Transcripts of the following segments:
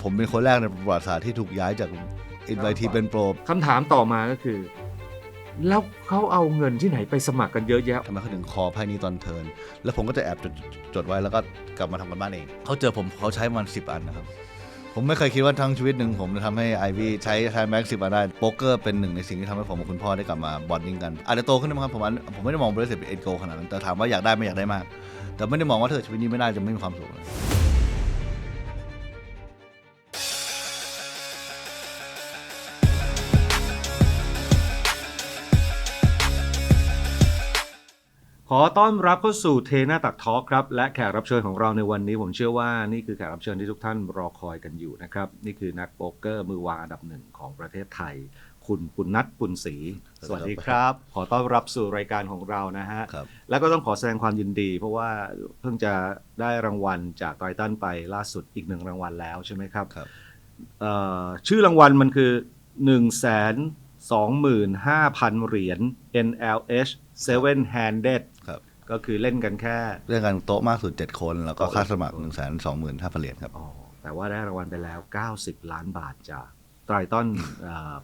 ผมเป็นคนแรกในประวัติศาสตร์ที่ถูกย้ายจาก Invitee เป็นโปรคำถามต่อมาก็คือแล้วเขาเอาเงินที่ไหนไปสมัครกันเยอะแยะทำไมเขาถึงคอไพ่นี้ตอนเทิร์นแล้วผมก็จะแอบจดไว้แล้วก็กลับมาทำกันบ้านเองเขาเจอผมเขาใช้มัน10 อันนะครับผมไม่เคยคิดว่าทั้งชีวิตหนึ่งผมจะทำให้ไอวี่ใช้แม็ก10 อันได้โป๊กเกอร์เป็นหนึ่งในสิ่งที่ทำให้ผมกับคุณพ่อได้กลับมาบอนดิ้งกันอาจจะโตขึ้นนะครับผมไม่ได้มองบริษัทเป็นเอ็นโกขนาดนั้นแต่ถามว่าอยากได้ไม่อยากได้มากแต่ไม่ได้มองว่าเธอชีวิตนี้ไม่ได้จะไม่มีความสุขเลยขอต้อนรับเข้าสู่เทน่าตักทอล์คครับและแขกรับเชิญของเราในวันนี้ผมเชื่อว่านี่คือแขกรับเชิญที่ทุกท่านรอคอยกันอยู่นะครับนี่คือนักโป๊กเกอร์มือวางอันดับหนึ่งของประเทศไทยคุณปุณณัฐ ปุณศรีสวัสดีครับขอต้อนรับสู่รายการของเรานะฮะแล้วก็ต้องขอแสดงความยินดีเพราะว่าเพิ่งจะได้รางวัลจากไททันไปล่าสุดอีก1รางวัลแล้วใช่ไหมครับชื่อรางวัลมันคือ 125,000 เหรียญ NLH 7 handed ก็คือเล่นกันแค่เล่นกันโต๊ะมากสุด7 คนแล้วก็ค่าสมัคร 125,000 เหรียญครับแต่ว่าได้รางวัลไปแล้ว90 ล้านบาทจากไททัน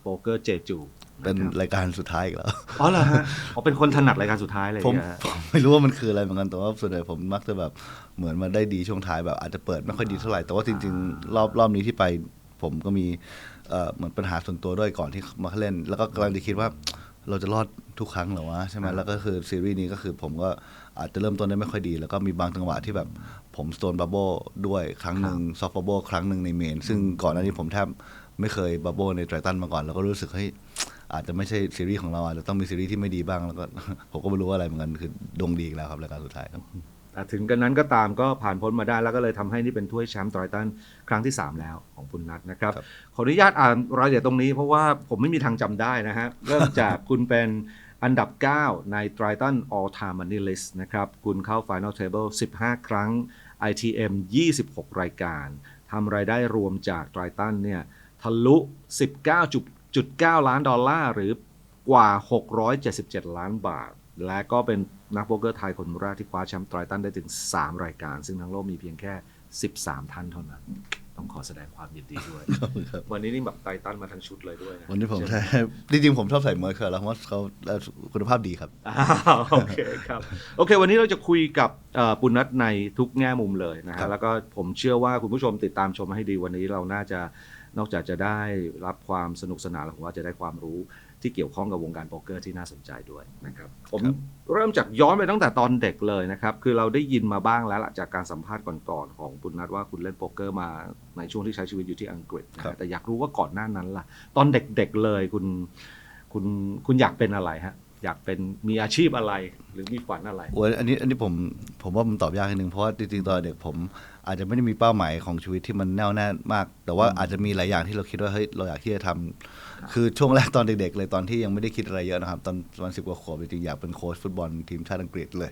โป๊กเกอร์เจจูเป็นรายการสุดท้ายอีกแล้วอ๋อเหรอฮะเป็นคนถนัดรายการสุดท้ายเลยผมไม่รู้ว่ามันคืออะไรเหมือนกันแต่ว่าส่วนใหญ่ผมมักจะแบบเหมือนมาได้ดีช่วงท้ายแบบอาจจะเปิดไม่ค่อยดีเท่าไหร่แต่ว่าจริงๆรอบนี้ที่ไปผมก็มีเหมือนปัญหาส่วนตัวด้วยก่อนที่มาเล่นแล้วก็กำลังจะคิดว่าเราจะรอดทุกครั้งเหรอวะใช่ไหมแล้วก็คือซีรีส์นี้ก็คือผมก็อาจจะเริ่มต้นได้ไม่ค่อยดีแล้วก็มีบางจังหวะที่แบบผมสโตนบับเบิ้ลด้วยครั้งหนึ่งซอฟต์บับเบิ้ลครั้งหนึ่งในเมนซึ่งก่อนหน้านี้ผมแทบไม่เคยบับเบิ้ลในไททันมาก่อนแล้วก็รู้สึกเฮ้ยอาจจะไม่ใช่ซีรีส์ของเราอาจจะต้องมีซีรีส์ที่ไม่ดีบ้างแล้วก็ผมก็ไม่รู้ว่าอะไรเหมือนกันคือดวงดีแล้วครับรายการสุดท้ายครับถึงกันนั้นก็ตามก็ผ่านพ้นมาได้แล้วก็เลยทำให้นี่เป็นถ้วยแชมป์ไททันครั้งที่3แล้วของปุณณัฐนะครับขออนุญาตอ่านรายละเอียดตรงนี้เพราะว่าผมไม่มีทางจำได้นะฮะเริ่มจากคุณเป็นอันดับ9ใน Triton All Time Money List นะครับคุณเข้า Final Table 15 ครั้ง ITM 26 รายการทำรายได้รวมจาก Triton เนี่ยทะลุ 19.9 ล้านดอลลาร์หรือกว่า677 ล้านบาทและก็เป็นนักโป๊กเกอร์ไทยคนแรกที่คว้าแชมป์ไททันได้ถึง3รายการซึ่งทั้งโลกมีเพียงแค่13ท่านเท่านั้นต้องขอแสดงความยินดีด้วยวันนี้นี่แบบไททันมาทั้งชุดเลยด้วยนะวันนี้ผมใช่จริงๆผมชอบใส่เมอร์เคอร์แล้วเพราะว่าเขาคุณภาพดีครับโอเคครับโอเควันนี้เราจะคุยกับปุณณัฐในทุกแง่มุมเลยนะฮะแล้วก็ผมเชื่อว่าคุณผู้ชมติดตามชมให้ดีวันนี้เราน่าจะนอกจากจะได้รับความสนุกสนานแล้วผมว่าจะได้ความรู้ที่เกี่ยวข้องกับวงการโป๊กเกอร์ที่น่าสนใจด้วยนะครับผมเริ่มจากย้อนไปตั้งแต่ตอนเด็กเลยนะครับคือเราได้ยินมาบ้างแล้วจากการสัมภาษณ์ก่อนๆของปุณณัฐว่าคุณเล่นโป๊กเกอร์มาในช่วงที่ใช้ชีวิตอยู่ที่อังกฤษนะแต่อยากรู้ว่าก่อนหน้านั้นล่ะตอนเด็กๆเลยคุณอยากเป็นอะไรฮะอยากเป็นมีอาชีพอะไรหรือมีฝันอะไรอันนี้ผมว่ามันตอบยากนิดนึงเพราะว่าจริงๆตอนเด็กผมอาจจะไม่ได้มีเป้าหมายของชีวิตที่มันแน่วแน่มากแต่ว่าอาจจะมีหลายอย่างที่เราคิดว่าเฮ้ยเราอยากที่จะทำคือช่วงแรกตอนเด็กๆเลยตอนที่ยังไม่ได้คิดอะไรเยอะนะครับตอนประมาณ10 กว่าขวบจริงๆอยากเป็นโค้ชฟุตบอลทีมชาติอังกฤษเลย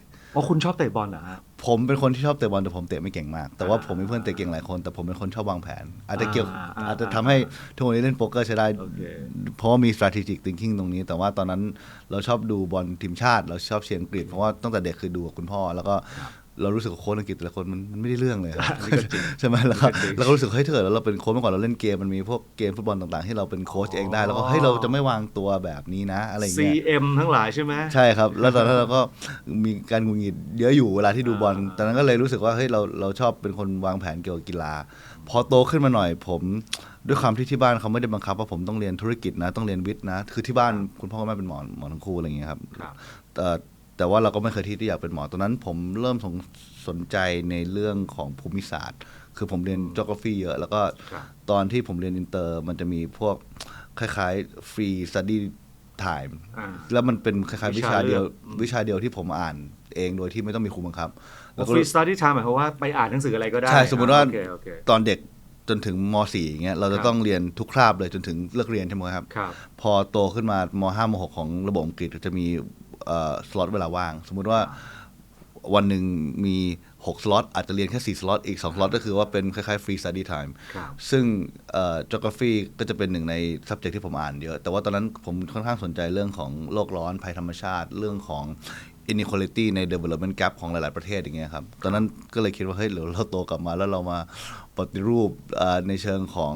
คุณชอบเตะบอลเหรอฮะผมเป็นคนที่ชอบเตะบอลแต่ผมเตะไม่เก่งมากแต่ว่าผมมีเพื่อนเตะเก่งหลายคนแต่ผมเป็นคนชอบวางแผนอาจจะทำให้ทุกวันนี้เล่นโป๊กเกอร์ใช้ได้เพราะว่ามี strategic thinking ตรงนี้แต่ว่าตอนนั้นเราชอบดูบอลทีมชาติเราชอบเชียร์อังกฤษเพราะว่าตั้งแต่เด็กคือดูกับคุณพ่อแล้วก็เรารู้สึกว่าโค้ชอังกฤษแต่ละคนมันไม่ได้เรื่องเลยใช่ไหมแล้วก็รู้สึกเฮ้ยถ้าเกิดเราเป็นโค้ชเมื่อก่อนเราเล่นเกมมันมีพวกเกมฟุตบอลต่างๆที่เราเป็นโค้ชเองได้แล้วก็เฮ้ยเราจะไม่วางตัวแบบนี้นะอะไรอย่างเงี้ย CM ทั้งหลายใช่ไหมใช่ครับแล้วตอนนั้นเราก็มีการหงุดหงิดเยอะอยู่เวลาที่ดูบอลตอนนั้นก็เลยรู้สึกว่าเฮ้ยเราชอบเป็นคนวางแผนเกี่ยวกับกีฬาพอโตขึ้นมาหน่อยผมด้วยความที่บ้านเขาไม่ได้บังคับว่าผมต้องเรียนธุรกิจนะต้องเรียนวิทย์นะคือที่บ้านคุณพ่อคุณแม่เป็นหมอทั้งคู่อะไรอย่างเงี้ยครับแต่ว่าเราก็ไม่เคยที่อยากเป็นหมอตอนนั้นผมเริ่มสนใจในเรื่องของภูมิศาสตร์คือผมเรียน geography เยอะแล้วก็ตอนที่ผมเรียนอินเตอร์มันจะมีพวกคล้ายๆ free study time แล้วมันเป็นคล้ายๆวิชาเดียวที่ผมอ่านเองโดยที่ไม่ต้องมีครูบังคับfree study time หมายความว่าไปอ่านหนังสืออะไรก็ได้ใช่สมมติว่าตอนเด็กจนถึงม.4 อย่างเงี้ยเราจะต้องเรียนทุกคาบเลยจนถึงเลิกเรียนใช่ไหมครับพอโตขึ้นมาม.5 ม.6 ของระบบอังกฤษจะมีสล็อตเวลาว่างสมมุติว่าวันหนึ่งมี6สล็อตอาจจะเรียนแค่4สล็อตอีก2สล็อตก็คือว่าเป็นคล้ายๆ free study time ซึ่งgeography ก็จะเป็นหนึ่งใน subject ที่ผมอ่านเยอะแต่ว่าตอนนั้นผมค่อนข้างสนใจเรื่องของโลกร้อนภัยธรรมชาติเรื่องของ inequality ใน development gap ของหลายๆประเทศอย่างเงี้ยครับตอนนั้นก็เลยคิดว่าเฮ้ยเราโตกลับมาแล้วเรามาปฏิรูปในเชิงของ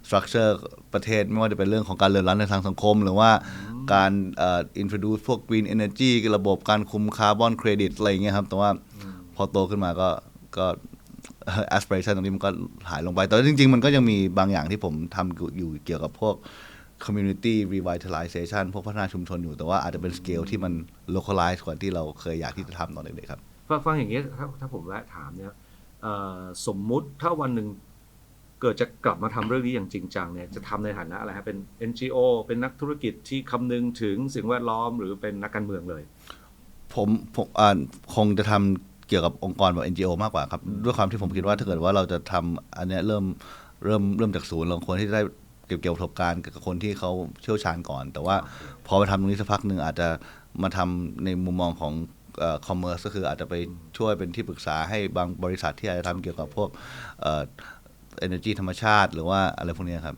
structure ประเทศไม่ว่าจะเป็นเรื่องของการเหลื่อมล้ำในทางสังคมหรือว่าการintroduce พวก green energy ระบบการคุมคาร์บอนเครดิตอะไรอย่างเงี้ยครับแต่ว่าพอโตขึ้นมาก็ aspiration ตรงนี้มันก็หายลงไปแต่จริงๆมันก็ยังมีบางอย่างที่ผมทำอยู่เกี่ยวกับพวก community revitalization พวกพัฒนาชุมชนอยู่แต่ว่าอาจจะเป็น scale ที่มัน localize กว่าที่เราเคยอยากที่จะทำตอนเด็กๆครับฟังอย่างนี้ถ้าผมแวะถามเนี่ยสมมุติถ้าวันหนึ่งเกิดจะกลับมาทำเรื่องนี้อย่างจริงจังเนี่ยจะทำในฐานะอะไรครับเป็น NGO เป็นนักธุรกิจที่คำนึงถึงสิ่งแวดล้อมหรือเป็นนักการเมืองเลยผมคงจะทำเกี่ยวกับองค์กรแบบ NGO มากกว่าครับด้วยความที่ผมคิดว่าถ้าเกิดว่าเราจะทำอันเนี้ยเริ่มจากศูนย์เราควรที่จะได้เก็บเกี่ยวประสบการณ์กับคนที่เขาเชี่ยวชาญก่อนแต่ว่าพอไปทำตรงนี้สักพักหนึ่งอาจจะมาทำในมุมมองของcommerce ก็คืออาจจะไปช่วยเป็นที่ปรึกษาให้บางบริษัทที่อาจจะทำเกี่ยวกับพวกenergy ธรรมชาติหรือว่าอะไรพวกนี้ครับ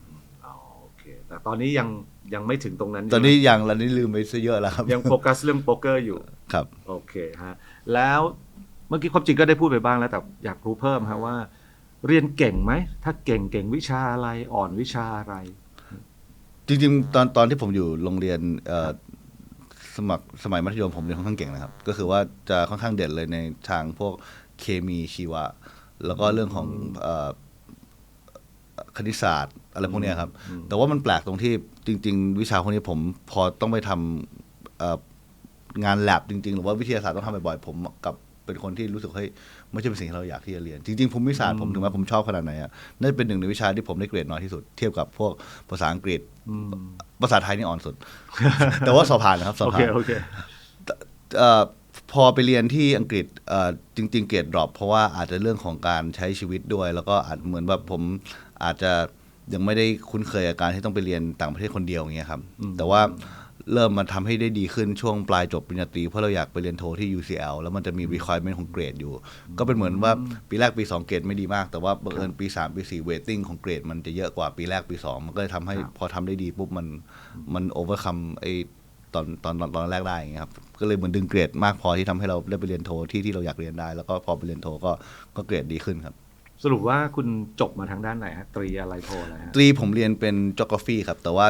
โอเคแต่ตอนนี้ยังไม่ถึงตรงนั้นตอนนี้ยังแล้วนี่ลืมไปซะเยอะแล้วครับยังโฟกัสเรื่องโป๊กเกอร์อยู่ครับโอเคฮะแล้วเมื่อกี้ความจริงก็ได้พูดไปบ้างแล้วแต่อยากรู้เพิ่มครับว่าเรียนเก่งไหมถ้าเก่งวิชาอะไรอ่อนวิชาอะไรจริงๆตอนที่ผมอยู่โรงเรียนสมัยมัธยมผมเรียนค่อนข้างเก่งนะครับก็คือว่าจะค่อนข้างเด่นเลยในทางพวกเคมีชีวะแล้วก็เรื่องของคณิตศาสตร์อะไรพวกนี้ครับแต่ว่ามันแปลกตรงที่จริงๆวิชาพวกนี้ผมพอต้องไปทำงานแลบจริงๆหรือว่าวิทยาศาสตร์ต้องทำบ่อยๆผมกับเป็นคนที่รู้สึกเฮ้ยไม่ใช่เป็นสิ่งที่เราอยากที่จะเรียนจริงๆภูมิศาสตร์ผมถึงแม้ผมชอบขนาดไหนอ่ะนั่นเป็นหนึ่งในวิชาที่ผมได้เกรดน้อยที่สุดเทียบกับพวกภาษาอังกฤษภาษาไทยนี่อ่อนสุด แต่ว่าสอบผ่านนะครับสอบผ่านพอไปเรียนที่อังกฤษจริงๆเกรดดรอปเพราะว่าอาจจะเรื่องของการใช้ชีวิตด้วยแล้วก็อาจเหมือนแบบผมอาจจะยังไม่ได้คุ้นเคยกับการที่ต้องไปเรียนต่างประเทศคนเดียวอย่างเงี้ยครับแต่ว่าเริ่มมาทำให้ได้ดีขึ้นช่วงปลายจบปริญญาตรีเพราะเราอยากไปเรียนโทที่ UCL แล้วมันจะมี requirement ของเกรดอยู่ก็เป็นเหมือนว่าปีแรกปี2เกรดไม่ดีมากแต่ว่าบังเอิญปี3ปี4 weighting ของเกรดมันจะเยอะกว่าปีแรกปี2มันก็เลยทำให้พอทำได้ดีปุ๊บมัน overcome ไอ้ตอนแรกได้อย่างเงี้ยครับก็เลยเหมือนดึงเกรดมากพอที่ทำให้เราได้ไปเรียนโทที่เราอยากเรียนได้แล้วก็พอไปเรียนโทก็เกรดดีขึ้นครับสรุปว่าคุณจบมาทางด้านไหนฮะตรีอะไรโทอะไรฮะตรีผมเรียนเป็น geography ครับแต่ว่า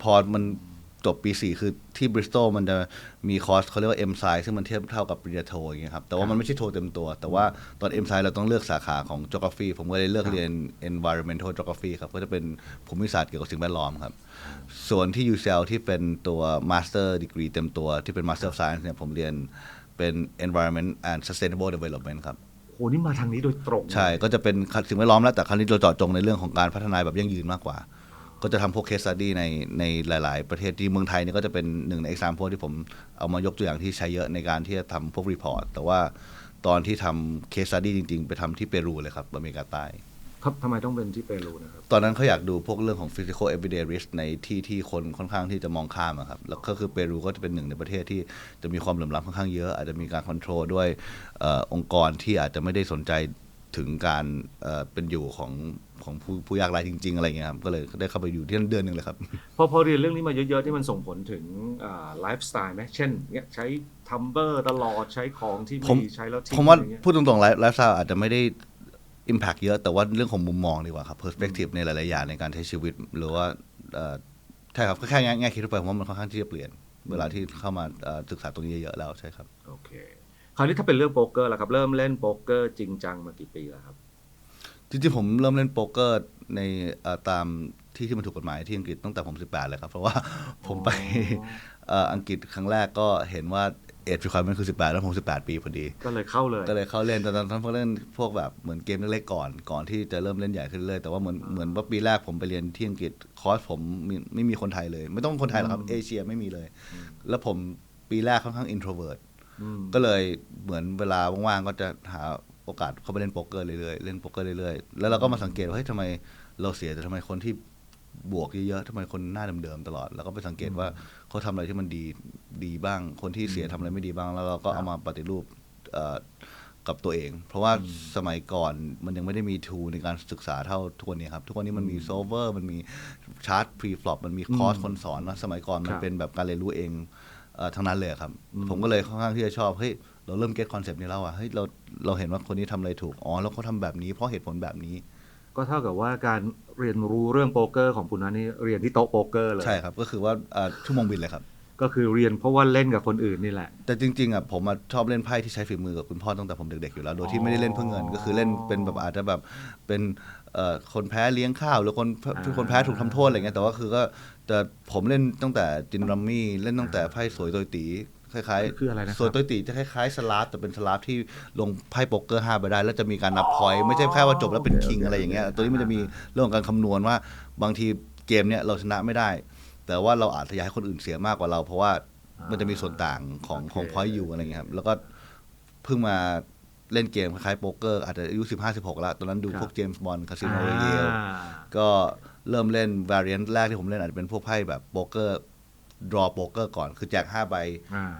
พอมันจบปี4คือที่บริสตอลมันจะมีคอร์สเขาเรียกว่า M-Sci ซึ่งมันเทียบเท่ากับปริญญาโทอย่างเงี้ยครับแต่ว่ามันไม่ใช่โทเต็มตัวแต่ว่าตอน M-Sci เราต้องเลือกสาขาของ geography ผมก็เลยเลือกเรียน environmental geography ครับก็จะเป็นภูมิศาสตร์เกี่ยวกับสิ่งแวดล้อมครับส่วนที่ UCL ที่เป็นตัว master degree เต็มตัวที่เป็น master of science เนี่ยผมเรียนเป็น environment and sustainable development ครับโหนี่มาทางนี้โดยตรงใช่ก็จะเป็นสิ่งแวดล้อมแล้วแต่คราวนี้เราเจาะจงในเรื่องของการพัฒนาแบบยั่งยืนมากกว่าก็จะทำพวก case study ในหลายๆประเทศที่เมืองไทยนี่ก็จะเป็นหนึ่งใน example ที่ผมเอามายกตัวอย่างที่ใช้เยอะในการที่จะทำพวก report แต่ว่าตอนที่ทำ case study จริงๆไปทำที่เปรูเลยครับอเมริกาใต้ครับทำไมต้องเป็นที่เปรูนะครับตอนนั้นเขาอยากดูพวกเรื่องของ physical everyday risk ในที่คนค่อนข้างที่จะมองข้ามครับแล้วก็คือเปรูก็จะเป็นหนึ่งในประเทศที่จะมีความเหลื่อมล้ำค่อนข้างเยอะอาจจะมีการ control ด้วยองค์กรที่อาจจะไม่ได้สนใจถึงการเป็นอยู่ของผู้ยากไร้จริงๆอะไรเงี้ยครับก็เลยได้เข้าไปอยู่ที่นั่นเดือนนึงเลยครับพอเรียนเรื่องนี้มาเยอะๆที่มันส่งผลถึงไลฟ์สไตล์ไหมเช่นเนี่ยใช้ทัมเบอร์ตลอดใช้ของที่มีใช้แล้วทิ้งผมว่าพูดตรงๆไลฟ์สไตล์อาจจะไม่ได้ impact เยอะแต่ว่าเรื่องของมุมมองดีกว่าครับ perspective ในหลายๆอย่างในการใช้ชีวิตหรือว่าใช่ครับแค่แง่คิดไปผมว่ามันค่อนข้างที่จะเปลี่ยนเวลาที่เข้ามาศึกษาตรงนี้เยอะๆแล้วใช่ครับโอเคคราวนี้ถ้าเป็นเรื่องโป๊กเกอร์ล่ะครับเริ่มเล่นโป๊กเกอร์จริงจังมากี่ปีแล้วครับจริงๆผมเริ่มเล่นโป๊กเกอร์ในตามที่มันถูกกฎหมายที่อังกฤษตั้งแต่ผม18เลยครับเพราะว่าผมไปอังกฤษครั้งแรกก็เห็นว่าage requirement คือ18แล้วผม18ปีพอดีก็เลยเข้าเล่นตอนนั้นเล่นพวกแบบเหมือนเกมเล็กๆก่อนที่จะเริ่มเล่นใหญ่ขึ้นเรื่อยแต่ว่าเหมือนว่าปีแรกผมไปเรียนที่อังกฤษคอร์สผมไม่มีคนไทยเลยไม่ต้องคนไทยหรอกครับเอเชียไม่มีเลยแล้วผมปีแรกค่อนข้าง introvert ก็เลยเหมือนเวลาว่างๆก็จะหาโอกาสเข้าไปเล่นโป๊กเกอร์เรื่อยๆเล่นโป๊กเกอร์เรื่อยๆแล้วเราก็มาสังเกตว่าเฮ้ยทำไมเราเสียแต่ทำไมคนที่บวกเยอะๆทำไมคนหน้าเดิมๆตลอดแล้วก็ไปสังเกตว่าเขาทำอะไรที่มันดีบ้างคนที่เสียทำอะไรไม่ดีบ้างแล้วเราก็เอามาปฏิรูปกับตัวเองเพราะว่าสมัยก่อนมันยังไม่ได้มีทูในการศึกษาเท่าทุกวันนี้ครับทุกวันนี้มันมีโซเวอร์มันมีชาร์ตพรีฟลอปมันมีคอร์สคนสอนนะสมัยก่อนมันเป็นแบบการเรียนรู้เอง ทั้งนั้นเลยครับผมก็เลยค่อนข้างที่จะชอบเฮ้ยเราเริ่มเก็ตคอนเซปต์นี้แล้วอ่ะเฮ้ยเราเห็นว่าคนนี้ทำอะไรถูกอ๋อแล้วเขาทำแบบนี้เพราะเหตุผลแบบนี้ ก็เท่ากับว่าการเรียนรู้เรื่องโป๊กเกอร์ของคุณนัทนี่เรียนที่โต๊ะโป๊กเกอร์เลยใช่ครับก็คือว่าชั่วโมงบินเลยครับก็คือเรียนเพราะว่าเล่นกับคนอื่นนี่แหละแต่จริงๆอ่ะผมชอบเล่นไพ่ที่ใช้ฝีมือกับคุณพ่อตั้งแต่ผมเด็กๆอยู่แล้วโดยที่ไม่ได้เล่นเพื่อเงินก็คือเล่นเป็นแบบอาจจะแบบเป็นคนแพ้เลี้ยงข้าวหรือคนแพ้ถูกทำโทษอะไรเงี้ยแต่ว่าคือก็แต่ผมเล่นตั้งแต่จินรัมมี่เล่นตั้งแต่ไพ่สวยโดยตีคล้ายๆ คืออะไรนะครับสวยโดยตีจะคล้ายๆสลับแต่เป็นสลับที่ลงไพ่โป๊กเกอร์5ใบได้แล้วจะมีการนับพอยต์ไม่ใช่แค่ว่าจบแล้วเป็นคิงอะไรอย่างเงี้ยตัวนี้มันจะมีเรื่องของการคำนวณว่าบางทีเกมเนี้ยเราชนะไม่ได้ แต่ว่าเราอาจจะอยากให้คนอื่นเสียมากกว่าเรา เพราะว่ามันจะมีส่วนต่างของพอยต์อยู่อะไรเงี้ยครับแล้วก็เพิ่งมาเล่นเกมคล้ายๆโป๊กเกอร์อาจจะอายุ15-16แล้วตอนนั้นดูพวกเจมส์บอนด์คาสิโนโรเยลก็เริ่มเล่น variant แรกที่ผมเล่นอาจจะเป็นพวกไพ่แบบโป๊กเกอร์draw โป๊กเกอร์ก่อนคือแจก5ใบ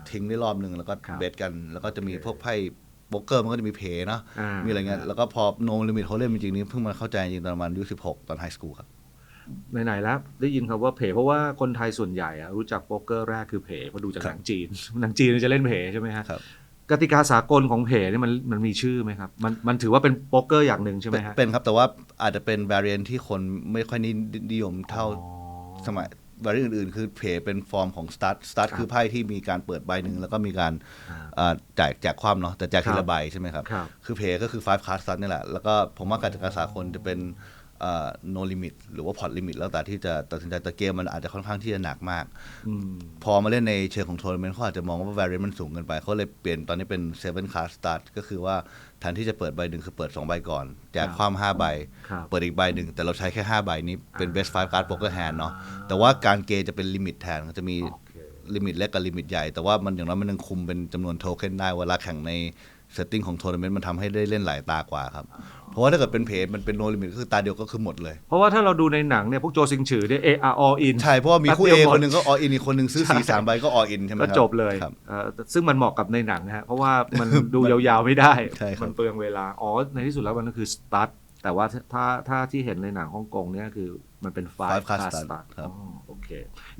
ทิ้งได้รอบนึงแล้วก็เบสกันแล้วก็จะมีพวกไพ่โป๊กเกอร์มันก็จะมีเพย์เนาะมีอะไรเงี้ยแล้วก็พอ no limit เขาเล่นจริงๆนี้เพิ่งมาเข้าใจจริงตอนประมาณอายุ16ตอนไฮสคูลครับไหนๆแล้วได้ยินคำว่าเพเพราะว่าคนไทยส่วนใหญ่รู้จักโป๊กเกอร์แรกคือเพเพราะดูจากหนังจีนหนังจีนจะเล่นเพใช่ไหมฮะกติกาสากลของเพนี่มันมีชื่อไหมครับมันถือว่าเป็นโป๊กเกอร์อย่างหนึ่งใช่ไหมฮะเป็นครับแต่ว่าอาจจะเป็น variant ที่คนไม่ค่อยนิยมเท่าสมัย variant อื่นๆคือเพเป็นฟอร์มของ start คือไพ่ที่มีการเปิดใบหนึ่งแล้วก็มีการแจกความเนาะแต่แจกทีละใบใช่ไหมครับคือเพก็คือ 5 card start นี่แหละแล้วก็ผมว่ากติกาสากลจะเป็นno limit หรือว่า pot limit แล้วแต่ที่จะตัดสินใจแต่เกมมันอาจจะค่อนข้างที่จะหนักมากพอมาเล่นในเชิงของทัวร์นาเมนต์เขาอาจจะมองว่า variant มันสูงเกินไปเขาเลยเปลี่ยนตอนนี้เป็น 7 card start ก็คือว่าแทนที่จะเปิดใบหนึ่งคือเปิด2ใบก่อนแจกความ5ใบเปิดอีกใบหนึ่งแต่เราใช้แค่5ใบนี้เป็น best 5 card poker hand เนาะแต่ว่าการเกย์จะเป็นลิมิตแทนจะมีลิมิตเล็กกับลิมิตใหญ่แต่ว่ามันอย่างน้อยมันยังคุมเป็นจำนวนโทเค็นได้เวลาแข่งในเซตติ้งของทัวร์นาเมนต์มันทำให้ได้เล่นหลายตากว่าครับเพราะว่าถ้าเกิดเป็นเพจมันเป็นโนลิมิตก็คือตาเดียวก็คือหมดเลยเพราะว่าถ้าเราดูในหนังเนี่ยพวกโจซิงฉือเนี่ย all in ใช่เพราะว่ามีคู่ A คนหนึ่งก็ all in อีกคนหนึ่งซื้อ4-3 ใบก็ all in ใช่ไหมครับก็จบเลยซึ่งมันเหมาะกับในหนังนะฮะเพราะว่ามันดูยาวๆไม่ได้มันเปลืองเวลาในที่สุดแล้วมันก็คือ start แต่ว่าถ้าที่เห็นในหนังฮ่องกงเนี่ยคือมันเป็น5 card start ครับโอเค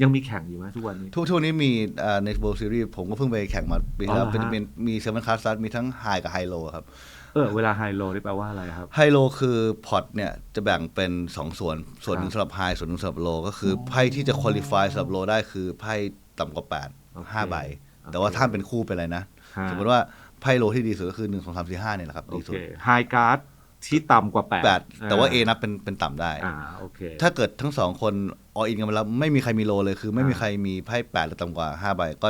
ยังมีแข่งอยู่ไหมทุกวันนี้ทุกนี้มีใน World Series ผมก็เพิ่งไปแข่งมาปีแล้วเป็นมี7 card start มีทั้ง high กับ high low ครับเวลาไฮโลนี่แปลว่าอะไรครับไฮโลคือพอร์ตเนี่ยจะแบ่งเป็น2ส่วนหนึ่งสำหรับไฮส่วนหนึ่งสำหรับโลก็คือไพ่ที่จะคุริฟายสำหรับโลได้คือไพ่ต่ำกว่า5ใบแต่ว่าถ้าเป็นคู่เป็นอะไรนะสมมติว่าไพ่โลที่ดีสุดก็คือ1 2 3 4 5เนี่ยแหละครับดีสุดไฮการ์ดที่ต่ำกว่า8แต่ว่า A นับเป็นต่ำได้ถ้าเกิดทั้ง2คนออินกันมาแล้วไม่มีใครมีโลเลยคือไม่มีใครมีไพ่8หรือต่ำกว่า5ใบก็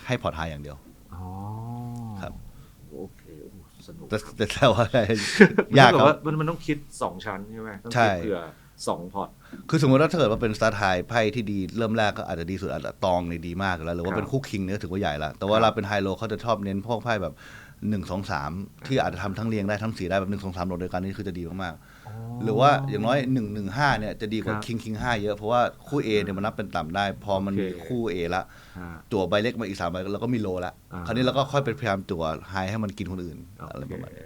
ให้พอร์ตไฮอย่างเดียวครับแต่ว่ายากครับมันต้องคิด2ชั้นใช่ไหมต้องคิดเผื่อ2พอร์ตคือสมมติว่าถ้าเกิดว่าเป็นสตาร์ทไฮไพ่ที่ดีเริ่มแรกก็อาจจะดีสุดอาจจะตองในดีมากแล้วหรือว่าเป็นคู่คิงเนี่ยถือว่าใหญ่ละแต่ว่าเราเป็นไฮโลเขาจะชอบเน้นพวกไพ่แบบ1 2 3ที่อาจจะทำทั้งเรียงได้ทั้งสีได้แบบ1 2 3ลงโดยกันนี่คือจะดีมากๆหรือว่าอย่างน้อย1 1 5เนี่ยจะดีกว่าคิง5เยอะเพราะว่าคู่ A เนี่ยมันนับเป็นต่ำได้พอมันมีคู่ A ละจั่วใบเล็กมาอีก3ใบแล้วก็มีโลละคราวนี้เราก็ค่อยไปพยายามจั่วไฮให้มันกินคนอื่นอะไรประมาณนี้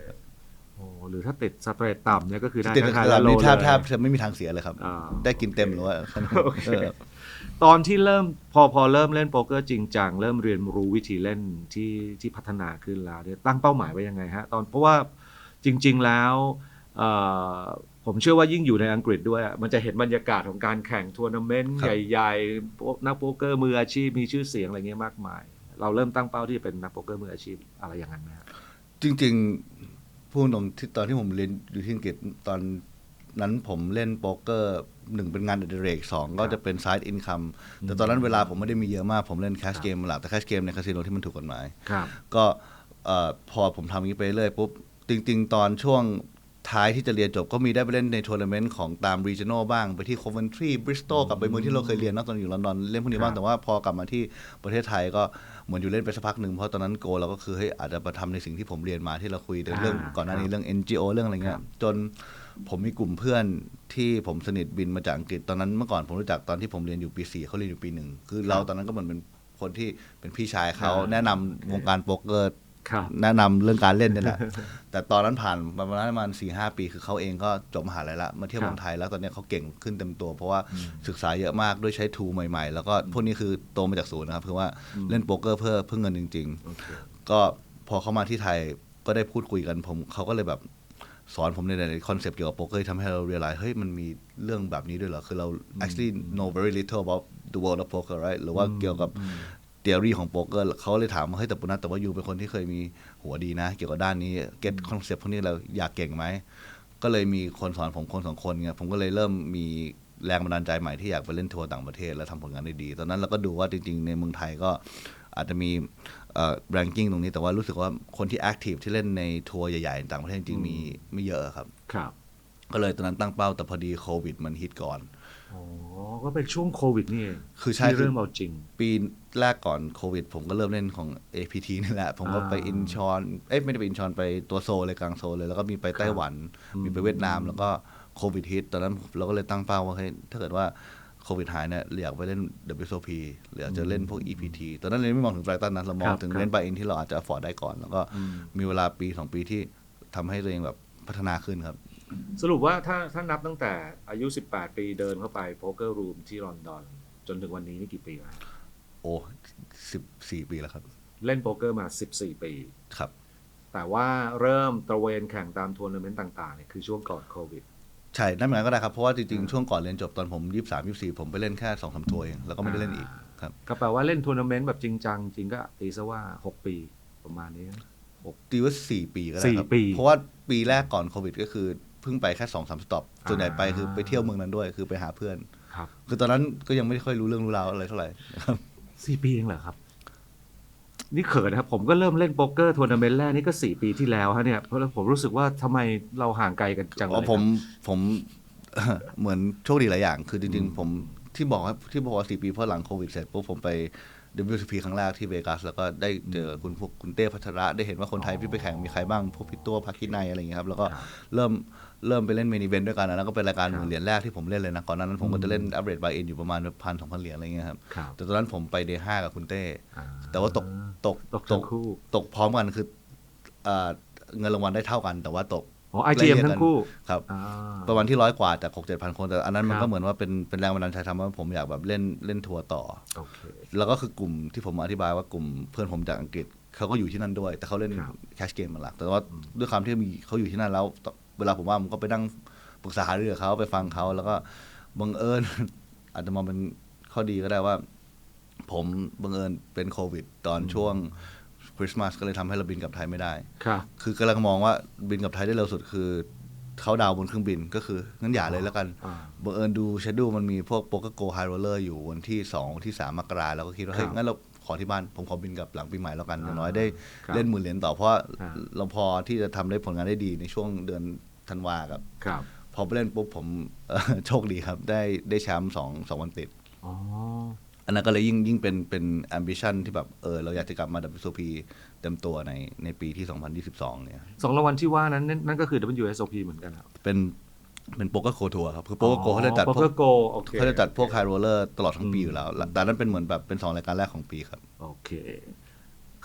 หรือถ้าติดสเตรทต่ำเนี่ยก็คือได้ทั้งไฮและโลเลยแทบจะไม่มีทางเสียเลยครับได้กินเต็มหรือว่าตอนที่เริ่มพอเริ่มเล่นโป๊กเกอร์จริงจังเริ่มเรียนรู้วิธีเล่นที่พัฒนาขึ้นแล้วตั้งเป้าหมายไว้ยังไงฮะเพราะว่าจริงๆแล้วผมเชื่อว่ายิ่งอยู่ในอังกฤษด้วยมันจะเห็นบรรยากาศของการแข่งทัวร์นาเมนต์ใหญ่ๆนักโป๊กเกอร์มืออาชีพมีชื่อเสียงอะไรเงี้ยมากมายเราเริ่มตั้งเป้าที่จะเป็นนักโป๊กเกอร์มืออาชีพอะไรอย่างนั้นไหมครับจริงๆพูดตรงที่ตอนที่ผมเรียนอยู่ที่อังกฤษตอนนั้นผมเล่นโป๊กเกอร์1เป็นงานอดิเรก2ก็จะเป็น side income แต่ตอนนั้นเวลาผมไม่ได้มีเยอะมากผมเล่นแคชเกมหลักแต่แคชเกมในคาสิโนที่มันถูกกฎหมายก็พอผมทำอย่างนี้ไปเรื่อยปุ๊บจริงๆตอนช่วงท้ายที่จะเรียนจบก็มีได้ไปเล่นในทัวร์นาเมนต์ของตาม regional บ้างไปที่ Coventry Bristol กับไปเมืองที่เราเคยเรียนตอนอยู่ลอนดอนเล่นพวกนี้บ้างแต่ว่าพอกลับมาที่ประเทศไทยก็เหมือนอยู่เล่นไปสักพักหนึ่งเพราะตอนนั้นโกเราก็คือให้อาจจะมาทำในสิ่งที่ผมเรียนมาที่เราคุยเรื่องก่อนหน้านี้เรื่อง NGO เรื่องอะไรเงี้ยจนผมมีกลุ่มเพื่อนที่ผมสนิทบินมาจากอังกฤษตอนนั้นเมื่อก่อนผมรู้จักตอนที่ผมเรียนอยู่ปี4เขาเรียนอยู่ปี1คือเราตอนนั้นก็เหมือนเป็นคนที่เป็นพี่ชายเขาแนะนำวงการโป๊กเกอร์ ครับ แนะนำเรื่องการเล่นนี่แหละ แต่ตอนนั้นผ่านประมาณ 4-5 ปีคือเขาเองก็จบมหาลัยละมาเที่ยวเมืองไทยแล้วตอนนี้เขาเก่งขึ้นเต็มตัวเพราะว่าศึกษาเยอะมากด้วยใช้ทูใหม่ๆ แล้วก็พวกนี้คือโตมาจากศูนย์นะครับคือว่าเล่นโป๊กเกอร์เพื่อเงินจริง ๆ ก็พอเขามาที่ไทยก็ได้พูดคุยกันเขาก็เลยแบบสอนผมในคอนเซปต์เกี่ยวกับโป๊กเกอร์ทำให้เรา realize เฮ้ยมันมีเรื่องแบบนี้ด้วยเหรอคือเรา actually know very little about the world of poker right หรือว่าเกี่ยวกับtheory ของโป๊กเกอร์เขาเลยถามว่าเฮ้ยแต่ปุณณัฐแต่ว่ายูเป็นคนที่เคยมีหัวดีนะเกี่ยวกับด้านนี้ get concept พวกนี้เราอยากเก่งไหมก็เลยมีคนสอนผมคนสองคนไงผมก็เลยเริ่มมีแรงบันดาลใจใหม่ที่อยากไปเล่นทัวร์ต่างประเทศและทำผลงานได้ดีตอนนั้นเราก็ดูว่าจริงๆในเมืองไทยก็อาจจะมีranking ตรงนี้แต่ว่ารู้สึกว่าคนที่ active ที่เล่นในทัวร์ใหญ่ๆต่างประเทศจริงๆมีไม่เยอะครับ ครับ ก็เลยตอนนั้นตั้งเป้าแต่พอดีโควิดมันฮิตก่อน อ๋อก็เป็นช่วงโควิดนี่เอง คือใช่ ที่เริ่มเอาจริง ปีแรกก่อนโควิดผมก็เริ่มเล่นของ APT นี่แหละ ผมก็ไปอินชอนไม่ได้ไปอินชอนไปตัวโซลเลยกลางโซลเลยแล้วก็มีไปไต้หวัน มีไปเวียดนาม แล้วก็โควิดฮิตตอนนั้นเราก็เลยตั้งเป้าว่าเฮ้ยถ้าเกิดว่าโควิดหายเนี่ยอยากไปเล่น WSOP หรืออยากจะเล่นพวก EPT ตอนนั้นเราไม่มองถึงไบรตันนะเรามองถึงเล่นไปอินที่เราอาจจะ afford ได้ก่อน แล้วก็มีเวลาปี2ปีที่ทำให้ตัวเองแบบพัฒนาขึ้นครับ สรุปว่าถ้านับตั้งแต่อายุ 18 ปีเดินเข้าไปโป๊กเกอร์รูมที่ลอนดอนจนถึงวันนี้นี่กี่ปีแล้ว โอ้14 ปีแล้วครับ เล่นโป๊กเกอร์มา 14 ปี ครับ แต่ว่าเริ่มตระเวนแข่งตามทัวร์นาเมนต์ต่างๆเนี่ยคือช่วงก่อนโควิด ใช่นั่นเหมือนกันก็ได้ครับเพราะว่าจริงๆช่วงก่อนเรียนจบตอนผม23-24ผมไปเล่นแค่ 2-3 ทัวร์เองแล้วก็ไม่ได้เล่นอีกครับ ก็แปลว่าเล่นทัวร์นาเมนต์แบบจริงจังจริงก็ตีซะว่า 6 ปีประมาณนี้นะ ตีว่า4 ปีก็ได้ครับ 4 ปี เพราะว่าปีแรกก่อนโควิดก็คือเพิ่งไปแค่ 2-3 สต็อปส่วนใหญ่ไปคือไปเที่ยวเมืองนั้นด้วยคือไปหาเพื่อน ครับ คือตอนนั้นก็ยังไม่ค่อยรู้เรื่องรู้ราวอะไรเท่าไหร่นะครับ 4 ปีเองเหรอครับ นี่เขินนะครับผมก็เริ่มเล่นโป๊กเกอร์ทัวร์นาเมนต์แรกนี่ก็4 ปีที่แล้วฮะเนี่ยเพราะผมรู้สึกว่าทำไมเราห่างไกลกันจังเลย อ๋อ ครับ ผม เหมือนโชคดีหลายอย่างคือจริงๆผมที่บอกว่า4 ปีเพราะหลังโควิดเสร็จปุ๊บผมไป WSOP ครั้งแรกที่เวกัสแล้วก็ได้เจอคุณเต้พัชระได้เห็นว่าคนไทยที่ไปแข่งมีใครบ้างพวกพี่ตัวพักคินัยอะไรอย่างเงี้ยครับแล้วก็เริ่มไปเล่นเมนิเวนด้วยกันแล้วก็เป็นรายการ10,000 เหรียญแรกที่ผมเล่นเลยนะก่อนหน้านั้นผมก็จะเล่นอัปเดตบายเอ็นอยู่ประมาณ 1,000-2,000 เหรียญอะไรเงี้ยครับ ครับ แต่ตอนนั้นผมไปเดย์5กับคุณเต้ อ่า แต่ว่าตก ทั้งคู่ ตกพร้อมกันคือเงินรางวัลได้เท่ากันแต่ว่าตก อ๋อ IGM ทั้งคู่ ครับ อ่า ประมาณที่100 กว่าจาก 6-7,000 คนแต่อันนั้นมัน ครับ ก็เหมือนว่าเป็นแรงบันดาลใจทำให้ผมอยากแบบเล่นทัวร์ต่อ โอเค แล้วก็คือกลุ่มที่ผมอธิบายว่ากลุ่มเพื่อนผมจากอังกฤษเขาก็อยู่ที่นั่นด้วย แต่เขาเล่น ครับ แคชเกมเป็นหลักแต่ว่าด้วยความที่เขาอยู่ที่นั่นแล้วเวลาผมว่าผมก็ไปนั่งปรึกษาหารือกับเขาไปฟังเขาแล้วก็บังเอิญ อาจจะมองเป็นข้อดีก็ได้ว่า ผมบังเอิญเป็นโควิด ตอนช่วงคริสต์มาสก็เลยทำให้เราบินกลับไทยไม่ได้ ครับ คือกำลังมองว่าบินกลับไทยได้เร็วสุดคือเขาดาวน์บนเครื่องบินก็คืองั้นอย่าเลยแล้วกัน อ่า บังเอิญดูเชดูมันมีพวกโปกโกไฮโรเลอร์อยู่วันที่2ที่3 มกราแล้วก็คิดว่าเฮ้ย ครับ งั้นเราขอที่บ้านผมขอบินกลับหลังปีใหม่แล้วกันอย่างน้อยได้ ครับ เล่น10,000 เหรียญต่อเพราะว่า ครับ เราพอที่จะทำได้ผลงานได้ดีในช่วงเดือนธันวาครับ ครับ พอไปเล่นปุ๊บผม โชคดีครับได้แชมป์2 วันติด อ๋อ อันนั้นก็เลยยิ่งเป็น ambition ที่แบบเราอยากจะกลับมา WSOP เต็มตัวในปีที่ 2022 เนี่ย 2 รางวัลที่ว่านั้นนั่นก็คือ WSOP เหมือนกันครับ เป็นโป๊กเกอร์โคทัวร์ครับคือโป๊กเกอร์โคเขาจะจัด โป๊ก พ เก ว อก ร์โกโอเค เขาจะจัดพวกไฮโรลเลอร์ตลอดทั้งปีอยู่แล้ว แต่นั้นเป็นเหมือนแบบเป็น2 รายการแรกของปีครับ โอเค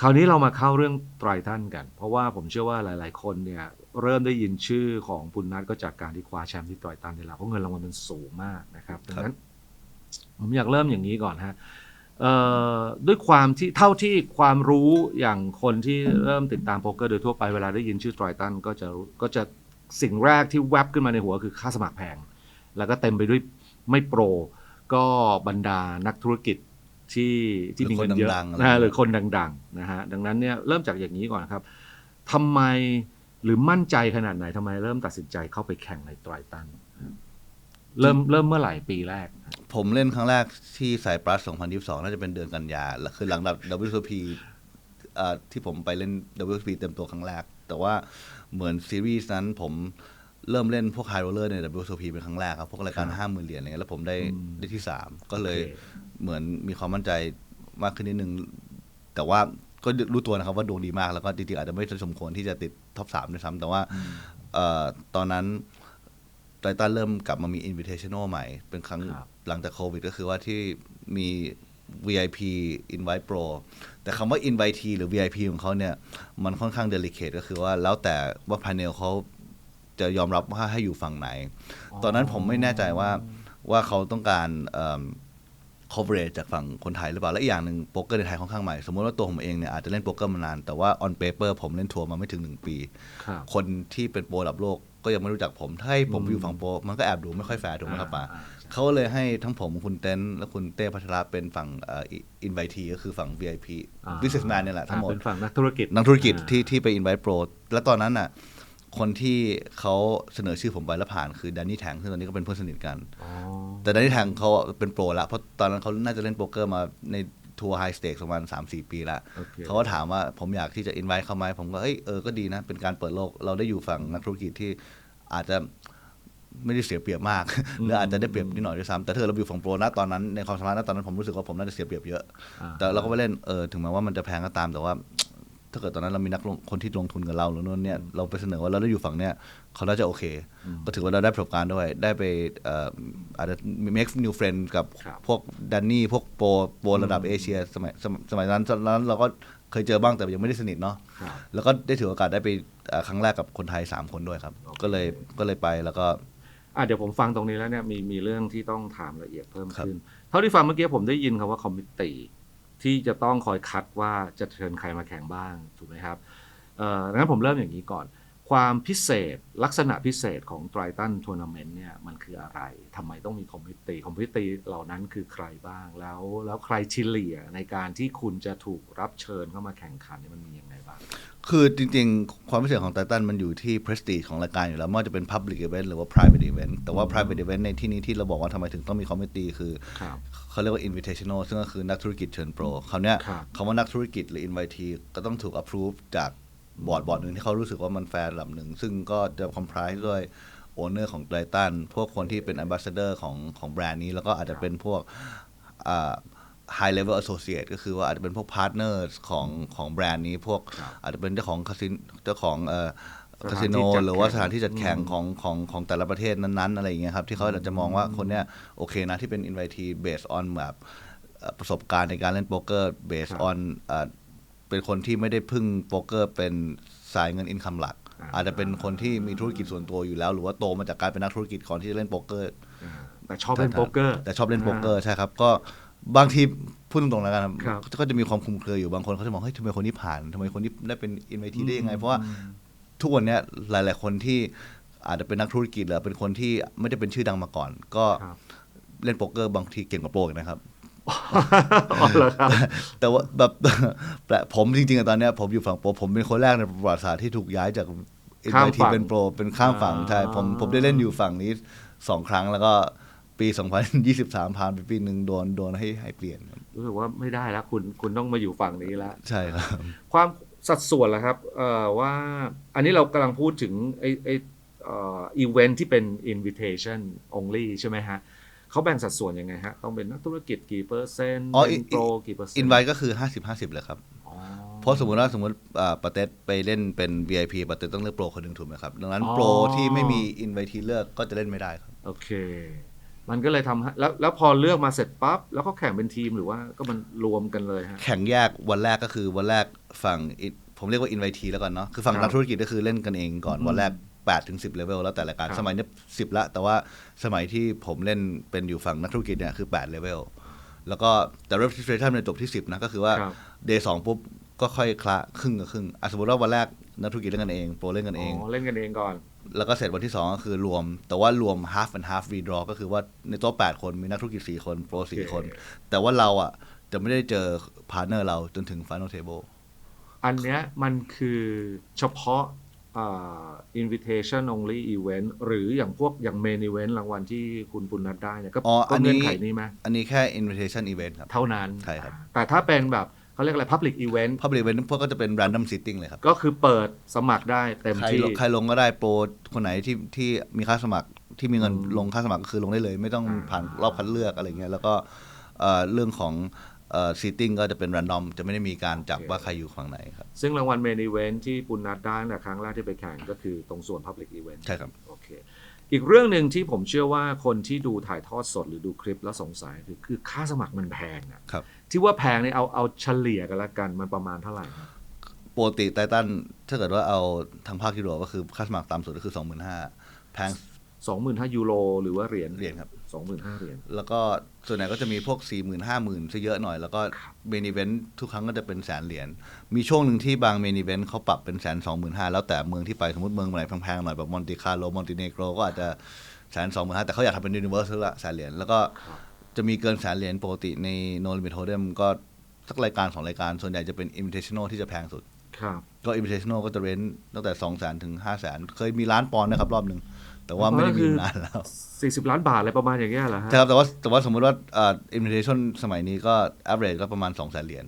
คราวนี้เรามาเข้าเรื่องไตรตันกัน เพราะว่าผมเชื่อว่าหลาย ๆ คนเนี่ยเริ่มได้ยินชื่อของปุณณัฐก็จากการที่คว้าแชมป์ที่ไตรตันนี่แหละเพราะเงินรางวัลมันสูงมากนะครับดังนั้นผมอยากเริ่มอย่างนี้ก่อนฮะด้วยความที่เท่าที่ความรู้อย่างคนที่เริ่มติดตามโป๊กเกอร์โดยทั่วไปเวลาได้ยินชื่อไตรตันก็จะสิ่งแรกที่แวบขึ้นมาในหัวคือค่าสมัครแพง แล้วก็เต็มไปด้วยไม่โปร ก็บรรดานักธุรกิจที่มีเงินเยอะ หรือคนดังๆ หรือคนดังๆนะฮะดังนั้นเนี่ยเริ่มจากอย่างนี้ก่อนครับทำไมหรือมั่นใจขนาดไหนทำไมเริ่มตัดสินใจเข้าไปแข่งในไตรตันเริ่มเมื่อไหร่ปีแรก ผมเล่นครั้งแรกที่ไซปรัส 2022 น่าจะเป็นเดือนกันยาแล้วคือหลังจาก WSOP ที่ผมไปเล่น WSOP เต็มตัวครั้งแรก แต่ว่าเหมือนซีรีส์นั้นผมเริ่มเล่นพวกไฮโรลเลอร์ใน WSOP เป็นครั้งแรกครับพวกรายการ 50,000 เหรียญอะไรเงี้ยแล้วผมได้ที่ 3 ก็เลย โอเค เหมือนมีความมั่นใจมากขึ้นนิดนึง แต่ว่าก็รู้ตัวนะครับว่าดวงดีมากแล้วก็จริงๆอาจจะไม่สมควรที่จะติดท็อป 3 ด้วยซ้ำแต่ว่าตอนนั้นไตรตันเริ่มกลับมามี Invitational ใหม่เป็นครั้ง ครับ หลังจากโควิดก็คือว่าที่มี VIP Invite Pro แต่คำว่า Invitee หรือ VIP ของเขาเนี่ยมันค่อนข้าง delicate ก็คือว่าแล้วแต่ว่า panel เขาจะยอมรับว่าให้อยู่ฝั่งไหน ตอนนั้นผมไม่แน่ใจว่าเขาต้องการcoverage จากฝั่งคนไทยหรือเปล่าและอีกอย่างหนึ่งโป๊กเกอร์ในไทยค่อนข้างใหม่สมมติว่าตัวผมเองเนี่ยอาจจะเล่นโป๊กเกอร์มานานแต่ว่า on paper ผมเล่นทัวร์มาไม่ถึง1 ปีคนที่เป็นโปรระดับโลกก็ยังไม่รู้จักผมถ้าให้ผมไปอยู่ฝั่งโปรมันก็แอบดูไม่ค่อยแฟร์ถูกไหมครับป้าเขาเลยให้ทั้งผมคุณเต้นและคุณเต้พัชระเป็นฝั่งinvitee ก็คือฝั่ง VIP businessman เนี่ยแหละทั้งหมดเป็นฝั่งนักธุรกิจที่ไป invite pro แล้วตอนนั้นน่ะคนที่เขาเสนอชื่อผมไปแล้วผ่านคือแดนนี่แทงซึ่งตอนนี้ก็เป็นเพื่อนสนิทกันแต่แดนนี่แทงเขาเป็นโปรแล้วเพราะตอนนั้นเขาน่าจะเล่นโป๊กเกอร์มาในทัวร์ไฮสเต็กประมาณ 3-4 ปีแล้วเขาก็ถามว่าผมอยากที่จะ invite เขาไหมผมก็ก็ดีนะเป็นการเปิดโลกเราได้อยู่ฝั่งนักธุรกิจที่อาจจะไม่ได้เสียเปรียบมากหรืออาจจะได้เปรียบนิดหน่อยด้วยซ้ำแต่ถ้าเราอยู่ฝั่งโปรนะตอนนั้นในความสามารถณตอนนั้นผมรู้สึกว่าผมน่าจะเสียเปรียบเยอะแต่เราก็ไปเล่นถึงแม้ว่ามันจะแพงก็ตามแต่ว่าถ้าเกิดตอนนั้นเรามีคนที่ลงทุนกับเราหรือโน่นเนี่ยเราไปเสนอว่าเราได้อยู่ฝั่งเนี้ยเขาน่าจะโอเคก็ถือว่าเราได้ประสบการณ์ด้วยได้ไปอาจจะ make new friend กับพวกแดนนี่พวกโปรระดับเอเชียสมัยนั้นเราก็เคยเจอบ้างแต่ยังไม่ได้สนิทเนาะแล้วก็ได้ถือโอกาสได้ไปครั้งแรกกับคนไทย3 คนด้วยครับก็เลยไปแล้วก็เดี๋ยวผมฟังตรงนี้แล้วเนี่ยมีเรื่องที่ต้องถามละเอียดเพิ่มขึ้นเท่าที่ฟังเมื่อกี้ผมได้ยินคำว่าคอมมิตตี้ที่จะต้องคอยคัดว่าจะเชิญใครมาแข่งบ้างถูกไหมครับงั้นผมเริ่มอย่างนี้ก่อนความพิเศษลักษณะพิเศษของ Triton Tournament เนี่ยมันคืออะไรทำไมต้องมีคอมมิตตี้เหล่านั้นคือใครบ้างแล้วใครเฉลี่ยในการที่คุณจะถูกรับเชิญเข้ามาแข่งขันนี่มันมีอย่างไรบ้างคือจริงๆความพิเศษของ Triton มันอยู่ที่ prestige ของรายการอยู่แล้วไม่ว่าจะเป็น public event หรือว่า private event แต่ว่า private event ในที่นี้ที่เราบอกว่าทำไมถึงต้องมี committee คือเขาเรียกว่า invitational ซึ่งก็คือนักธุรกิจเชิญโปรคราวเนี้ยคำว่านักธุรกิจหรือ invitee ก็ต้องถูก approve จากบอร์ดหนึ่งที่เขารู้สึกว่ามันแฟร์ระดับหนึ่งซึ่งก็จะ comprise ด้วย owner ของ Triton พวกคนที่เป็น ambassador ของแบรนด์นี้แล้วก็อาจจะเป็นพวกhigh level associate ก็คือว่าอาจจะเป็นพวก partner ของแบรนด์นี้พวกอาจจะเป็นเจ้าของคาสิโนหรือว่าสถานที่จัดแข่งของแต่ละประเทศนั้นๆอะไรอย่างเงี้ยครับที่เขาจะมองว่าคนเนี้ยโอเคนะที่เป็น invitee based on แบบประสบการณ์ในการเล่นโป๊กเกอร์ based on เป็นคนที่ไม่ได้พึ่งโป๊กเกอร์เป็นสายเงิน income หลักอาจจะเป็นคนที่มีธุรกิจส่วนตัวอยู่แล้วหรือว่าโตมาจากการเป็นนักธุรกิจก่อนที่จะเล่นโป๊กเกอร์แต่ชอบเล่นโป๊กเกอร์ใช่ครับก็บางทีพูดตรงๆแล้วกันก็จะมีความคลุมเครืออยู่บางคนเขาจะมองเฮ้ยทำไมคนนี้ผ่านทำไมคนนี้ได้เป็นอินไวทีได้ยังไงเพราะว่าทุกวันนี้หลายๆคนที่อาจจะเป็นนักธุรกิจหรือเป็นคนที่ไม่ได้เป็นชื่อดังมาก่อนก็เล่นโป๊กเกอร์บางทีเก่งกว่าโปรอีกนะครับแต่ว่าแบบผมจริงๆตอนนี้ผมอยู่ฝั่งโปรผมเป็นคนแรกในประวัติศาสตร์ที่ถูกย้ายจากอินไวทีเป็นโปรเป็นข้ามฝั่งใช่ผมได้เล่นอยู่ฝั่งนี้2 ครั้งแล้วก็ปี 2023 ผ่านไปปีนึงโดนให้เปลี่ยนรู้สึกว่าไม่ได้แล้วคุณต้องมาอยู่ฝั่งนี้แล้วใช่ครับความสัดส่วนล่ะครับว่าอันนี้เรากำลังพูดถึงไอ้อีเวนท์ที่เป็น invitation only ใช่ไหมฮะเขาแบ่งสัดส่วนยังไงฮะต้องเป็นนักธุรกิจกี่เปอร์เซ็นต์เป็นโปรกี่เปอร์เซ็นต์อินไวท์ก็คือ 50-50 เลยครับเพราะสมมติปาเต็ดไปเล่นเป็น VIP ปาเต็ดต้องเลือกโปรคนหนึ่งถูกไหมครับดังนั้นโปรที่ไม่มีอินไวทีเลือกก็จะเล่นไม่ได้ครับโอเคมันก็เลยทำให้แล้วพอเลือกมาเสร็จปั๊บแล้วก็แข่งเป็นทีมหรือว่าก็มันรวมกันเลยฮะแข่งแยกวันแรกก็คือวันแรกฝั่งผมเรียกว่าอินไวทีแล้วกันเนาะคือฝั่งนักธุรกิจก็คือเล่นกันเองก่อนวันแรก8-10 เลเวลแล้วแต่รายการสมัยนี้10ละแต่ว่าสมัยที่ผมเล่นเป็นอยู่ฝั่งนักธุรกิจเนี่ยคือ8เลเวลแล้วก็แต่ registration เนี่ยจบที่10นะก็คือว่า day 2ปุ๊บก็ค่อยคละครึ่งกับครึ่งสมมติว่าวันแรกนักธุรกิจเล่นกันเองโปรเล่นกันเองก่อนแล้วก็เสร็จวันที่2ก็คือรวมแต่ว่ารวม half and half redraw ก็คือว่าในโต๊ะ8 คนมีนักธุรกิจ4 คนโปร4 คนแต่ว่าเราอ่ะจะไม่ได้เจอพาร์ทเนอร์เราจนถึง final table อันเนี้ยมันคือเฉพาะinvitation only event หรืออย่าง main event รางวัลที่คุณปุณณัฐได้เนี่ยก็เงื่อนไขนี้ไหมอันนี้แค่ invitation event ครับเท่านั้นใช่ครับแต่ถ้าเป็นแบบเขาเรียกอะไร public event พวกก็จะเป็น random sitting เลยครับก็คือเปิดสมัครได้เต็มที่ใครลงก็ได้โปรคนไหนที่มีค่าสมัครที่มีเงินลงค่าสมัครก็คือลงได้เลยไม่ต้องผ่านรอบคัดเลือกอะไรเงี้ยแล้วก็เรื่องของseating ก็จะเป็น random จะไม่ได้มีการจับว่าใครอยู่ฝั่งไหนครับซึ่งรางวัล main event ที่ปุณณัฐได้ในครั้งแรกที่ไปแข่งก็คือตรงส่วน public event ใช่ครับโอเคอีกเรื่องนึงที่ผมเชื่อว่าคนที่ดูถ่ายทอดสดหรือดูคลิปแล้วสงสัยคือค่าสมัครมันแพงอ่ะ ที่ว่าแพงเนี่ยเอาเฉลี่ยกันละกันมันประมาณเท่าไหร่ครับ ปกติไททันถ้าเกิดว่าเอาทางภาคยุโรปก็คือค่าสมัครต่ำสุดก็คือ 25,000 แพง 25,000 ยูโรหรือว่าเหรียญ เหรียญครับ 25,000 เหรียญ แล้วก็ส่วนใหญ่ก็จะมีพวก 40,000 50,000ซะเยอะหน่อย แล้วก็เมนอีเวนต์ทุกครั้งก็จะเป็นแสนเหรียญมีช่วงหนึ่งที่บางเมนอีเวนต์เขาปรับเป็น125,000แล้วแต่เมืองที่ไปสมมติเมืองไหนแพงๆหน่อยแบบมอนติคาร์โลมอนติเนโกรก็อาจจะ125,000แต่เขาอยากทำเป็นยูนิเวอร์สละแสนเหรียญแล้วก็จะมีเกินแสนเหรียญปกติใน No Limit Hold'em ก็สักรายการ2รายการส่วนใหญ่จะเป็น Invitational ที่จะแพงสุด ครับ ก็ Invitational ก็จะเรนจ์ตั้งแต่ 200,000 ถึง 500,000 เคยมีล้านปอนด์นะครับรอบหนึ่งแต่ว่าไม่ได้มีนานแล้ว 40 ล้านบาทอะไรประมาณอย่างเงี้ยเหรอฮะ ใช่ครับแต่ว่าสมมติว่าInvitation สมัยนี้ก็ average ก็ประมาณ 200,000 เหรียญ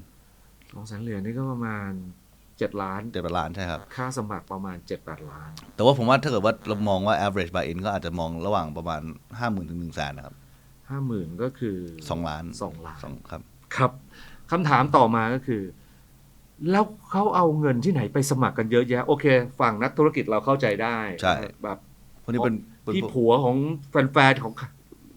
200,000 เหรียญนี่ก็ประมาณ 7 ล้าน 7 ล้านใช่ครับ ค่าสมัครประมาณ 7-8 ล้าน แต่ว่าผมว่าถ้าเกิดว่าเรามองว่า average buy in ก็อาจจะมองระหว่างประมาณ 50,000 ถึง 100,000 นะครับ 50,000 ก็คือ 2 ล้าน 2 ล้าน ครับ ครับคำถามต่อมาก็คือ แล้วเขาเอาเงินที่ไหนไปสมัครกันเยอะแยะ โอเค ฝั่งนักธุรกิจเราเข้าใจได้ ใช่ แบบ พวกนี้เป็น ที่ผัวของแฟนๆของ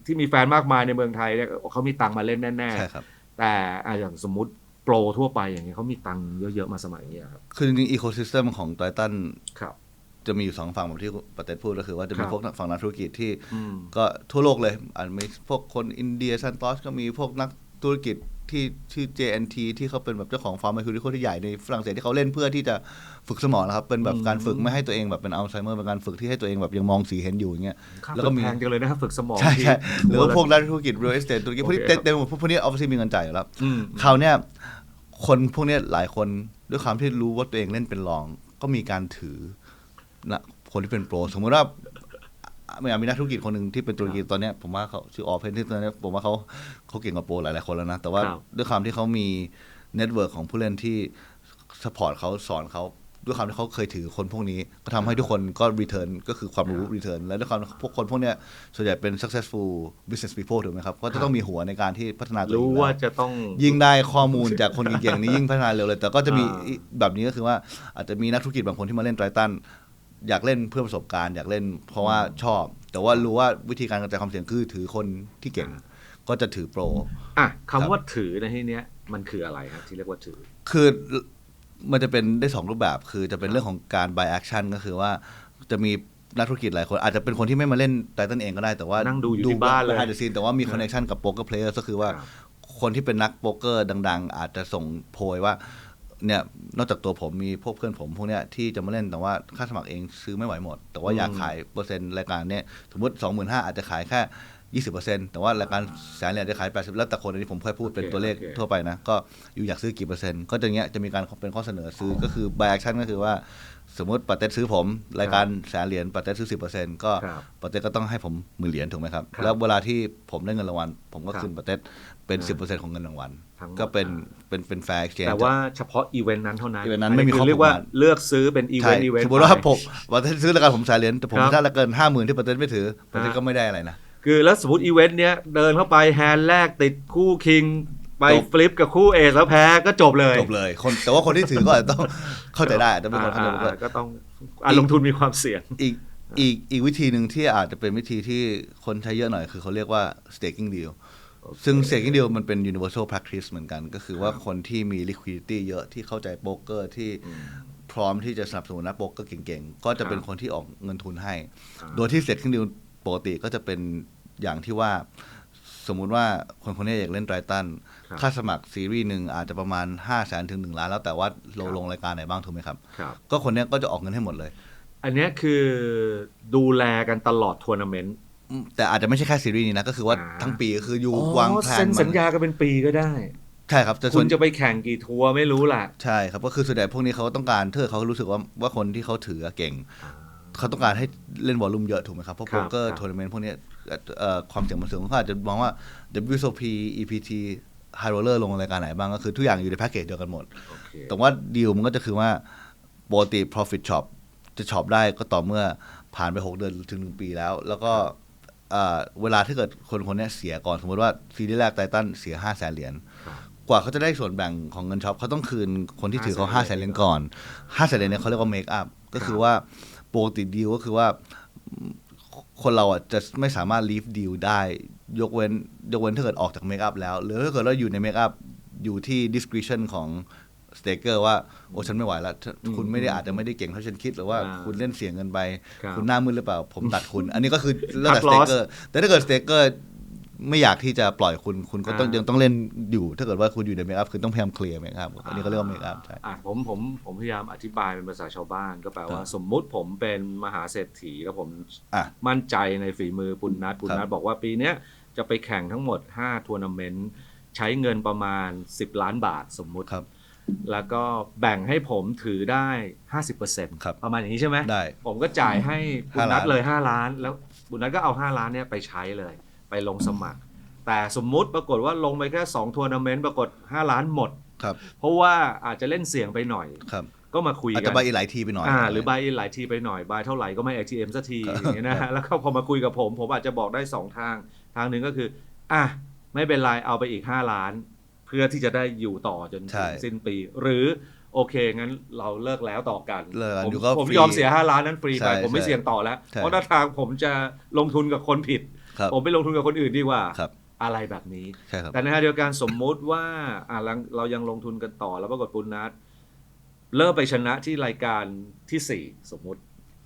ที่มีแฟนมากมายในเมืองไทยเนี่ยเขามีตังค์มาเล่นแน่ๆ ใช่ครับ แต่อย่างสมมุติโปรทั่วไปอย่างเงี้ยเขามีตังค์เยอะๆมาสมัครอย่างเงี้ยครับ คือจริงๆ ecosystem ของ Titan ครับ จะมีอยู่2ฝั่งแบบที่ปาเต็ดพูดก็คือว่าจะมี ครับ พวกฝั่งนักธุรกิจที่ อืม ก็ทั่วโลกเลยอาจมีพวกคนอินเดียซันตอสก็มีพวกนักธุรกิจที่ชื่อ JNT ที่เขาเป็นแบบเจ้าของฟาร์มไมโครดิโคที่ใหญ่ในฝรั่งเศสที่เขาเล่นเพื่อที่จะฝึกสมองนะครับเป็นแบบการฝึกไม่ให้ตัวเองแบบเป็นอัลไซเมอร์เป็นการฝึกที่ให้ตัวเองแบบยังมองสีเห็นอยู่อย่างเงี้ย แล้วก็มี แพงจังเลยนะครับฝึกสมอง ใช่ ที่ ใช่หรือว่าพวกนักธุรกิจ real estate ธุรกิจพวกนี้ โอเคครับ เต็มหมดพวกนี้ obviously มีเงินจ่ายอยู่แล้ว อืม คราวเนี้ยคนพวกเนี้ยหลายคนด้วยความที่รู้ว่าตัวเองเล่นเป็นรอง ก็มีการถือนะคนที่เป็นโปรสมมติว่ามีนักธุรกิจคนหนึ่งที่เป็นตุรกีตอนเนี้ยผมว่าเขาชื่อออฟเพนที่ตอนเนี้ยผมว่าเขาเก่งกว่าโปรหลายๆคนแล้วนะ แต่ว่า ครับ ด้วยความที่เขามีเน็ตเวิร์กของผู้เล่นที่สปอร์ตเขาสอนเขาด้วยความที่เขาเคยถือคนพวกนี้ก็ทำให้ทุกคนก็รีเทิร์นก็คือความรู้รีเทิร์นแล้วด้วยความพวกคนพวกเนี้ยส่วนใหญ่เป็น successful business people ถูกไหมครับก็จะต้องมีหัวในการที่พัฒนาตัวเอง รู้ อยู่แล้ว ว่าจะต้อง ยิ่งได้ข้อมูลจากคนเก่งๆนี้ยิ่งพัฒนาเร็วเลย แต่ก็จะมีแบบนี้ก็คือว่าอาจจะมีนักธุรกิจบางคนที่มาเล่นไตรตันอยากเล่นเพื่อประสบการณ์อยากเล่นเพราะว่าชอบ แต่ว่ารู้ว่าวิธีการกระจายความเสี่ยงคือถือคนที่เก่งก็จะถือโปร อ่ะคำว่าถือในที่เนี้ยมันคืออะไรครับที่เรียกว่าถือ คือมันจะเป็นได้2รูปแบบคือจะเป็นเรื่องของการ buy action ก็คือว่าจะมีนักธุรกิจหลายคนอาจจะเป็นคนที่ไม่มาเล่นไตตันเองก็ได้แต่ว่า นั่งดูอยู่ที่บ้านเลย behind the scene แต่ว่ามี connection กับโป๊กเกอร์เพลเยอร์ก็คือว่า ครับ คนที่เป็นนักโป๊กเกอร์ดังๆ อาจจะส่งโพยว่าเนี่ยนอกจากตัวผมมีพวกเพื่อนผมพวกเนี้ยที่จะมาเล่นแต่ว่าค่าสมัครเองซื้อไม่ไหวหมด แต่ว่าอยากขายเปอร์เซ็นต์รายการเนี้ยสมมติ 25,000 อาจจะขายแค่ 20%แต่ว่ารายการแสนเหรียญจะขาย 80%แล้วแต่คนอันนี้ผมเคยพูดเป็นตัวเลขทั่วไปนะก็อยู่อยากซื้อกี่เปอร์เซ็นต์ก็จะเงี้ยจะมีการเป็นข้อเสนอซื้อก็คือ buy action ก็คือว่าสมมติปาเต็ดซื้อผมรายการแสนเหรียญปาเต็ดซื้อ 10% ก็ ครับ ปาเต็ดก็ต้องให้ผม10,000 เหรียญถูกไหมครับ ครับ แล้วเวลาที่ผมได้เงินรางวัลผมก็ ครับ คืนปาเต็ดเป็น อ่า 10% ของเงินรางวัล ทั้งหมด ก็เป็นแฟร์ exchange แต่ว่าเฉพาะอีเวนต์นั้นเท่านั้น อีเวนต์นั้นไม่มีข้อ เรียกว่า ผูกมัด เลือกซื้อเป็นอีเว ใช่ นต์อีเวนต์ สมมติว่าผมปาเต็ดซื้อรายการผมแสนเหรียญแต่ผม ครับ ได้ละเกิน 50,000 ที่ปาเต็ดไม่ถือปาเต็ดก็ไม่ได้อะไรนะ คือแล้วสมมติอีเวนต์เนี้ยเดินเข้าไปแฮนด์แรกติดคู่คิงไป จบ ฟลิปกับคู่เอสแล้วแพ้ก็จบเลย จบเลยแต่ว่าคนที่ถือก็อาจจะต้องเข้าใจได้อาจจะเป็นคนเข้าใจก็ ก็ต้องลงทุนมีความเสี่ยง อีกวิธีหนึ่งที่อาจจะเป็นวิธีที่คนใช้เยอะหน่อยคือเขาเรียกว่า staking deal ซึ่ง staking deal มันเป็น universal practice เหมือนกัน ก็คือว่าคนที่มี liquidity เยอะที่เข้าใจโป๊กเกอร์ที่พร้อมที่จะสนับสนุนนักโป๊กเกอร์เก่งๆ ก็จะเป็นคนที่ออกเงินทุนให้ โดยที่ staking deal ปกติก็จะเป็นอย่างที่ว่าสมมุติว่าคนนี้อยากเล่นไตรตัน ครับ ค่าสมัครซีรีส์หนึ่งอาจจะประมาณ 500,000 ถึง 1 ล้านแล้วแต่ว่าเราลงรายการไหนบ้างถูกไหมครับ ครับ ก็คนเนี้ยก็จะออกเงินให้หมดเลย อันเนี้ยคือดูแลกันตลอดทัวร์นาเมนต์ แต่อาจจะไม่ใช่แค่ซีรีส์นี้นะก็คือว่าทั้งปีก็คืออยู่วางแผน เซ็นสัญญากันเป็นปีก็ได้ ใช่ครับแต่ส่ คุ วน ณจะไปแข่งกี่ทัวร์ไม่รู้ล่ะ ใช่ครับก็คือส่วนใหญ่พวกนี้เขาต้องการถ้าเขารู้สึกว่าคนที่เขาถือเก่ง เขาต้องการให้เล่นวอลลุ่มเยอะถูกไหมครับเพราะ ครั โป๊ บ กเกอร์ทัวร์นาเมนต์พวกเนี้ยความเสี่ยงมันสูงเขาอาจจะมองว่า WSOP EPT High Roller ลงรายการไหนบ้างก็คือทุกอย่างอยู่ในแพ็กเกจเดียวกันหมด โอเค แต่ว่าดีลมันก็จะคือว่าปกติ profit shop จะช็อปได้ก็ต่อเมื่อผ่านไป6 เดือนถึง1 ปีแล้ว แล้วก็เวลาถ้าเกิดคนนี้เสียก่อนสมมติว่าซีรีส์แรกไททันเสีย 500,000 เหรียญ ครับ กว่าเขาจะได้ส่วนแบ่งของเงินช็อปเขาต้องคืนคนที่ถือเขา 500,000 เหรียญก่อน 500,000 เหรียญเนี่ยเขาเรียกว่า make up ก็คือว่าปกติดีลก็คือว่าคนเราอ่ะจะไม่สามารถ leave deal ได้ยกเว้นถ้าเกิดออกจาก make up แล้วหรือถ้าเกิดเราอยู่ใน make up อยู่ที่ discretion ของสเตเกอร์ว่าโอ้ฉันไม่ไหวแล้วคุณไม่ได้อาจจะไม่ได้เก่งเท่าฉันคิดหรือว่าคุณเล่นเสียงเงินไป ครับ คุณหน้ามืดหรือเปล่าผมตัดคุณ อันนี้ก็คือแล้วแต่ Cut สเต loss เกอร์แต่ถ้าเกิดสเตเกอร์ไม่อยากที่จะปล่อยคุณก็ต้องยังต้องเล่นอยู่ ถ้าเกิดว่าคุณอยู่ในเมคอัพคือต้องพยายามเคลียร์เมคอัพอันนี้ก็เรียกว่าเมคอัพใช่ ผมพยายามอธิบายเป็นภาษาชาวบ้านก็แปลว่า ครับ สมมุติผมเป็นมหาเศรษฐีแล้วผม อ่ะ มั่นใจในฝีมือปุณณัท ครับ บอกว่าปีเนี้ยจะไปแข่งทั้งหมด5ทัวร์นาเมนต์ใช้เงินประมาณ10 ล้านบาทสมมุติ ครับ แล้วก็แบ่งให้ผมถือได้ 50% ครับ ประมาณอย่างนี้ใช่ไหม ได้ ผมก็จ่ายให้ปุณณัท 5 ล้าน เลย5 ล้าน แล้วปุณณัทก็เอา5 ล้านเนี่ยไปใช้เลยไปลงสมัคร แต่สมมุติปรากฏว่าลงไปแค่2ทัวร์นาเมนต์ปรากฏ5 ล้านหมด ครับ เพราะว่าอาจจะเล่นเสี่ยงไปหน่อย ครับ ก็มาคุย อาจ กั จะ น ไปอีกหลายทีไปหน่อย หรือบายหลายทีไปหน่อยบายเท่าไหร่ก็ไม่ ATM สักทีอย่างเงี้ยนะ ครั ฮะ บ แล้วก็พอมาคุยกับผมอาจจะบอกได้2 ทางทางหนึ่งก็คือไม่เป็นไรเอาไปอีก5 ล้าน เพื่อที่จะได้อยู่ต่อจนถึงสิ้นปี หรือโอเคงั้นเราเลิกแล้วต่อกัน เลิกกัน ผม อยู่ก็ ผม ฟรี ยอมเสีย5 ล้านนั้นฟรีไป ใช่ ผมไม่ ใช่ เสี่ยงต่อแล้ว ใช่ เพราะถ้าทางผมจะลงทุนกับคนผิด ครับ ผมไปลงทุนกับคนอื่นดีกว่า ครับ อะไรแบบนี้ ใช่ครับ แต่ในขณะเดียวกันสมมุติว่าเรายังลงทุนกันต่อแล้วปรากฏปุณณัทเริ่มไปชนะที่รายการที่ 4 สมมุติ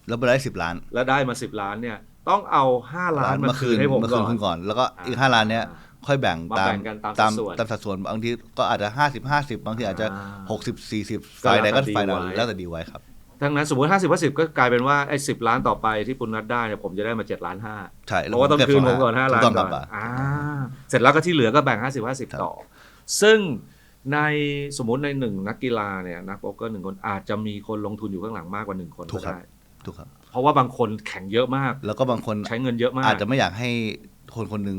แล้วไปได้10 ล้าน แล้วได้มา10 ล้านเนี่ยต้องเอา5 ล้านมาคืนให้ผม มา ก่ คื อน คุณก่อน แล้วก็อีก อ่า 5 ล้านเนี้ยค่อยแบ่ง มาแบ่งกันตามสัดส่วน ตามสัดส่วนบางทีก็อาจจะ50-50บางทีอาจจะ อ่า 60-40 ก็ ฝ่ายใดก็ แล้วแต่ ฝ่ายนั้น ดีไว้ แล้วแต่ดีไว้ครับ ทั้งนั้นสมมติ50-50ก็กลายเป็นว่าไอ้10 ล้านต่อไปที่ปุณณัทได้เนี่ยผมจะได้มา7 ล้าน 5 ใช่ เพราะว่าต้องคืนผมก่อน5 ล้าน ถูต้อง ก่ ค อ รับ นเสร็จแล้วก็ที่เหลือก็แบ่ง 50-50 ต่อ ซึ่งในสมมติใน1นักกีฬาเนี่ยนักโป๊กเกอร์1 คนอาจจะมีคนลงทุนอยู่ข้างหลังมากกว่า1 คน ถู ก็ กครับ ได้ ถูกครับ เพราะว่าบางคนแข่งเยอะมาก แล้วก็บางคน ใช้เงินเยอะมาก อาจจะไม่อยากให้คนคนหนึ่ง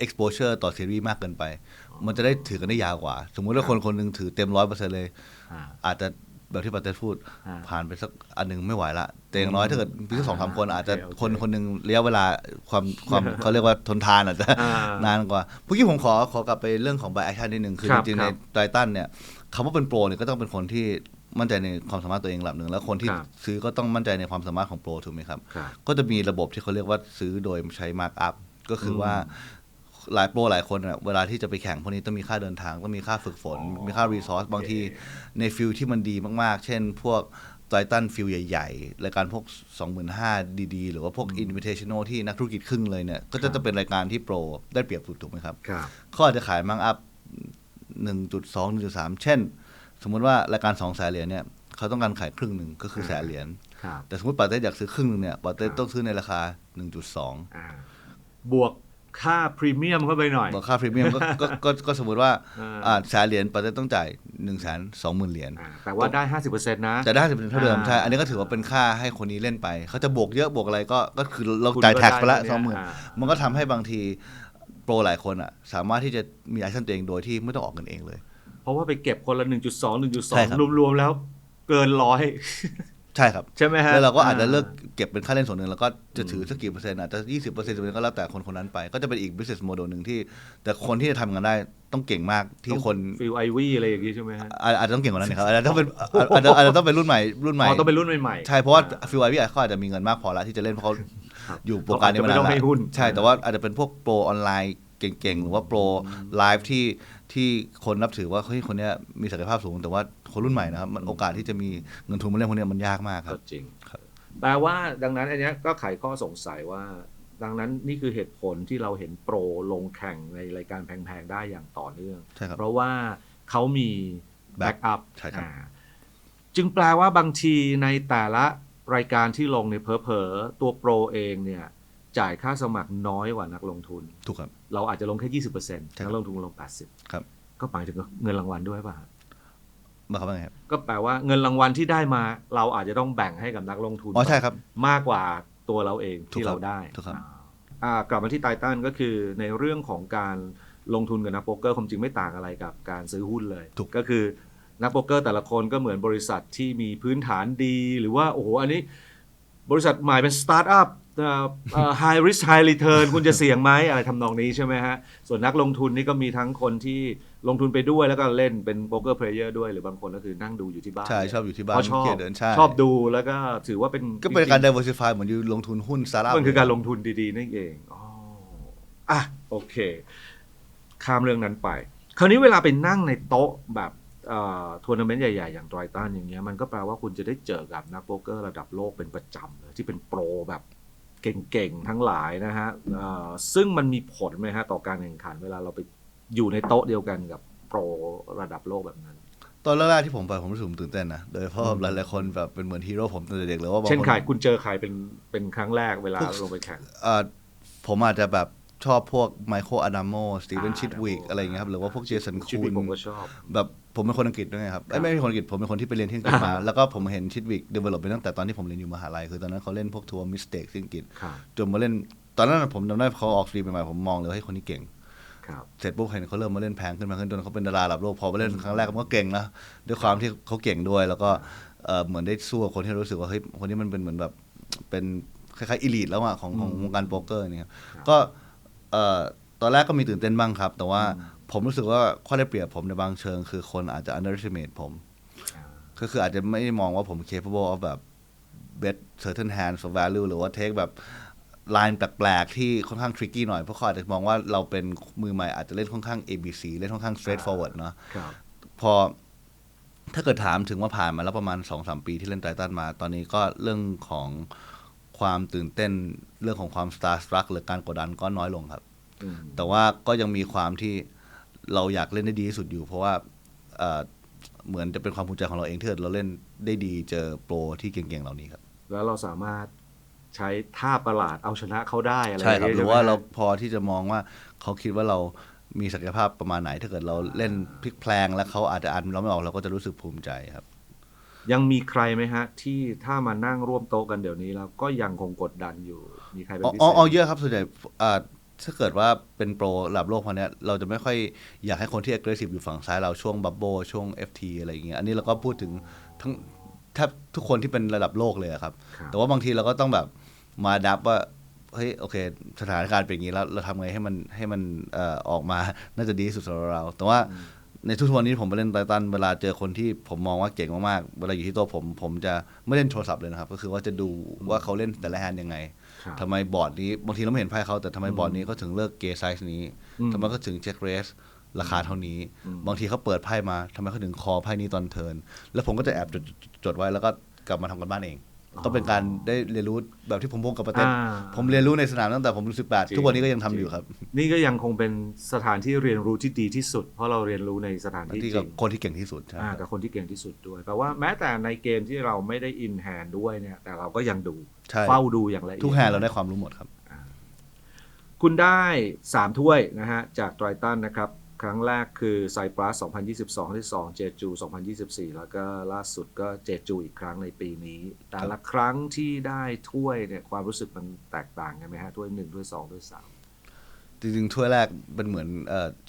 exposure ต่อซีรีส์มากเกินไป มันจะได้ถือกันได้ยาวกว่า สมมุติว่าคนคนหนึ่งถือเต็ม 100% เลย อ่า อาจจะแบบที่ปาเต้พูด อ่า ผ่านไปสักอันหนึ่งไม่ไหวละแต่อย่างน้อยถ้าเกิดมีสัก2-3 คนอาจจะ โอเค คนคนหนึ่งระยะเวลาความ เขาเรียกว่าทนทานอาจจะ อ่าน านกว่าเมื่อกี้ผมขอกลับไปเรื่องของ buy action นิดนึงคือ ค จ รับ ริง ค ๆ รั ใน บ ไททันเนี่ยคำว่าเป็นโปรเนี่ยก็ต้องเป็นคนที่มั่นใจในความสามารถตัวเองระดับหนึ่งแล้วคนที่ ครับ ซื้อก็ต้องมั่นใจในความสามารถของโปรถูกไหมครับ ครับ ก็จะมีระบบที่เขาเรียกว่าซื้อโดยใช้มาร์กอัพก็คือว่าหลายโปรหลายคนเน่ะเวลาที่จะไปแข่งพวกนี้ต้องมีค่าเดินทางต้องมีค่าฝึกฝน อ๋อ มีค่ารีซอสบางทีในฟิลที่มันดีมากๆ เช่นพวกไททันฟิลใหญ่ๆรายการพวก 25,000 ดีๆ หรือว่าพวก Invitational ที่นักธุรกิจครึ่งเลยเนี่ยก็จะเป็นรายการที่โปรได้เปรียบสุดถูกไหมครับ ครับ เขาอาจจะขายมาร์กอัพ 1.2 1.3 เช่น สมมุติว่ารายการ200,000 เหรียญเนี่ยเขาต้องการขายครึ่งหนึ่งก็คือ100,000 เหรียญ ครับ แต่สมมติปาเต้อยากซื้อครึ่งหนึงเนี่ยปาเต้ ครับ ต้องซื้อในราคา 1.2 อ่าบวกค่าพรีเมียมเข้าไปหน่อย บอกค่าพรีเมียมก็สมมติว่า อ่า 100,000 เหรียญปาเต้ต้องจ่าย 120,000 เหรียญ แต่ว่าได้ 50%นะ แต่ได้50%เท่าเดิม อ่า ใช่ อันนี้ก็ถือว่าเป็นค่าให้คนนี้เล่นไป เขาจะบวกเยอะบวกอะไรก็คือเรา คุณ จ่าย ก็ แท็กไปละ ได้เนี่ย 20,000 มันก็ทำให้บางทีโปรหลายคนอ่ะสามารถที่จะมีแอคชั่นตัวเองโดยที่ไม่ต้องออกเงินเองเลย เพราะว่าไปเก็บคนละ ใช่ครับ 1.2 รวมๆแล้วเกินร้อย ใช่ครับ ใช่ไหมฮะ แล้วเราก็อาจจะเลิกเก็บเป็นค่าเล่นส่วนหนึ่งแล้วก็จะถือสักกี่เปอร์เซ็นต์อาจจะ 20% ก็แล้วแต่คนคนนั้นไป ก็จะเป็นอีก business model หนึ่งที่ แต่คนที่จะทำกันได้ต้องเก่งมากที่คน ฟิลไอวี่อะไรอย่างงี้ใช่ไหมฮะ อาจจะต้องเก่งกว่านั้นนะครับอาจจะต้องเป็นอาจจะต้องเป็นรุ่นใหม่ อ๋อต้องเป็นรุ่นใหม่ๆ ใช่เพราะว่าฟิลไอวี่เขาอาจจะมีเงินมากพอแล้วที่จะเล่นเพราะเขา ครับ อยู่วงการนี้มานาน เขาอาจจะไม่ต้องให้หุ้น ใช่แต่ว่าอาจจะเป็นพวกโปรออนไลน์เก่งๆหรือว่าโปรไลฟ์ที่คนนับถือว่าเฮ้ยคนเนี้ยมีศักยภาพสูงแต่ว่าคนรุ่นใหม่นะครับมันโอกาสที่จะมีเงินทุนมาเล่นพวกเนี้ยมันยากมากครั ก็ บ จริง ครับ แปลว่าดังนั้นอันเนี้ยก็ไขข้อสงสัยว่า ดังนั้นนี่คือเหตุผลที่เราเห็นโปรลงแข่งในรายการแพงๆได้อย่างต่อเนื่อง ใช่ครับ เพราะว่าเขามีแบ็กอัพ ใช่ครับ จึงแปลว่าบางทีในแต่ละรายการที่ลงในยเผลอๆตัวโปรเองเนี่ยจ่ายค่าสมัครน้อยกว่านักลงทุน ถูกครับ เราอาจจะลงแค่ 20% ใช่ครับ นักลงทุนลง ครับ 80%ก็หมายถึงเงินรางวัลด้วยป่ะ มาครับว่าไงครับ ก็แปลว่าเงินรางวัลที่ได้มาเราอาจจะต้องแบ่งให้กับนักลงทุน อ๋อใช่ครับ มากกว่าตัวเราเอง ถูก ที่ ครับ เราได้ ถูกครับ กลับมาที่ไททันก็คือในเรื่องของการลงทุนกับนักโป๊กเกอร์ความจริงไม่ต่างอะไรกับการซื้อหุ้นเลย ถูก ก็คือนักโป๊กเกอร์แต่ละคนก็เหมือนบริษัทที่มีพื้นฐานดี หรือว่าโอ้โหอันนี้บริษัทใหม่เป็นสตาร์ทอัพhigh risk high return คุณจะเสี่ยงไหมอะไรทำนองนี้ใช่ไหมฮะส่วนนักลงทุนนี่ก็มีทั้งคนที่ลงทุนไปด้วยแล้วก็เล่นเป็นโป๊กเกอร์เพลเยอร์ด้วยหรือบางคนก็คือนั่งดูอยู่ที่บ้าน ใช่ชอบอยู่ที่บ้าน เพราะชอบ เกียร์เดินใช่ ชอบดูแล้วก็ถือว่าเป็น ก็เป็นการ diversify เหมือนอยู่ลงทุนหุ้นสตาร์ทอัพ มันคือการลงทุนดีๆนั่นเองอ๋ออ่ะโอเค ข้ามเรื่องนั้นไป คราวนี้เวลาไปนั่งในโต๊ะแบบทัวร์นาเมนต์ใหญ่ๆอย่างไตรตันอย่างเงี้ยมันก็แปลว่าคุณจะได้เจอกับนักโป๊กเกอร์ระดับโลกเป็นประจำเลยที่เป็นโปรแบบเก่งๆทั้งหลายนะฮะซึ่งมันมีผลไหมฮะต่อการแข่งขันเวลาเราไปอยู่ในโต๊ะเดียวกันกับโปรระดับโลกแบบนั้นตอนแรกๆที่ผมไปผมรู้สึกตื่นเต้นนะโดยเฉพาะหลายๆคนแบบเป็นเหมือนฮีโร่ผมตั้งแต่เด็กเลยว่าบางคน เช่นใครคุณเจอใครเป็นครั้งแรกเวลาลงไปแข่งผมอาจจะแบบชอบพวกไมเคิลอดัมโมสตีเวนชิดวิก Adamo อะไรอย่างเงี้ยครับหรือว่าพวกเจสัน ชิด คู วิก น ผมก็ชอบ แบบผมเป็นคนอังกฤษด้วยไงครับไม่ใช่คนอังกฤษผมเป็นคนที่ไปเรียนที่อังกฤษมาแล้วก็ผมเห็นชิดวิกเดเวลลอปไปตั้งแต่ตอนที่ผมเรียนอยู่มหาลัยคือตอนนั้นเขาเล่นพวกทัวร์มิสเทคที่อังกฤษจนมาเล่นตอนนั้นผมจำได้เขาออกสตรีมใหม่ๆผมมองเลยว่าให้คนนี้เก่งเสร็จปุ๊บเห็นเขาเริ่มมาเล่นแพงขึ้นจนเขาเป็นดาราระดับโลกพอมาเล่นครั้งแรกมันก็เก่งนะด้วยความที่เขาเก่งด้วยแล้วก็เหมือนได้สู้กับคนที่รู้สึกว่าเฮ้ยคนนี้มันเป็นเหมือนแบบเป็นคล้ายๆอีลิทแล้วอะของวงการโป๊กเกอร์เนี่ยก็ตอนแรกก็มีตื่นเต้นบ้างครับแต่ว่าผมรู้สึกว่าข้อได้เปรียบผมในบางเชิงคือคนอาจจะ underestimate ผมก็คืออาจจะไม่ได้มองว่าผม capable of แบบ bet certain hands of value หรือว่า take แบบไลน์แปลกๆที่ค่อนข้าง tricky หน่อยเพราะเขาอาจจะมองว่าเราเป็นมือใหม่อาจจะเล่นค่อนข้าง ABC เล่นค่อนข้าง straightforward เนาะพอถ้าเกิดถามถึงว่าผ่านมาแล้วประมาณ 2-3 ปีที่เล่นไททันมาตอนนี้ก็เรื่องของความตื่นเต้นเรื่องของความ starstruck หรือการกดดันก็น้อยลงครับแต่ว่าก็ยังมีความที่เราอยากเล่นได้ดีที่สุดอยู่เพราะว่าเหมือนจะเป็นความภูมิใจของเราเองที่เราเล่นได้ดีเจอโปรที่เก่งๆเหล่านี้ครับแล้วเราสามารถใช้ท่าประหลาดเอาชนะเขาได้อะไรใช่ครับหรือว่าเราพอที่จะมองว่าเขาคิดว่าเรามีศักยภาพประมาณไหนถ้าเกิดเราเล่นพลิกแพลงแล้วเขาอาจจะอ่านเราไม่ออกเราก็จะรู้สึกภูมิใจครับยังมีใครไหมฮะที่ถ้ามานั่งร่วมโต๊ะกันเดี๋ยวนี้แล้วก็ยังคงกดดันอยู่มีใครเป็นพิเศษเยอะครับส่วนใหญ่ถ้าเกิดว่าเป็นโปรระดับโลกพอเนี้ยเราจะไม่ค่อยอยากให้คนที่ aggressive อยู่ฝั่งซ้ายเราช่วงบับเบิลช่วง FT อะไรอย่างเงี้ยอันนี้เราก็พูดถึงทั้งแทบทุกคนที่เป็นระดับโลกเลยครับแต่ว่าบางทีเราก็ต้องแบบมาดับว่าเฮ้ยโอเคสถานการณ์เป็นอย่างนี้แล้วเราทำไงให้มันออกมาน่าจะดีที่สุดสำหรับเราแต่ว่าในทุกวันนี้ผมไปเล่นไททันเวลาเจอคนที่ผมมองว่าเก่งมากๆเวลาอยู่ที่โต๊ะผมจะไม่เล่นโทรศัพท์เลยนะครับก็คือว่าจะดูว่าเขาเล่นแต่ละแฮนด์ยังไงทำไมบอร์ดนี้บางทีเราไม่เห็นไพ่เขาแต่ทำไมบอร์ดนี้เขาถึงเลือกเกย์ไซส์นี้ทำไมเขาถึงเช็คเรสราคาเท่านี้บางทีเขาเปิดไพ่มาทำไมเขาถึงคอไพ่นี้ตอนเทิร์นแล้วผมก็จะแอบจดไว้แล้วก็กลับมาทำกันบ้านเองก็เป็นการได้เรียนรู้แบบที่ผมพงกับประเทศผมเรียนรู้ในสนามตั้งแต่ผมอายุ18ทุกวันนี้ก็ยังทำอยู่ครับนี่ก็ยังคงเป็นสถานที่เรียนรู้ที่ดีที่สุดเพราะเราเรียนรู้ในสถานที่จริงคนที่เก่งที่สุดกับคนที่เก่งที่สุดด้วยแปลว่าแม้แต่ในเกมที่เราไม่ได้อินแฮนด์ด้วยเนี่ยแต่เราก็ยังดูเฝ้าดูอย่างละเอียดทุกแฮนด์เราได้ความรู้หมดครับคุณได้3ถ้วยนะฮะจากไททันนะครับครั้งแรกคือไซปรัส2022ที่2เจจู2024แล้วก็ล่าสุดก็เจจูอีกครั้งในปีนี้แต่ละครั้งที่ได้ถ้วยเนี่ยความรู้สึกมันแตกต่างกันไหมฮะถ้วย1ถ้วย2ถ้วย3จริงๆถ้วยแรกเป็นเหมือน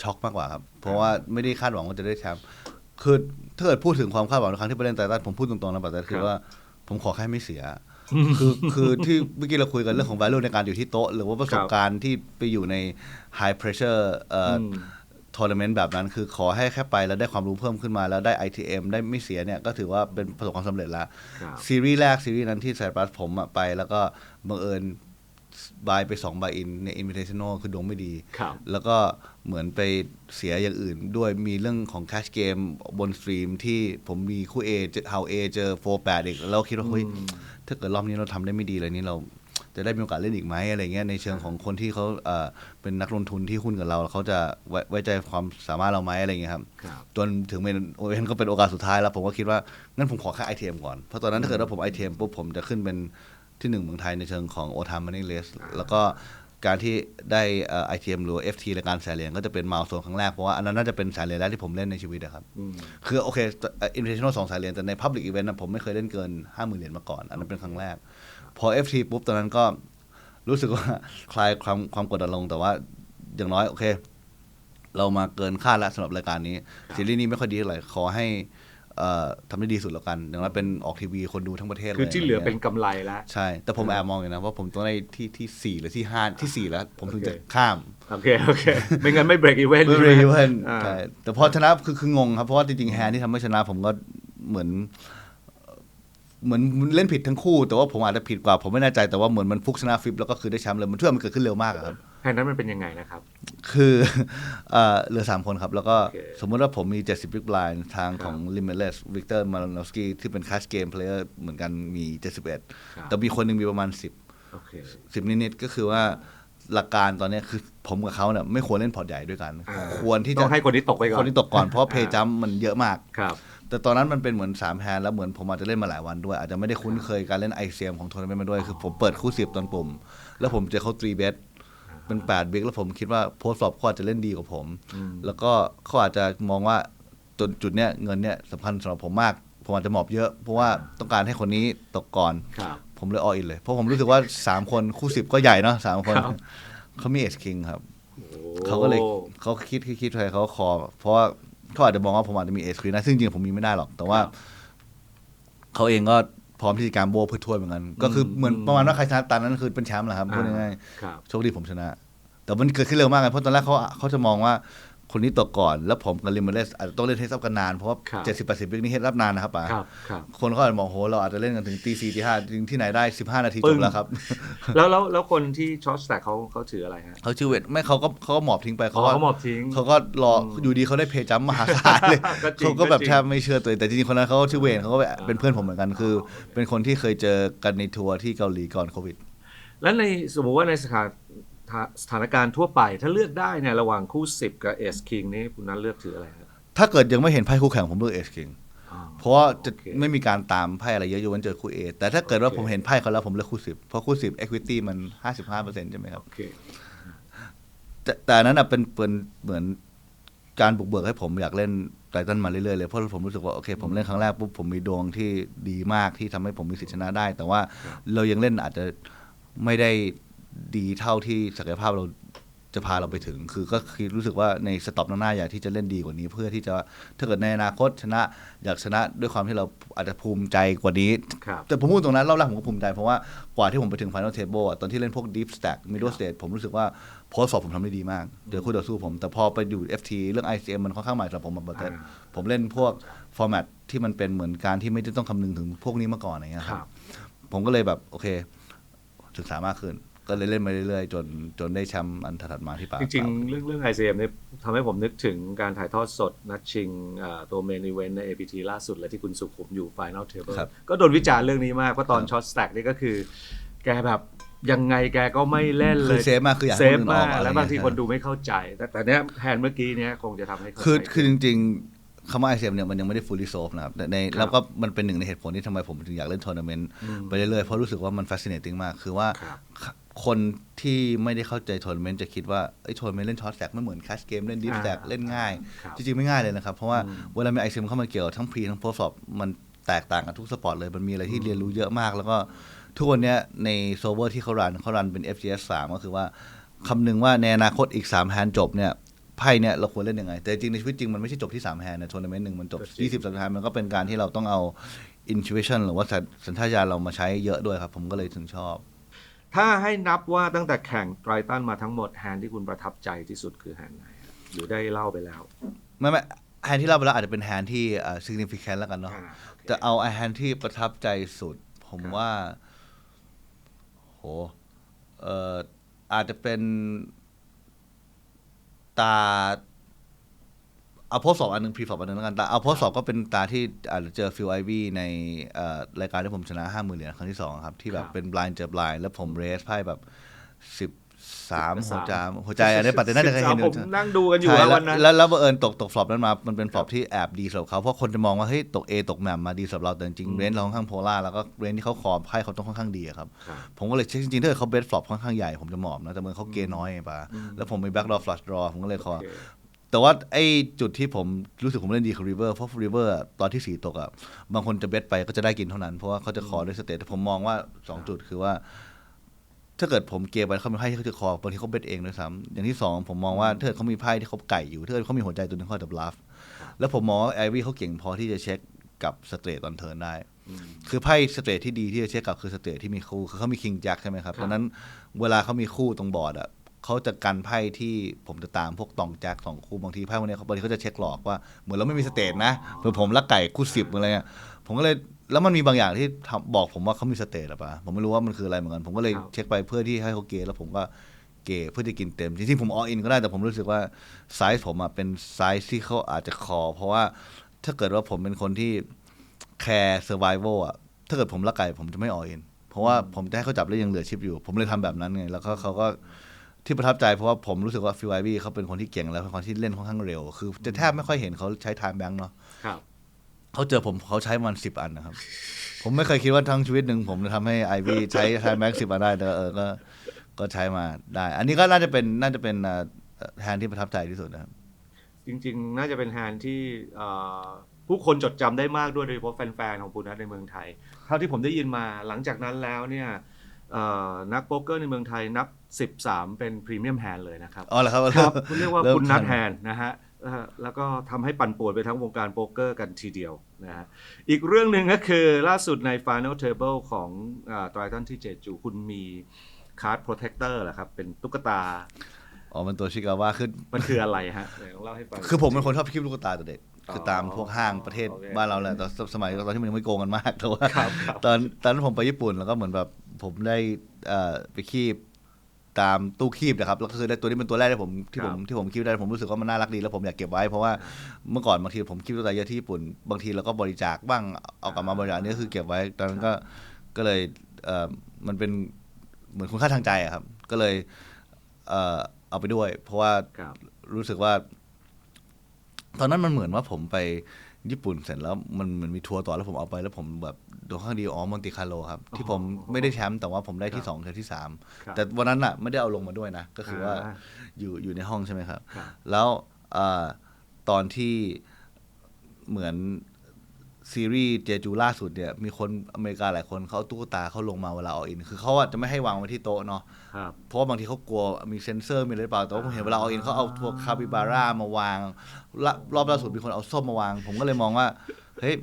ช็อกมากกว่าครับเพราะว่าไม่ได้คาดหวังว่าจะได้แชมป์คือถ้าเกิดพูดถึงความคาดหวังในครั้งที่ไปเล่นไททันผมพูดตรงๆนะแต่คือว่าผมขอแค่ไม่เสียคือที่เมื่อกี้เราคุยกันเรื่องของ value ในการอยู่ที่โต๊ะหรือว่าประสบการณ์ที่ไปอยู่ใน high pressureทัวร์นาเมนต์แบบนั้นคือขอให้แค่ไปแล้วได้ความรู้เพิ่มขึ้นมาแล้วได้ ITM ได้ไม่เสียเนี่ยก็ถือว่าเป็นประสบความสำเร็จแล้วซีรีส์แรกซีรีส์นั้นที่ไซปรัสผมไปแล้วก็บังเอิญบายไป2 บายอินใน Invitational คือดวงไม่ดีแล้วก็เหมือนไปเสียอย่างอื่นด้วยมีเรื่องของแคชเกมบนสตรีมที่ผมมีคู่ A เฮา A เจอ4-8อีกแล้วคิดว่าเฮ้ยถ้าเกิดรอบนี้เราทำได้ไม่ดีเลยนี่เราจะได้มีโอกาสเล่นอีกไหมอะไรเงี้ยในเชิงของคนที่เขาเป็นนักลงทุนที่หุ้นกับเราเขาจะไว้ใจความสามารถเราไหมอะไรเงี้ยครับจนถึงเป็นโอเอ็นก็เป็นโอกาสสุดท้ายแล้วผมก็คิดว่างั้นผมขอแค่ ITM ก่อนเพราะตอนนั้นถ้าเกิดว่าผม ITM ปุ๊บผมจะขึ้นเป็นที่1เมืองไทยในเชิงของ O-Time Money Race แล้วก็การที่ได้ITM หรือ FT ในการแสนเหรียญก็จะเป็นมายล์สโตนครั้งแรกเพราะว่าอันนั้นน่าจะเป็นแสนเหรียญแรกที่ผมเล่นในชีวิตนะครับคือโอเค Invitational 2 แสนเหรียญแต่ใน Public Event ผมไม่เคยเล่นเกิน 50,000 เหรียญมาก่อนอันนั้นเป็นครั้งแรกพอ FT ปุ๊บตอนนั้นก็รู้สึกว่าคลายความกดดันลงแต่ว่าอย่างน้อยโอเคเรามาเกินคาดแล้วสำหรับรายการนี้ซีรีส์นี้ไม่ค่อยดีเท่าไหร่ขอให้ทำได้ดีสุดแล้วกันอย่างน้อยเป็นออกทีวีคนดูทั้งประเทศเลยคือที่เหลือเป็นกำไรแล้วใช่แต่ผมแอบมองอยู่นะว่าผมต้องได้ที่4หรือที่5ที่4แล้วผมถึงจะข้ามโอเคไม่งั้นไม่เบรกอีเวนต์ไม่เบรกอีเวนต์ใช่แต่พอชนะคืองงครับเพราะว่าจริงๆแฮนด์ที่ทำให้ชนะผมก็เหมือนเล่นผิดทั้งคู่แต่ว่าผมอาจจะผิดกว่าผมไม่แน่ใจแต่ว่าเหมือนมันฟุกชนะฟิปแล้วก็คือได้แชมป์เลยมันทุกอย่างมันเกิดขึ้นเร็วมากครับ แฮนด์นั้นมันเป็นยังไงนะครับ คือ เหลือ 3 คนครับ แล้วก็ โอเค สมมุติว่าผมมี 70 Big Blind ทางของ ครับ Limitless Victor Malinowski ที่เป็น Cash Game Player เหมือนกันมี 71 ครับ แต่มีคนหนึงมีประมาณ โอเค 10นิดๆก็คือว่าหลักการตอนเนี้ยคือผมกับเขาเนี่ยไม่ควรเล่นพอร์ตใหญ่ด้วยกัน อ่า ควรที่ ต้ จะ องให้คนที่ตกไปก่อน คนที่ตกก่อนเพราะเพย์จัมมันเยอะมาก ครับ แต่ตอนนั้นมันเป็นเหมือน3แฮนด์แล้วเหมือนผมอาจจะเล่นมาหลายวันด้วย อาจจะไม่ได้คุ้นเคยการเล่น ICM ของทัวร์นาเมนต์มาด้วย คือผมเปิดคู่10ตอนปุ่ม แล้วผมเจอเขา3เบสเป็น8บิ๊กแล้วผมคิดว่าโพสต์ฟลอปเขาอาจจะเล่นดีกว่าผม แล้วก็เขาอาจจะมองว่าจุดเนี้ยเงินเนี้ยสำคัญสำหรับผมมาก ผมอาจจะหมอบเยอะ เพราะว่าต้องการให้คนนี้ตกก่อน ครับ ผมเลยออินเลย เพราะผมรู้สึกว่า3คนคู่10ก็ใหญ่เนาะ3คน ครับ เขามีเอชคิงครับ โอ้ เขาก็เลยเขาคิดไปเขาคอ เพราะว่าเขาอาจจะมองว่าผมอาจจะมีเอชควีนนะซึ่งจริงๆผมมีไม่ได้หรอก แต่ว่าเขาเองก็พร้อมที่จะการโบว์เพื่อถ้วยเหมือนกัน ก็คือเหมือนประมาณว่าใครชนะตานั้นคือเป็นแชมป์แหละครับพูดง่าย ครับ ๆโชคดีผมชนะ แต่มันเกิดขึ้นเร็วมากเลยเพราะตอนแรกเขาจะมองว่าคนนี้ตกก่อน แล้วผมกับลิมเบเลสอาจจะต้องเล่นเฮดซับกันนานเพราะว่า ครับ 70-80วินี่เฮดซับนานนะครับป๋า ครับครับ คนเขาอาจจะมองโหเราอาจจะเล่นกันถึงตี 4 ตี 5จริงที่ไหนได้15 นาทีจบแล้วครับ แล้วคนที่ช็อตสแต็กเขาถืออะไรฮะ เขาชื่อเวทไม่เขาก็หมอบทิ้งไป อ๋อเขาหมอบทิ้ง เขาก็รออยู่ดีเขาได้เพย์จัมป์มหาศาลเลย ก็จริง เขาก็แบบ ก็จริง แทบไม่เชื่อตัวเองแต่จริงๆคนนั้นเขาชื่อเวนเขาก็เป็นเพื่อนผมเหมือนกันคือ เป็นคนที่เคยเจอกันในทัวร์ที่เกาหลีก่อนโควิด แล้วในสมมติว่าในสถานการณ์ทั่วไปถ้าเลือกได้เนี่ยระหว่างคู่10กับเอสคิงนี่คุณนั้นเลือกถืออะไรครับ ถ้าเกิดยังไม่เห็นไพ่คู่แข่งผมเลือกเอชคิง อ๋อ เพราะว่าจะ โอเค ไม่มีการตามไพ่อะไรเยอะยกเว้นเจอคู่เอแต่ถ้าเกิดว่า โอเค ผมเห็นไพ่เขาแล้วผมเลือกคู่10เพราะคู่10 equity มัน 55% ใช่ไหมครับ โอเค แต่อันนั้นนะเป็นเหมือนการบุกเบิกให้ผมอยากเล่นไททันมาเรื่อยๆเลยเพราะผมรู้สึกว่าโอเคผมเล่นครั้งแรกปุ๊บผมมีดวงที่ดีมากที่ทำให้ผมมีสิทธิชนะได้ แต่ว่าเรายังเล่นอาจจะไม่ได้ดีเท่าที่ศักยภาพเราจะพาเราไปถึง คือก็คือรู้สึกว่าในสต็อปหน้าอยากที่จะเล่นดีกว่านี้ เพื่อที่จะถ้าเกิดในอนาคตชนะอยากชนะด้วยความที่เราอาจจะภูมิใจกว่านี้ ครับ แต่ผมพูดตรงนั้นรอบแรกผมก็ภูมิใจเพราะว่ากว่าที่ผมไปถึง Final Table อะตอนที่เล่นพวก Deep Stack Middle Stage ผมรู้สึกว่าโพสต์สอบผมทำได้ดีมากเดี๋ยวคู่ต่อสู้ผม แต่พอไปอยู่ FT เรื่อง ICM มันค่อนข้างใหม่สำหรับผมมาผมเล่นพวกฟอร์แมตที่มันเป็นเหมือนการที่ไม่ได้ต้องคำนึงถึงพวกนี้มาก่อนอะไรเงี้ย ค ค รั รับบ ผมก็เลยแบบโอเคศึกษามากขึ้น ก็เลยเล่นมาเรื่อยๆจนได้แชมป์อันถัดมาที่ป่า จริงๆเรื่อง ICM เนี่ยทำให้ผมนึกถึงการถ่ายทอดสดนัดชิงตัวเมนอีเวนต์ใน APT ล่าสุดเลยที่คุณสุขุมอยู่ Final Table ก็โดนวิจารณ์เรื่องนี้มากเพราะตอนช็อตสแต็กนี่ก็คือ แกแบบยังไงแกก็ไม่เล่นเล คือย เซฟมากคืออยาก เซ ให้ ฟ คนอื่นอ มา อก ก อะไร แล้วบางที เงี้ย คนดูไม่เข้าใจ แต่เนี้ยแฮนด์เมื่อกี้เนี้ยคงจะทำให้เข้าใจ คือจริงๆคำว่า ICM เนี่ยมันยังไม่ได้ fully solve นะครับแต่แล้วก็มันเป็นหนึ่งในเหตุผลที่ทำไมผมถึงอยากเล่นทัวร์นาเมนต์ไปเรื่อยๆเพราะรู้สึกว่ามัน fascinating มากคือว่า ครับ คนที่ไม่ได้เข้าใจทัวร์นาเมนต์จะคิดว่าไอ้ทัวร์นาเมนต์เล่นช็อตแซกไม่เหมือนแคชเกมเล่นดิฟแซกเล่นง่าย ครับ จริงๆไม่ง่ายเลยนะครับ เพราะว่าเวลามีไอซิมเข้ามาเกี่ยวทั้งพรีทั้งโพสต์มันแตกต่างกันทุกสปอร์ตเลย มันมีอะไรที่เรียนรู้เยอะมาก แล้วก็ทุกวันเนี้ยในโซเวอร์ที่เขารันเป็น FGS 3 ก็คือว่าคำนึงว่าในอนาคตอีก3แฮนด์จบเนี่ยไพ่เนี่ยเราควรเล่นยังไง แต่จริงในชีวิตจริงมันไม่ใช่จบที่3แฮนด์นะทัวร์นาเมนต์หนึ่งมันจบ20 แฮนด์มันก็เป็นการที่เราต้องเอา intuition หรือว่าสัญชาตญาณเรามาใช้เยอะด้วยครับผมก็เลยถึงชอบ ถ้าให้นับว่าตั้งแต่แข่งไตรตันมาทั้งหมดแฮนด์ที่คุณประทับใจที่สุดคือแฮนด์ไหนครับหรือได้เล่าไปแล้ว ไม่แฮนด์ที่เล่าไปแล้วอาจจะเป็นแฮนด์ที่significant แล้วกันเนาะ โอเค แต่เอาแฮนด์ที่ประทับใจสุด ผมว่าโหอาจจะเป็นตาเอาโพสสอบอันหนึงพรีฟอปอันหนึงแล้วกันแต่เอาโพสสอบก็เป็นตาที่อาจจะเจอฟิลไอวี่ในรายการที่ผมชนะ 50,000 เหรียญครั้งที่2ครับที่แบบเป็น blind เจอ blind แล้วผมเรสไพ่แบบ13หัวใจอันนี้ปัตเตอร์น่าจะเคยเห็นอยู่ ผมนั่งดูกันอยู่ ใช่ แล้ววันนั้น แล้วบังเอิญตกฟลอปนั้นมามันเป็นฟลอปที่แอบดีสำหรับเขาเพราะคนจะมองว่าเฮ้ยตก A ตกแหม่มมาดีสำหรับเราแต่จริงๆเรนจ์เราค่อนข้างโพล่าแล้วก็เรนจ์ที่เขาคอไพ่เขาต้องค่อนข้างดีอะครับ ครับ ผมก็เลยเช็คจริงๆถ้าเกิดเขาเบสฟลอปค่อนข้างใหญ่ผมจะหมอบนะแต่เมื่อเขาเกน้อยไงป่ะแล้วผมมีแบ็กดอร์ฟลัชดรอผมก็เลยคอ โอเค แต่ว่าไอ้จุดที่ผมรู้สึกผมเล่นดีคือริเวอร์เพราะริเวอร์ตอนที่4ตกอ่ะบางคนจะเบสไปก็จะได้กินเท่านั้นเพราะว่าเขาจะคอด้วยสเตตแต่ผมมองว่า2จุดคือว่า ถ้าเกิดผมเกมไปเขามีไพ่ที่เขาจะคอบางทีเขาเบสเองด้วยซ้ำอย่างที่2ผมมองว่าถ้าเกิดเขามีไพ่ที่เขาไก่อยู่ถ้าเกิดเขามีหัวใจตัวนึงเขาจะบลัฟแล้วผมมองว่าไอวี่เขาเก่งพอที่จะเช็คกับสเตทตอนเทิร์นได้ คือไพ่สเตทที่ดีที่จะเช็คกับคือสเตทที่มีคู่คือเขามีคิงแจ็คใช่ไหมครับดังนั้นเวลาเขามีคู่ตรงบอร์ดอ่ะเขาจะกันไพ่ที่ผมจะตามพวกตองแจ็ค2คู่บางทีไพ่พวกนี้บางทีเขาจะเช็คหลอกว่าเหมือนเราไม่มีสเตทนะเผื่อผมลักไก่คู่10อะไรเงี้ยผมก็เลยแล้วมันมีบางอย่างที่บอกผมว่าเขามีสเตทหรือเปล่าผมไม่รู้ว่ามันคืออะไรเหมือนกันผมก็เลยเช็คไปเพื่อที่ให้เขาเกตแล้วผมก็ เก๋เพื่อจะกินเต็มจริงๆผมออลอินก็ได้แต่ผมรู้สึกว่าไซส์ผมอะเป็นไซส์ที่เขาอาจจะคอเพราะว่าถ้าเกิดว่าผมเป็นคนที่แคร์เซอร์ไวโวอะถ้าเกิดผมละไก่ผมจะไม่ออลอินเพราะว่าผมจะให้เขาจับแล้วยังเหลือชิปอยู่ผมเลยทำแบบนั้นไงแล้วก็เขาก็ที่ประทับใจเพราะว่าผมรู้สึกว่าฟิลไอวี่เขาเป็นคนที่เก่งแล้วเป็นคนที่เล่นค่อนข้างเร็วคือจะแทบไม่ค่อยเห็นเขาใช้ไทม์แบงค์เนาะ ครับ เขาเจอผมเขาใช้มัน10 อันนะครับ ผมไม่เคยคิดว่าทั้งชีวิตหนึ่งผมจะทำให้ไอวีใช้ไทม์แบงค์10 อันได้แต่ก็ใช้มาได้ อันนี้ก็น่าจะเป็นแฮนด์ที่ประทับใจที่สุดนะครับ จริงๆ น่าจะเป็นแฮนด์ที่ผู้คนจดจำได้มากด้วยโดยเฉพาะแฟนๆ ของคุณนัทในเมืองไทย เท่าที่ผมได้ยินมาหลังจากนั้นแล้วเนี่ยนักโป๊กเกอร์ในเมืองไทยนับ 13 เป็นพรีเมียมแฮนด์เลยนะครับ อ๋อเหรอครับ ครับเรียกว่า เริ่ม คุณนัท ทัน แฮนด์นะฮะแล้วก็ทำให้ปั่นป่วนไปทั้งวงการโป๊กเกอร์กันทีเดียวนะฮะอีกเรื่องหนึ่งก็คือล่าสุดใน Final Table ของTriton ที่เจจูคุณมีคาร์ดโปรเทคเตอร์เหรอครับเป็นตุ๊กตา อ๋อมันตัวชิกาว่าคือ มันคืออะไรฮะเดี๋ยวลองเล่าให้ฟัง คือผมเป็นคนชอบคลิปลูกตาแต่เด็กคือตามพวกห้างประเทศ โอเค บ้านเราแหละตอนสมัยตอนที่มันยังไม่โกงกันมากแต่ว่า ครับ ตอนนั้นผมไปญี่ปุ่นแล้วก็เหมือนแบบผมได้ไปคีบตามตู้คีบนะครับแล้วก็คือได้ตัวนี้เป็นตัวแรกที่ผมคีบได้ผมรู้สึกว่ามันน่ารักดีแล้วผมอยากเก็บไว้เพราะว่าเมื่อก่อนบางทีผมคีบตัวตาเยอะที่ญี่ปุ่นบางทีเราก็บริจาคบ้างเอากลับมาบริจาคอันนี้ก็คือเก็บไว้ตอนนั้นก็เลยมันเป็นเหมือนคุณค่าทางใจอะครับก็เลยเอาไปด้วย เพราะว่า ครับ รู้สึกว่าตอนนั้นมันเหมือนว่าผมไปญี่ปุ่นเสร็จแล้วมันเหมือนมีทัวร์ต่อแล้วผมเอาไปแล้วผมแบบดูข้างดีมอนติคาร์โลครับที่ผมไม่ได้แชมป์แต่ว่าผมได้ที่2กับที่3แต่วันนั้นอ่ะไม่ได้เอาลงมาด้วยนะก็คือว่าอยู่ในห้องใช่ไหมครับ ครับ แล้วตอนที่เหมือนซีรีส์เจจูล่าสุดเนี่ยมีคนอเมริกาหลายคนเขาเอาตุ๊กตาเขาลงมาเวลาเอาอินคือเขาอะจะไม่ให้วางไว้ที่โต๊ะเนาะ ครับ เพราะว่าบางทีเขากลัวมีเซ็นเซอร์มีอะไรหรือเปล่าแต่ว่าผมเห็นเวลาเอาอินเขาเอาพวกคาปิบาร่ามาวางรอบล่าสุดมีคนเอาส้มมาวาง ผมก็เลยมองว่าเฮ้ย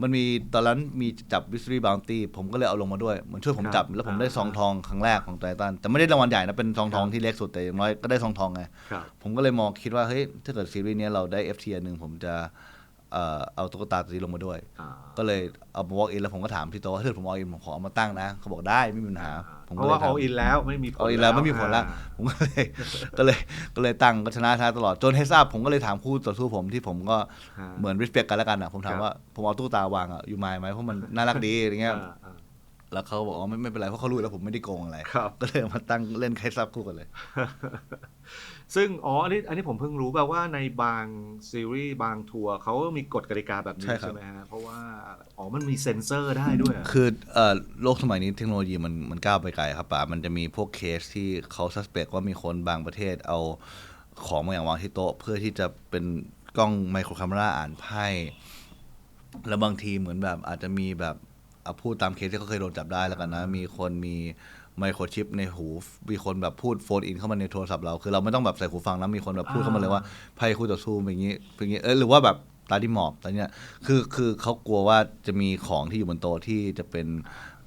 มันมีตอนนั้นมีจับวิสตรีบาวตี้ผมก็เลยเอาลงมาด้วยเหมือนช่วยผมจับแล้วผมได้ซองทองครั้งแรกของไททันแต่ไม่ได้รางวัลใหญ่นะเป็นซองทองที่เล็กสุดแต่อย่างน้อยก็ได้ซองทองไง ครับ ผมก็เลยมองคิดว่าเฮ้ยถ้าเกิดซีรีส์นี้เราได้ FT อันหนึ่งผมจะเอาตุ๊กตาตัวนี้ลงมาด้วย ก็เลยเอามา walk in แล้วผมก็ถามที่โต๊ะถ้าเกิดผม walk in ผมขอเอามาตั้งนะเขาบอกได้ไม่มีปัญหาผม เพ ก็ ราะ เลย ว่า ทำ all in แล้วไม่มีผล all in แล้วไม่มีผลแล้วผมก็เลยตั้งก็ชนะตลอดจนเฮซ่าผมก็เลยถามคู่ต่อสู้ผมที่ผมก็เหมือน respect กันแล้วกันอ่ะผมถามว่าผมเอาตุ๊กตาวางอ่ะอยู่ไหมเพราะมันน่ารักดีอะไรเงี้ยแล้วเขาบอกอ๋อไม่เป็นไรเพราะเขารู้แล้วผมไม่ได้โกงอะไร ครับ ก็เลยมาตั้งเล่นเฮซ่าคู่กันเลย ซึ่งอันนี้ผมเพิ่งรู้แบบว่าในบางซีรีส์บางทัวร์เขามีกฎกติกาแบบนี้ ใช่ครับ ใช่ไหมฮะเพราะว่ามันมีเซ็นเซอร์ได้ด้วยเหรอ คือโลกสมัยนี้เทคโนโลยีมันก้าวไปไกลครับป่ามันจะมีพวกเคสที่เขาซัสเปกว่ามีคนบางประเทศเอาของบางอย่างวางที่โต๊ะเพื่อที่จะเป็นกล้องไมโครคาเมราอ่านไพ่แล้วบางทีเหมือนแบบอาจจะมีแบบพูดตามเคสที่เขาเคยโดนจับได้แล้วกันนะมีคนมีไมโครชิปในหูมีคนแบบพูดโฟนอินเข้ามาในโทรศัพท์เราคือเราไม่ต้องแบบใส่หูฟังนะมีคนแบบพูดเข้ามาเลยว่าไพ่คู่ต่อสู้เป็นอย่างนี้หรือว่าแบบตาที่หมอบตอนเนี้ยคือเขากลัวว่าจะมีของที่อยู่บนโต๊ะที่จะเป็น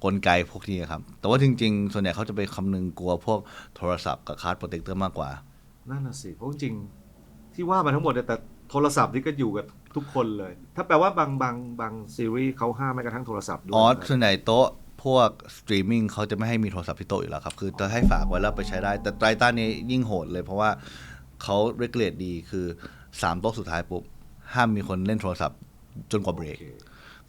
กลไกพวกนี้ครับแต่ว่าจริงๆส่วนใหญ่เขาจะไปคำนึงกลัวพวกโทรศัพท์กับคาร์ดโปรเทคเตอร์มากกว่า นั่นน่ะสิเพราะจริงๆที่ว่ามาทั้งหมดเนี่ยแต่โทรศัพท์นี่ก็อยู่กับทุกคนเลย ถ้าแปลว่าบางซีรีส์เขาห้ามแม้กระทั่งโทรศัพท์ด้วย ส่วนใหญ่โต๊ะพวกสตรีมมิ่งเขาจะไม่ให้มีโทรศัพท์ที่โต๊ะอยู่แล้วครับคือจะให้ฝากไว้แล้วไปใช้ได้แต่ไตรต้านนี้ยิ่งโหดเลยเพราะว่าเขาเรกเลตดีคือ3โต๊ะสุดท้ายปุ๊บห้ามมีคนเล่นโทรศัพท์จนกว่าเบรก โอเค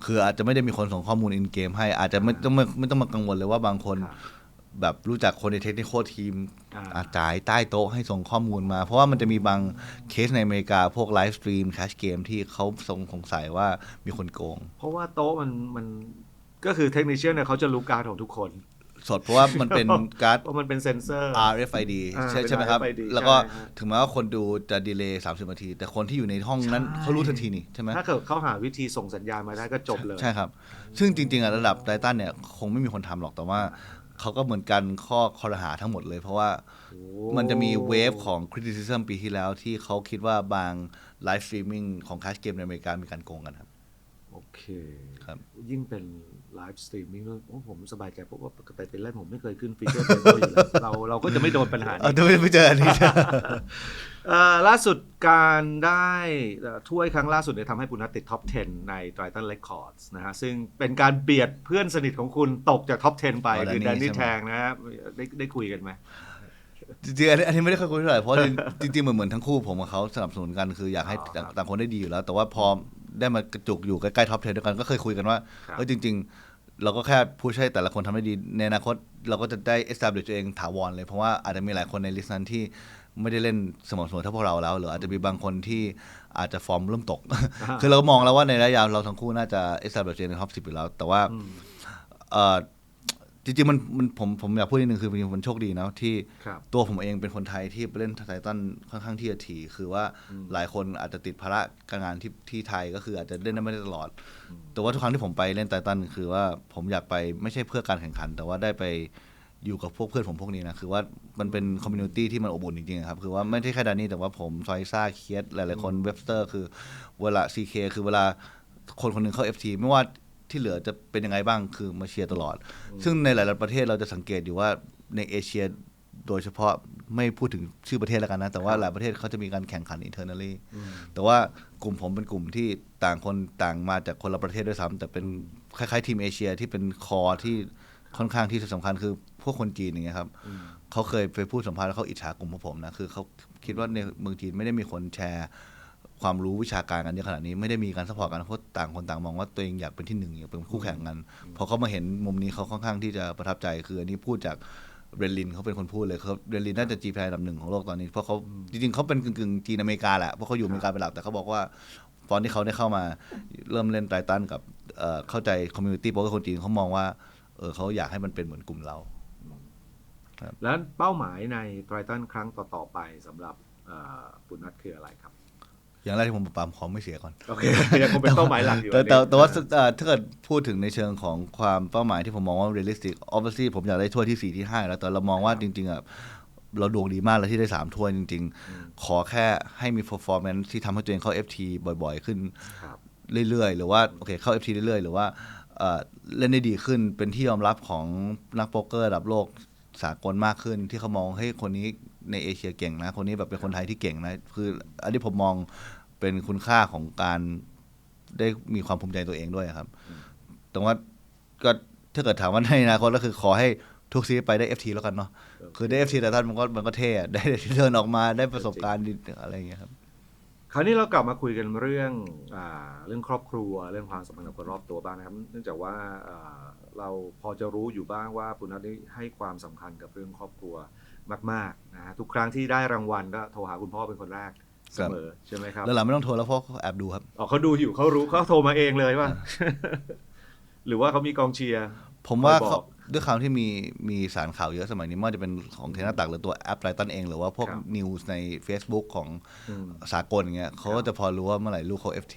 คืออาจจะไม่ได้มีคนส่งข้อมูลอินเกมให้อาจจะไม่ต้องมากังวลเลยว่าบางคน ครับ แบบรู้จักคนในเทคนิคทีม อ่า จ่ายใต้โต๊ะให้ส่งข้อมูลมา เพราะว่ามันจะมีบางเคสในอเมริกาพวกไลฟ์สตรีมแคชเกมที่เขาสงสัยว่ามีคนโกง เพราะว่าโต๊ะมันก็คือเทคนิชเชียนเนี่ยเขาจะรู้การดของทุกคน สดเพราะว่ามันเป็นการ์ด เพราะมันเป็นเซนเซอร์ RFID อ่า ใช่ไหมครับ เป็น RFID แล้วก็ ใช่ฮะ ถึงแม้ว่าคนดูจะดีเลย์30 นาที แต่คนที่อยู่ในห้องนั้น ใช่ เขารู้ทันทีนี่ใช่ไหม ถ้าเกิดเขาหาวิธีส่งสัญญาณมาได้ก็จบเลย ใช่ครับ ซึ่งจริงๆอะระดับไททันเนี่ยคงไม่มีคนทำหรอกแต่ว่าเขาก็เหมือนกันข้อคอรหาทั้งหมดเลย เพราะว่า โอ้ มันจะมีเวฟของ criticism ปีที่แล้วที่เขาคิดว่าบางไลฟ์สตรีมมิ่งของคัสเกมในอเมริกามีการโกงกันครับ โอเค ครับ ยิ่งเป็นไลฟ์สตรีมมิ่งด้วยผมสบายใจเพราะว่าปกติเป็นเล่นผมไม่เคยขึ้นฟีเจอร์เทเบิลอยู่แล้วเราก็จะไม่โดนปัญหานี้ ไม่เจออันนี้ ล่าสุดการได้ถ้วยครั้งล่าสุดเนี่ยทำให้ปุณณติดท็อป 10 ใน Triton Records นะฮะซึ่งเป็นการเบียดเพื่อนสนิทของคุณตกจากท็อป 10 ไป อ๋อ คือ Danny แดนนี่ ใช่ไหม แทงนะฮะได้คุยกันไหม จริงๆอันนี้ไม่ได้ค่อยคุยเท่าไหร่เพราะจริงๆเหมือนทั้งคู่ผมกับเขาสนับสนุนกันคืออยากให้ต่างคนได้ดีอยู่แล้วแต่ว่าพอได้มากระจุกอยู่ใกล้ๆท็อป10ด้วยกันก็เคยคุยกันว่าจริงๆเราก็แค่พูดให้แต่ละคนทำได้ดีในอนาคตเราก็จะได้ establish ตัวเองถาวรเลยเพราะว่าอาจจะมีหลายคนในลิสต์นั้นที่ไม่ได้เล่นสม่ำเสมอเท่าพวกเราแล้วหรืออาจจะมีบางคนที่อาจจะฟอร์มเริ่มตก คือเรามองแล้วว่าในระยะยาวเราทั้งคู่น่าจะ establish ตัวเองในท็อป10อยู่แล้วแต่ว่าจริงๆผมอยากพูดนิดนึงคือมันโชคดีนะที่ตัวผมเองเป็นคนไทยที่ไปเล่นไททันค่อนข้างที่จะถี่คือว่าหลายคนอาจจะติดภาระการงานที่ไทยก็คืออาจจะเล่นได้ไม่ได้ตลอดแต่ว่าทุกครั้งที่ผมไปเล่นไททันคือว่าผมอยากไปไม่ใช่เพื่อการแข่งขันแต่ว่าได้ไปอยู่กับพวกเพื่อนผมพวกนี้นะคือว่ามันเป็นคอมมูนิตี้ที่มันอบอุ่นจริงๆครับคือว่าไม่ใช่แค่ดานนี่แต่ว่าผมซอยซ่าเคียสหลายๆคนเว็บสเตอร์คือเวลา CK คือเวลาคนคนหนึ่งเข้า FT ไม่ว่าที่เหลือจะเป็นยังไงบ้างคือมาเชียร์ตลอดซึ่งในหลายๆประเทศเราจะสังเกตอยู่ว่าในเอเชียโดยเฉพาะไม่พูดถึงชื่อประเทศแล้วกันนะแต่ว่าหลายประเทศเขาจะมีการแข่งขัน internally แต่ว่ากลุ่มผมเป็นกลุ่มที่ต่างคนต่างมาจากคนละประเทศด้วยซ้ำแต่เป็นคล้ายๆทีมเอเชียที่เป็นคอที่ค่อนข้างที่สำคัญคือพวกคนจีนอย่างเงี้ยครับเขาเคยไปพูดสัมภาษณ์แล้วเขาอิจฉากลุ่มพวกผมนะคือเขาคิดว่าในเมืองจีนไม่ได้มีคนแชร์ความรู้วิชาการกันเยอะขนาดนี้ไม่ได้มีการซัพพอร์ตกันเพราะต่างคนต่างมองว่าตัวเองอยากเป็นที่หนึ่งอยากเป็นคู่แข่งกันพอเขามาเห็นมุมนี้เขาค่อนข้างที่จะประทับใจคืออันนี้พูดจากเรนลินเขาเป็นคนพูดเลยเขาเรนลินน่าจะจีแพร์อันดับ1ของโลกตอนนี้เพราะเขาจริงๆเขาเป็นกึ่งๆจีนอเมริกาแหละเพราะเขาอยู่อเมริกาเป็นหลักแต่เขาบอกว่าตอนที่เขาได้เข้ามาเริ่มเล่นไททันกับเข้าใจคอมมูนิตี้เพราะว่าคนจีนเขามองว่าเขาอยากให้มันเป็นเหมือนกลุ่มเราแล้วเป้าหมายในไททันครั้งต่อๆไปสำหรับปุณณัฐคืออะไรครับอย่างแรกที่ผมปามขอไม่เสียก่อนโอเคยังคงเป็นเป้าหมายหลักอยู่แต่ว่าถ้าเกิดพูดถึงในเชิงของความเป้าหมายที่ผมมองว่า realistic obviously ผมอยากได้ถ้วยที่4ที่5แล้วแต่เรามองว่าจริงๆอ่ะเราดวงดีมากแล้วที่ได้3ถ้วยจริงๆขอแค่ให้มี performance ที่ทำให้ตัวเองเข้า FT บ่อยๆขึ้นเรื่อยๆหรือว่าโอเคเข้า FT เรื่อยๆหรือว่าเล่นได้ดีขึ้นเป็นที่ยอมรับของนักโป๊กเกอร์ระดับโลกสากลมากขึ้นที่เขามองให้คนนี้ในเอเชียเก่งนะคนนี้แบบเป็นคนไทยที่เก่งนะคืออันนี้ผมมองเป็นคุณค่าของการได้มีความภูมิใจตัวเองด้วยครับแต่ว่าก็ถ้าเกิดถามว่าในอนาคตก็คือขอให้ทุกซีไปได้ FT แล้วกันเนาะคือได้ FT แต่ท่านมันก็เท่ได้เดินออกมาได้ประสบการณ์อะไรอย่างเงี้ยครับคราวนี้เรากลับมาคุยกันเรื่องครอบครัวเรื่องความสัมพันธ์กับคนรอบตัวบ้างนะครับเนื่องจากว่าเราพอจะรู้อยู่บ้างว่าปุณณัฐได้ให้ความสำคัญกับเรื่องครอบครัวมากๆนะฮะทุกครั้งที่ได้รางวัลก็โทรหาคุณพ่อเป็นคนแรกเสมอใช่ไหมครับแล้วหลังไม่ต้องโทรแล้วเพราะเขาแอบดูครับเขาดูอยู่เขารู้เขาโทรมาเองเลยว่า หรือว่าเขามีกองเชียร์ผมว่าด้วยข่าวที่มีสารข่าวเยอะสมัยนี้ไม่ว่าจะเป็นของเทนตักหรือตัวแอปไลตันเองหรือว่าพวกนิวส์ใน Facebook ของสากลอย่างเงี้ยเขาก็จะพอรู้ว่าเมื่อไหร่ลูกเขา FT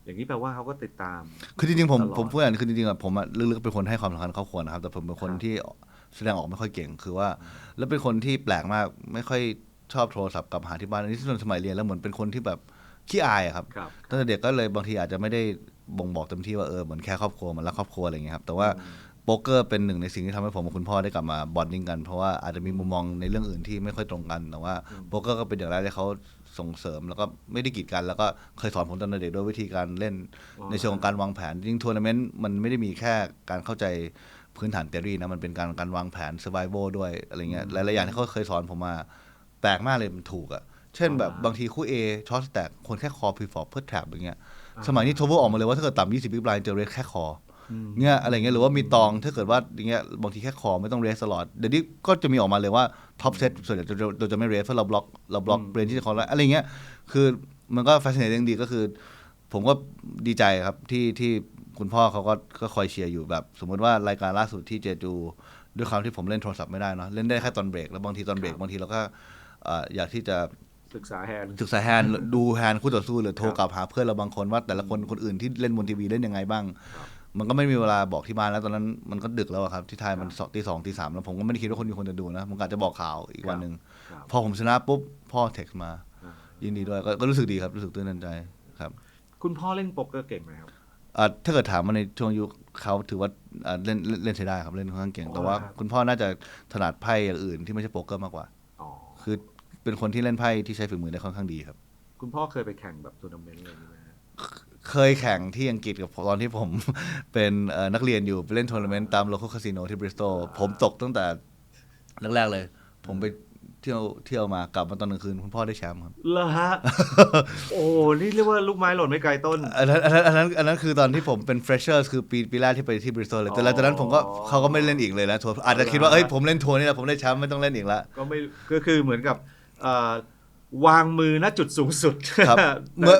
อย่างนี้แปลว่าเขาก็ติดตามคือจริงๆผมพูดอย่างคือจริงๆผมลึกๆเป็นคนให้ความสำคัญครอบครัวนะครับแต่ผมเป็นคนที่แสดงออกไม่ค่อยเก่งคือว่าแล้วเป็นคนที่แปลกมากไม่ค่อยชอบโทรศัพท์กลับหาที่บ้านนี่ส่วนสมัยเรียนแล้วเหมือนเป็นคนที่แบบขี้อายครับตั้งแต่เด็กก็เลยบางทีอาจจะไม่ได้บ่งบอกเต็มที่ว่าเหมือนแค่ครอบครัวมันรักครอบครัวอะไรอย่างเงี้ยครับแต่ว่าโป๊กเกอร์เป็นหนึ่งในสิ่งที่ทำให้ผมกับคุณพ่อได้กลับมาบอนดิ้งกันเพราะว่าอาจจะมีมุมมองในเรื่องอื่นที่ไม่ค่อยตรงกันแต่ว่าโป๊กเกอร์ก็เป็นอย่างแรกที่เขาส่งเสริมแล้วก็ไม่ได้กีดกันแล้วก็เคยสอนผมตอนเด็กด้วยวิธีการเล่นในเชิงของการวางแผนจริงทัวร์นาเมนต์มันไม่ได้มีแค่การเข้าใจพื้นฐานเทอรี่นะมันเป็นการวางแผน survival ด้วยอะไรเงี้ยหลายๆอย่างที่เขาเคยสอนผมมาแปลกมากเลยมันถูกอ่ะเช่นแบบบางทีคู่ A ช็อตแตกคนแค่คอพรีฟอร์เพื่อแทร็บอย่างเงี้ยสมัยนี้โทเวอร์ออกมาเลยว่าถ้าเกิดต่ำ20บิ๊กไลน์จะเรสแค่คอเนี่ยอะไรเงี้ยหรือว่ามีตองถ้าเกิดว่าอย่างเงี้ยบางทีแค่คอไม่ต้องเรสตลอดเดี๋ยวนี้ก็จะมีออกมาเลยว่าท็อปเซตส่วนใหญ่เราจะไม่เรสเพราะเราบล็อกเบรนที่จะคอแล้วอะไรเงี้ยคือมันก็ fascinating ดีก็คือผมก็ดีใจครับที่คุณพ่อเขาก็คอยเชียร์อยู่แบบสมมติว่ารายการล่าสุดที่เจจูด้วยความที่ผมเล่นโทรศัพท์ไม่ได้เนาะเล่นได้แค่ตอนเบรกแล้วบางทีตอนเบรกบางทีเราก็อยากที่จะศึกษาแฮนด์ดูแฮนด์คู่ต่อสู้หรือโทรกลับหาเพื่อนเราบางคนว่าแต่ละคนอื่นที่เล่นบนทีวีเล่นยังไงบ้างมันก็ไม่มีเวลาบอกที่บ้านแล้วตอนนั้นมันก็ดึกแล้วครับที่ไทยมันตี2ตี3แล้วผมก็ไม่ได้คิดว่าคนมีคนจะดูนะผมอาจจะบอกข่าวอีกวันนึงพอผมชนะปุ๊บพ่อเท็กซ์มายินดีด้วยก็รู้สึกดีครับรู้สึกตื่นตันใจครับคุณพ่อเล่นโป๊กเกอร์เก่งไหมครับถ้าเกิดถามมาในช่วงยุคเขาถือว่าเล่นใช้ได้ครับเล่นค่อนข้างเก่งแต่ว่าคุณพ่อน่าจะถนัดไพ่อย่างอื่นที่ไม่ใช่โป๊กเกอร์มากกว่าคือเป็นคนที่เล่นไพ่ที่ใช้ฝีมือได้ค่อนข้างดีครับคุณพ่อเคยไปแข่งแบบทัวร์นาเมนต์อะไรไหมเคยแข่งที่อังกฤษกับตอนที่ผมเป็นนักเรียนอยู่ไปเล่นทัวร์นาเมนต์ตามโลคอลคาสิโนที่บริสตอลผมตกตั้งแต่แรกๆเลยผมไป เที่ยวมากลับมาตอนกลางคืนคุณพ่อได้แชมป์ครับ เหรอฮะ โอ้นี่เรียกว่าลูกไม้หล่นไม่ไกลต้น อันนั้นคือตอนที่ผมเป็น freshers คือปีแรกที่ไปที่บริสตอลเลยแต่หลังจากนั้นผมก็เขาก็ไม่เล่นอีกเลยนะทัวร์อาจจะคิดว่าเอ้ยผมเล่นทัวร์นี่แหละผมได้แชมป์ไม่ต้องเล่นอีกละ ก็ไม่ก็คือเหมือนกับวางมือณจุดสูงสุด ครับ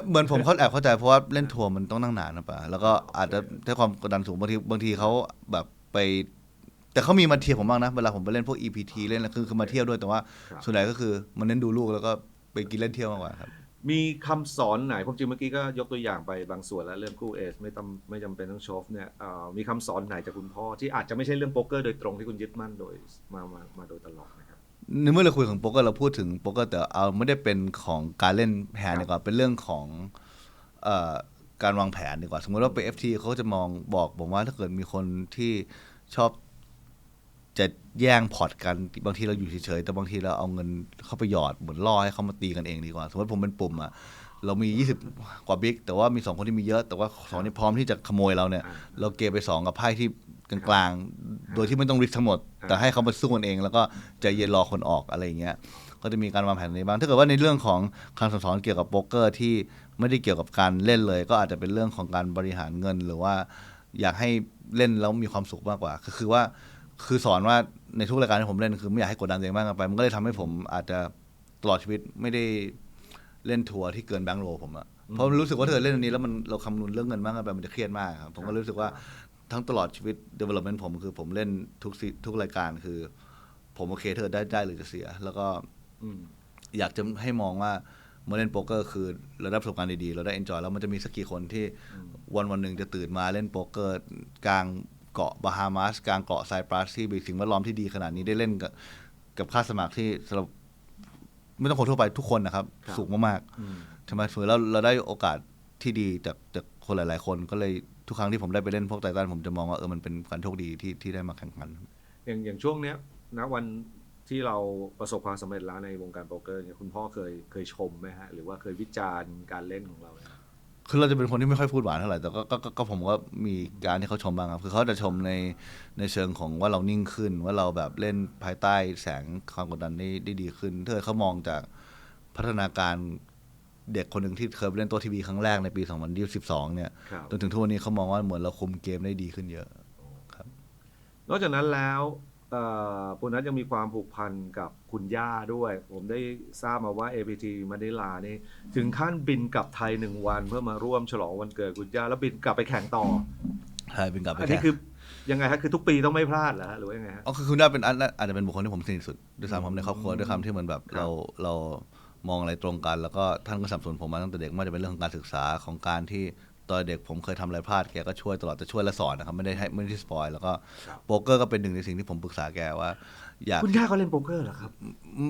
เหมือนผมแอบเข้าใจเพราะว่าเล่นทัวร์มันต้องนั่งนานนะป่ะแล้วก็อาจจะได้ความกดดันสูงบางทีเขาแบบไปแต่เขามีมาเทียบผมบ้างนะเวลาผมไปเล่นพวก EPT เล่นแล้วคือมาเที่ยวด้วยแต่ว่า ครับ ส่วนใหญ่ก็คือมันเน้นดูลูกแล้วก็ไปกินเล่นเที่ยวมากกว่าครับ มีคำสอนไหนผมจริงเมื่อกี้ก็ยกตัวอย่างไปบางส่วนแล้วเรื่องกู้เอสไม่จำเป็นต้องโชฟเนี่ยมีคำสอนไหนจากคุณพ่อที่อาจจะไม่ใช่เรื่องโป๊กเกอร์โดยตรงที่คุณยึดมั่นโดยมาโดยตลอดนะครับ ในเมื่อเราคุยถึงโป๊กเกอร์เราพูดถึงโป๊กเกอร์แต่เอาไม่ได้เป็นของการเล่นแฮนด์ดีกว่าเป็นเรื่องของเอ่อการวางแผนดีกว่าสมมติว่าไป FT เขาจะบอกผมว่าถ้าเกิดมีคนที่ชอบจะแย่งพอร์ตกันบางทีเราอยู่เฉยๆแต่บางทีเราเอาเงินเข้าไปหยอดเหมือนล่อให้เขามาตีกันเองดีกว่าสมมติผมเป็นปุ่มอ่ะเรามี20กว่าบิ๊กแต่ว่ามี2คนที่มีเยอะแต่ว่า2นี่พร้อมที่จะขโมยเราเนี่ยเราเกไป2กับไพ่ที่กลางๆโดยที่ไม่ต้องริสทั้งหมดแต่ให้เขามาสู้กันเองแล้วก็ใจเย็นรอคนออกอะไรอย่างเงี้ยก็จะมีการวางแผนในบ้างถ้าเกิดว่าในเรื่องของคำสอนเกี่ยวกับโป๊กเกอร์ที่ไม่ได้เกี่ยวกับการเล่นเลยก็อาจจะเป็นเรื่องของการบริหารเงินหรือว่าอยากให้เล่นแล้วมีความสุขมากกว่าคือสอนว่าในทุกรายการที่ผมเล่นคือไม่อยากให้กดดันตัวเองมากเกินไปมันก็เลยทำให้ผมอาจจะตลอดชีวิตไม่ได้เล่นทัวร์ที่เกินแบงค์โลผมอะเพราะรู้สึกว่าถ้าเกิดเล่นอันนี้แล้วเราคำนวณเรื่องเงินมากเกินไปมันจะเครียดมากครับผมก็รู้สึกว่าทั้งตลอดชีวิต development ผมคือผมเล่นทุกรายการคือผมโอเคเธอได้หรือจะเสียแล้วก็อยากจะให้มองว่าเมื่อเล่นโป๊กเกอร์คือเราได้ประสบการณ์ดีๆเราได้ enjoy แล้วมันจะมีสักกี่คนที่วันหนึ่งจะตื่นมาเล่นโป๊กเกอร์กลางเกาะบาฮามาสกลางเกาะไซปรัสที่มีสิ่งแวดล้อมที่ดีขนาดนี้ได้เล่นกับค่าสมัครที่สำหรับไม่ต้องคนทั่วไปทุกคนนะครับสูงมากๆใช่ไหมถือเราได้โอกาสที่ดีจากคนหลายๆคนก็เลยทุกครั้งที่ผมได้ไปเล่นพวกไททันผมจะมองว่ามันเป็นการโชคดีที่ได้มาแข่งขัน อย่างช่วงเนี้ยณวันที่เราประสบความสำเร็จแล้วในวงการโป๊กเกอร์เนี่ยคุณพ่อเคยชมไหมฮะหรือว่าเคยวิจารณ์การเล่นของเราไหม คือเราจะเป็นคนที่ไม่ค่อยพูดหวานเท่าไหร่แต่ก็ผมก็มีการที่เขาชมบ้างครับคือเขาจะชมในเชิงของว่าเรานิ่งขึ้นว่าเราแบบเล่นภายใต้แสงความกดดันได้ดีขึ้นถ้าเขามองจากพัฒนาการเด็กคนหนึ่งที่เคยไปเล่นตัวทีวีครั้งแรกในปี2012เนี่ยจนถึงทุกวันนี้เขามองว่าเหมือนเราคุมเกมได้ดีขึ้นเยอะครับ นอกจากนั้นแล้วปุณณัฐยังมีความผูกพันกับคุณย่าด้วย ผมได้ทราบมาว่า APT มะนิลานี่ถึงขั้นบินกลับไทย1 วันเพื่อมาร่วมฉลองวันเกิดคุณย่าแล้วบินกลับไปแข่งต่อ ใช่เป็นกลับไป อัน แข่ นี้ ง คือยังไงฮะคือทุกปีต้องไม่พลาดเหรอฮะหรือว่ายังไงฮะ อ๋อคือคุณได้เป็นอาจจะเป็นบุคคลที่ผมสนิทสุดด้วยซ้ำผมในครอบครัวด้วยคำที่เหมือนแบบเรามองอะไรตรงกัน แล้วก็ท่านก็สนับสนุนผมมาตั้งแต่เด็กไม่ว่าจะเป็นเรื่องของการศึกษาของการที่ตอนเด็กผมเคยทำอะไรพลาดแกก็ช่วยตลอดจะช่วยและสอนนะครับไม่ได้สปอยแล้วก็โป๊กเกอร์ก็เป็นหนึ่งในสิ่งที่ผมปรึกษาแกว่าอยาก คุณย่าเขาเล่นโป๊กเกอร์เหรอครับ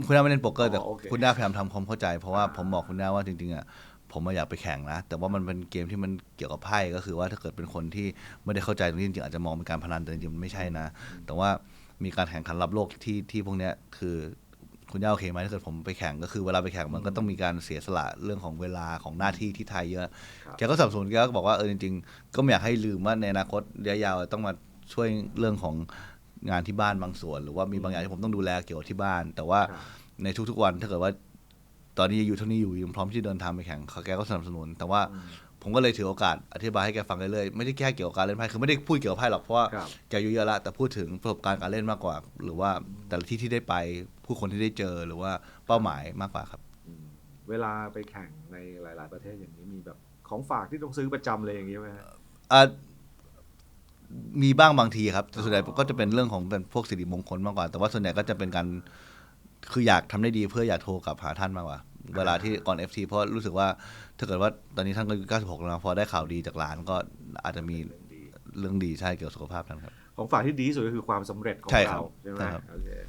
คุณย่าไม่เล่นโป๊กเกอร์แต่ โอเค คุณย่าพยายามทำความเข้าใจเพราะว่าผมบอกคุณย่าว่าจริงๆอ่ะผมอยากไปแข่งนะแต่ว่ามันเป็นเกมที่มันเกี่ยวกับไพ่ก็คือว่าถ้าเกิดเป็นคนที่ไม่ได้เข้าใจตรงนี้จริงๆอาจจะมองเป็นการพนันแต่จริงๆมันไม่ใช่นะแต่ว่ามีการแข่งขันระดับโลกที่พวกเนี้ยคือคุณย่าโอเคไหมถ้าเกิดผมไปแข่งก็คือเวลาไปแข่งมันก็ต้องมีการเสียสละเรื่องของเวลาของหน้าที่ที่ไทยเยอะแกก็สนับสนุนแกก็บอกว่าจริงๆก็ไม่อยากให้ลืมว่าในอนาคตระยะยาวต้องมาช่วยเรื่องของงานที่บ้านบางส่วนหรือว่ามีบางอย่างที่ผมต้องดูแลเกี่ยวกับที่บ้าน แต่ว่าในทุกๆวันถ้าเกิดว่าตอนนี้อยู่เท่านี้อยู่ยังพร้อมที่เดินทางไปแข่งแกก็สนับสนุนแต่ว่าผมก็เลยถือโอกาสอธิบายให้แกฟังเรื่อยๆไม่ได้แค่เกี่ยวกับการเล่นไพ่คือไม่ได้พูดเกี่ยวกับไพ่หรอกเพราะว่าแกอายุเยอะละแต่พูดถึงประสบการณ์การเล่นมากกว่า หรือว่าแต่ละที่ได้ไปผู้คนที่ได้เจอหรือว่าเป้าหมายมากกว่าครับ เวลาไปแข่งในหลายๆประเทศอย่างนี้มีแบบของฝากที่ต้องซื้อประจำเลยอย่างนี้ไหมฮะ มีบ้างบางทีครับแต่ส่วนใหญ่ก็จะเป็นเรื่องของเป็นพวกสิริมงคลมากกว่าแต่ว่าส่วนใหญ่ก็จะเป็นการคืออยากทำได้ดีเพื่ออยากโทรกลับหาท่านมากกว่าเวลาที่ก่อน FT เพราะรู้สึกว่าถ้าเกิดว่าตอนนี้ท่านก็อายุ96แล้วนะพอได้ข่าวดีจากหลานก็อาจจะมีเรื่องดีใช่เกี่ยวกับสุขภาพท่านครับ ของฝากที่ดีที่สุดก็คือความสำเร็จของ ใช่ครั เรา บ ใช่ไหม ใช่ครับ โอเค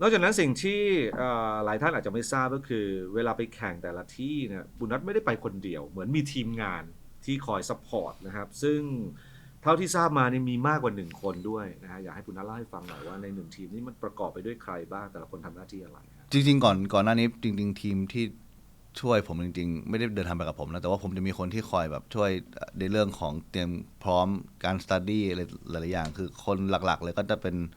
นอกจากนั้นสิ่งที่หลายท่านอาจจะไม่ทราบก็คือเวลาไปแข่งแต่ละที่เนี่ยบุญนัทไม่ได้ไปคนเดียวเหมือนมีทีมงานที่คอยซัพพอร์ตนะครับซึ่งเท่าที่ทราบมานี่มีมากกว่า1 คนด้วยนะฮะอยากให้บุญนัทเล่าให้ฟังหน่อยว่าใน1 ทีมนี้มันประกอบไปด้วยใครบ้างแต่ละคนทำหน้าที่อะไรครับ จริงๆก่อนหน้านี้จริงๆทีมที่ช่วยผมจริงๆไม่ได้เดินทางไปกับผมนะแต่ว่าผมจะมีคนที่คอยแบบช่วยในเรื่องของเตรียมพร้อมการสตัดดี้อะไรหลายๆอย่างคือคนหลักๆเลยก็จะเป็น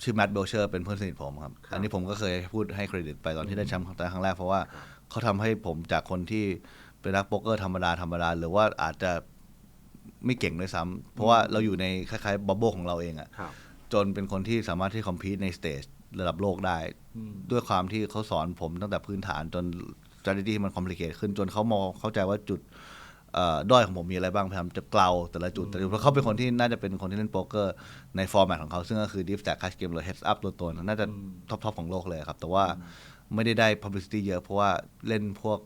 ชื่อแมตต์เบลเชอร์เป็นเพื่อนสนิทผมครับอันนี้ผมก็เคยพูดให้เครดิตไปตอนที่ได้แชมป์ครั้งแรกเพราะว่าเขาทำให้ผมจากคนที่เป็นนักโป๊กเกอร์ธรรมดาหรือว่าอาจจะไม่เก่งด้วยซ้ำเพราะว่าเราอยู่ในคล้ายๆบับเบิ้ลของเราเองอะจนเป็นคนที่สามารถที่คอมพีตในสเตจระดับโลกได้ด้วยความที่เขาสอนผมตั้งแต่พื้นฐานจน strategy มันคอมพลีเคทขึ้นจนเขามองเข้าใจว่าจุดด้อยของผมมีอะไรบ้างพยายามจะเกลาแต่ละจุดเพราะเขาเป็นคนที่น่าจะเป็นคนที่เล่นโป๊กเกอร์ในฟอร์แมตของเขาซึ่งก็คือ Deep Stack Cash Game หรือ Heads Up ตัวน่าจะท็อปของโลกเลยครับแต่ว่าไม่ได้ publicity เยอะเพราะว่าเล่นพวก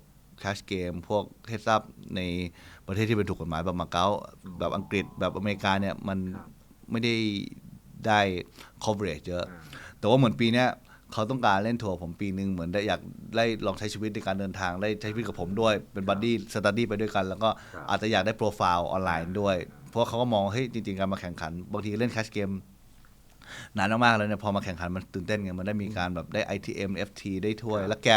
Cash Game พวก Heads Up ในประเทศที่เป็นถูกกฎหมายแบบมาเก๊าแบบอังกฤษแบบอเมริกาเนี่ยมันไม่ได้ coverage เยอะแต่ว่าเหมือนปีเนี้ยเขาต้องการเล่นทัวร์ผมปีนึงเหมือนได้อยากได้ลองใช้ชีวิตในการเดินทางได้ใช้ชีวิตกับผมด้วยเป็นบัดดี้สตัดดี้ไปด้วยกันแล้วก็อาจจะอยากได้โปรไฟล์ออนไลน์ด้วยเพราะเขาก็มองเฮ้ยจริงๆการมาแข่งขันบางทีเล่นแคชเกมนานมากๆแล้วเนี่ยพอมาแข่งขันมันตื่นเต้นไงมันได้มีการแบบได้ ITM FT ได้ถ้วยแล้วแก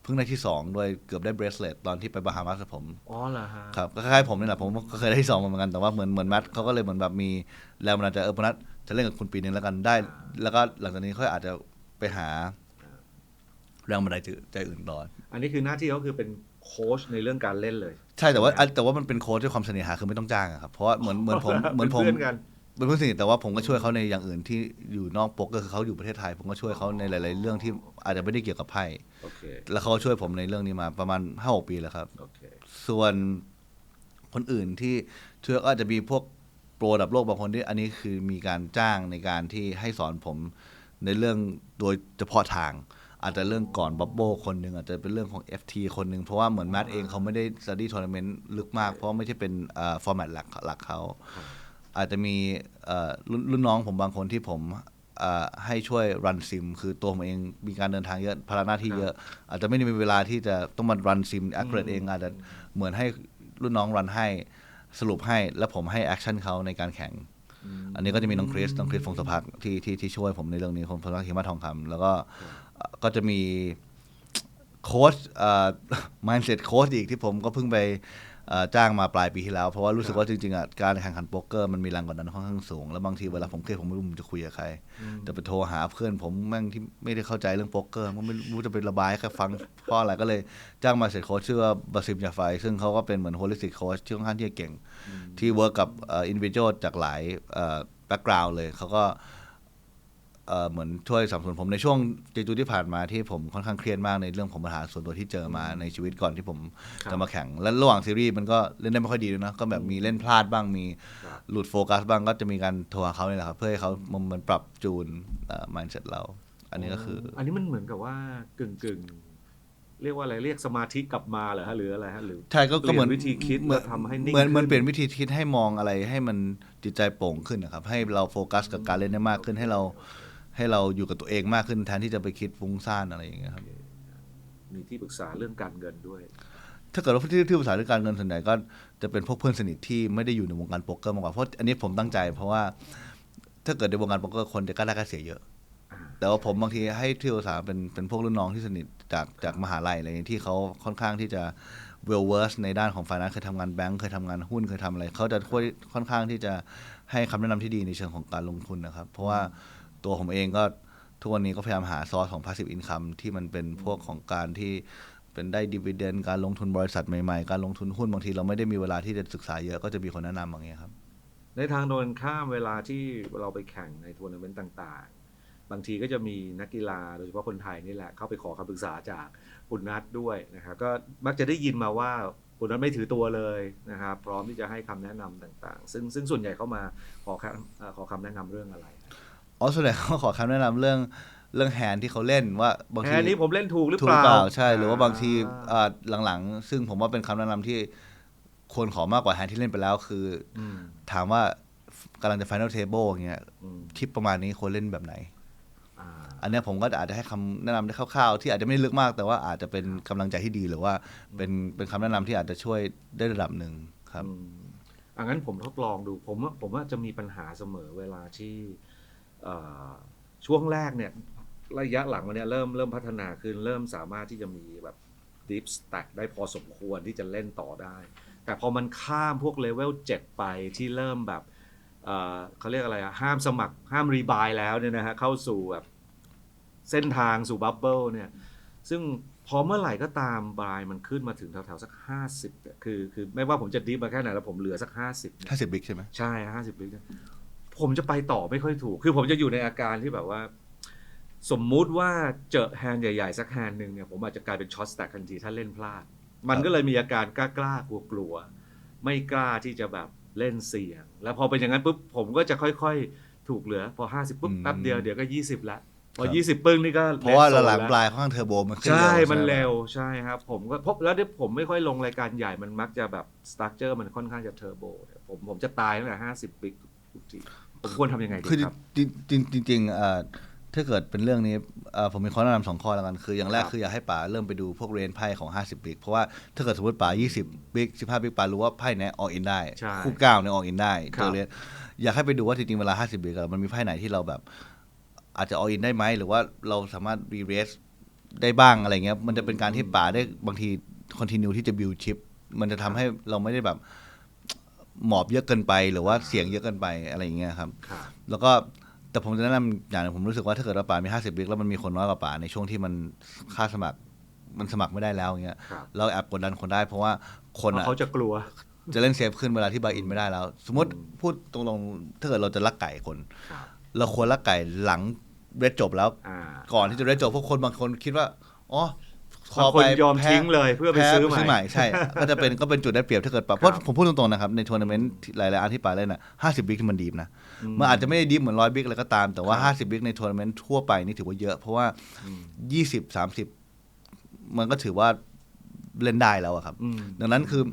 เพิ่งได้ที่2ด้วยเกือบได้เบรสเลตตอนที่ไปบาฮามาสกับผมอ๋อเหรอฮะครับก็คล้ายๆผมนี่แหละผมก็เคยได้ที่2เหมือนกันแต่ว่าเหมือนแมทเขาก็เลยเหมือนแบบมีแรงบันดาลใจพนัทจะเล่นกับคุณปีนึงแล้วกันได้แล้วก็หลังจากนี้เขาอาจจะไปหาแรงบันดาลใจอื่นต่ออันนี้คือหน้าที่เขาคือเป็นโค้ชในเรื่องการเล่นเลยใช่แต่ว่ามันเป็นโค้ชด้วยความเสน่หาคือไม่ต้องจ้างครับเพราะว่าเหมือนผมเป็นเพื่อนสนิทแต่ว่าผมก็ช่วยเขาในอย่างอื่นที่อยู่นอกโป๊กเกอร์คือเขาอยู่ประเทศไทยผมก็ช่วยเขาในหลายๆเรื่องที่อาจจะไม่ได้เกี่ยวกับไพ่แล้วเขาช่วยผมในเรื่องนี้มาประมาณ 5-6 ปีแล้วครับส่วนคนอื่นที่ช่วยก็อาจจะมีพวกโปรระดับโลกบางคนที่อันนี้คือมีการจ้างในการที่ให้สอนผมในเรื่องโดยเฉพาะทางอาจจะเรื่องก่อนบับเบิ้ลคนหนึ่งอาจจะเป็นเรื่องของ FT คนหนึ่งเพราะว่าเหมือนแมทเองเขาไม่ได้ study tournament ลึกมากเพราะไม่ใช่เป็นฟอร์แมตหลักเขาอาจจะมีรุ่นน้องผมบางคนที่ผมให้ช่วยรันซิมคือตัวผมเองมีการเดินทางเยอะภาระหน้าที่เยอะอาจจะไม่ได้มีเวลาที่จะต้องมารันซิม accurate เองอาจจะเหมือนให้รุ่นน้องรันให้สรุปให้แล้วผมให้แอคชั่นเขาในการแข่งอันนี้ก็จะมีน้องคริสฟงศพักที่ช่วยผมในเรื่องนี้คนพลังหิมะทองคำแล้วก็จะมีโค้ชmindset โค้ชอีกที่ผมก็เพิ่งไปจ้างมาปลายปีที่แล้วเพราะว่ารู้สึกว่าจริงๆการแข่งขันโป๊กเกอร์มันมีแรงกดดันค่อนข้างสูงแล้วบางทีเวลาผมเครียดผมไม่รู้ผมจะคุยกับใครจะไปโทรหาเพื่อนผมแม่งที่ไม่ได้เข้าใจเรื่องโป๊กเกอร์ผมไม่รู้จะไประบายแค่ฟังเพราะอะไรก็เลยจ้างมาเสร็จโค้ชชื่อว่าบาซิมยาไฟซึ่งเขาก็เป็นเหมือนโฮลิสติกโค้ชที่ค่อนข้างที่จะเก่งที่เวิร์กกับอินดิวิชวลจากหลายแบ็กกราวด์เลยเขาก็เหมือนช่วยสนับสนุนผมในช่วงจูที่ผ่านมาที่ผมค่อนข้างเครียดมากในเรื่องของปัญหาส่วนตัวที่เจอมาในชีวิตก่อนที่ผมจะมาแข่งและระหว่างซีรีส์มันก็เล่นได้ไม่ค่อยดีด้วยนะก็แบบมีเล่นพลาดบ้างมีหลุดโฟกัสบ้างก็จะมีการโทรหาเขาเนี่ยแหละครับเพื่อให้เขามันปรับจูนmindset เราอันนี้ก็คืออันนี้มันเหมือนกับว่ากึ่งเรียกว่าอะไรเรียกสมาธิกลับมาเหรอฮะหรืออะไรฮะหรือใช่ก็เหมือนวิธีคิดทำให้นิ่งเหมือนเปลี่ยนวิธีคิดให้มองอะไรให้มันจิตใจโปร่งขึ้นนะครับให้เราโฟกัสกับการเล่นได้มากขึ้นให้เราอยู่กับตัวเองมากขึ้นแทนที่จะไปคิดฟุ้งซ่านอะไรอย่างเงี้ยครับมีที่ปรึกษาเรื่องการเงินด้วยถ้าเกิดว่าที่ปรึกษาเรื่องการเงินส่วนใหญ่ก็จะเป็นพวกเพื่อนสนิทที่ไม่ได้อยู่ในวงการโป๊กเกอร์มากกว่าเพราะอันนี้ผมตั้งใจเพราะว่าถ้าเกิดในวงการโป๊กเกอร์คนจะกล้าได้กล้าเสียเยอะแต่ว่าผมบางทีให้ที่ปรึกษาเป็นพวกรุ่นน้องที่สนิทจากมหาลัยอะไรที่เขาค่อนข้างที่จะ well versed ในด้านของ finance เคยทำงานแบงก์เคยทำงานหุ้นเคยทำอะไรเขาจะค่อนข้างที่จะให้คำแนะนำที่ดีในเชิงของการลงทุนนะครับเพราะว่าตัวผมเองก็ทุกวันนี้ก็พยายามหาซอสของ passive income ที่มันเป็นพวกของการที่เป็นได้ dividend การลงทุนบริษัทใหม่ๆการลงทุนหุ้นบางทีเราไม่ได้มีเวลาที่จะศึกษาเยอะก็จะมีคนแนะนำอย่างเงี้ยครับในทางโดนข้ามเวลาที่เราไปแข่งในทัวร์นาเมนต์ต่างๆบางทีก็จะมีนักกีฬาโดยเฉพาะคนไทยนี่แหละเข้าไปขอคำปรึกษาจากคุณนัทด้วยนะครับก็มักจะได้ยินมาว่าคุณนัทไม่ถือตัวเลยนะครับพร้อมที่จะให้คำแนะนำต่างๆซึ่งส่วนใหญ่เข้ามาขอคำแนะนำเรื่องอะไรส่วนใหญ่เขาขอคำแนะนำเรื่องแฮนด์ที่เขาเล่นว่าบางทีแฮนด์นี้ผมเล่นถูกหรือเปล่าใช่หรือว่าบางทีหลังๆซึ่งผมว่าเป็นคำแนะนำที่ควรขอมากกว่าแฮนด์ที่เล่นไปแล้วคือถามว่ากำลังจะ Final Table อย่างเงี้ยทิปประมาณนี้ควรเล่นแบบไหนอันนี้ผมก็อาจจะให้คำแนะนำได้คร่าวๆที่อาจจะไม่ลึกมากแต่ว่าอาจจะเป็นกำลังใจที่ดีหรือว่าเป็นคำแนะนำที่อาจจะช่วยได้ระดับหนึ่งครับงั้นผมทดลองดูผมว่าจะมีปัญหาเสมอเวลาที่ช่วงแรกเนี่ยระยะหลังวันนี้เริ่มพัฒนาขึ้นเริ่มสามารถที่จะมีแบบ deep stack ได้พอสมควรที่จะเล่นต่อได้แต่พอมันข้ามพวกเลเวล7ไปที่เริ่มแบบ เขาเรียกอะไรห้ามสมัครห้ามรีบายแล้วเนี่ยนะฮะเข้าสู่แบบเส้นทางสู่บับเบิลเนี่ยซึ่งพอเมื่อไหร่ก็ตามบายมันขึ้นมาถึงแถวๆสัก50เนี่ยคือไม่ว่าผมจะดิฟมาแค่ไหนแล้วผมเหลือสัก50เนี่ย 50 บิ๊กใช่ไหม ใช่50ลิตรผมจะไปต่อไม่ค่อยถูกคือผมจะอยู่ในอาการที่แบบว่า สมมุติว่าเจอแฮนด์ใหญ่ๆสักแฮนด์หนึ่งเนี่ยผมอาจจะกลายเป็นช็อตสแต็กทันทีถ้าเล่นพลาด มันก็เลยมีอาการกล้าๆกลัวๆไม่กล้าที่จะแบบเล่นเสี่ยง แล้วพอเป็นอย่างนั้นปุ๊บผมก็จะค่อยๆถูกเหลือพอ50ปุ๊บแป๊บเดียวเดี๋ยวก็20ละพอ20ปึ้งนี่ก็ เพราะว่า เดโซ หลัง แว ๆปลายค่อนข้างเทอร์โบมันขึ้น ใช่ เร็ว มัน ใช่ไห เร็วใช่ครับผมก็พบแล้วที่ผมไม่ค่อยลงรายการใหญ่มันมักจะแบบสตรัคเจอร์มันค่อนข้างจะเทอร์โบผมจะตายตั้งแต่50 บิ๊กทุกทีผมควรทำยังไงดี คือ ครับ จริงถ้าเกิดเป็นเรื่องนี้ผมมีข้อแนะนำ2 ข้อแล้วกันคืออย่างแรกคืออยากให้ป๋าเริ่มไปดูพวกเรนไพ่ของ50 บิ๊กเพราะว่าถ้าเกิดสมมติป๋า20 บิ๊ก15 บิ๊กป๋ารู้ว่าไพ่เนี้ยออกอินได้ ใช่ คู่9เนี่ยออกอินได้ ครับ เจอเรนอยากให้ไปดูว่าจริงๆเวลา50 บิ๊กมันมีไพ่ไหนที่เราแบบ อาจจะออินได้ไหมหรือว่าเราสามารถรีเรสได้บ้างอะไรเงี้ยมันจะเป็นการที่ป๋าได้บางทีคอนติเนียที่จะบิวชิปมันจะทำให้เราไม่ได้แบบหมอบเยอะเกินไปหรือว่าเสียงเยอะเกินไปอะไรอย่างเงี้ยครับ ครับ แล้วก็แต่ผมจะแนะนำอย่างหนึงผมรู้สึกว่าถ้าเกิดว่าป๋ามี50 บิ๊กแล้วมันมีคนน้อยกว่าป๋าในช่วงที่มันค่าสมัครมันสมัครไม่ได้แล้วอย่างเงี้ย ครับ เราแอบกดดันคนได้เพราะว่าคน เพราะเขาจะกลัว จะเล่นเซฟขึ้นเวลาที่บายอินไม่ได้แล้ว สมมติพูดตรงๆถ้าเกิดเราจะลักไก่คน ครับ เราควรลักไก่หลังเรดจบแล้ว อ่า ก่อนที่จะเรดจบพวกคนบางคนคิดว่าอ๋อ บางคนยอมทิ้งเลยเพื่อไปซื้อใหม่ ใช่ ก็จะเป็นจุดได้เปรียบถ้าเกิดปะเพราะผมพูดตรงๆนะครับในทัวร์นาเมนต์หลายๆอันที่ป๋าเล่นน่ะ50 บิ๊กที่มันดีนะมันอาจจะไม่ได้ดีเหมือน100 บิ๊กอะไรก็ตามแต่ว่า50 บิ๊กในทัวร์นาเมนต์ทั่วไปนี่ถือว่าเยอะเพราะว่า20-30มันก็ถือว่าเล่นได้แล้วอะครับ ดังนั้นคือ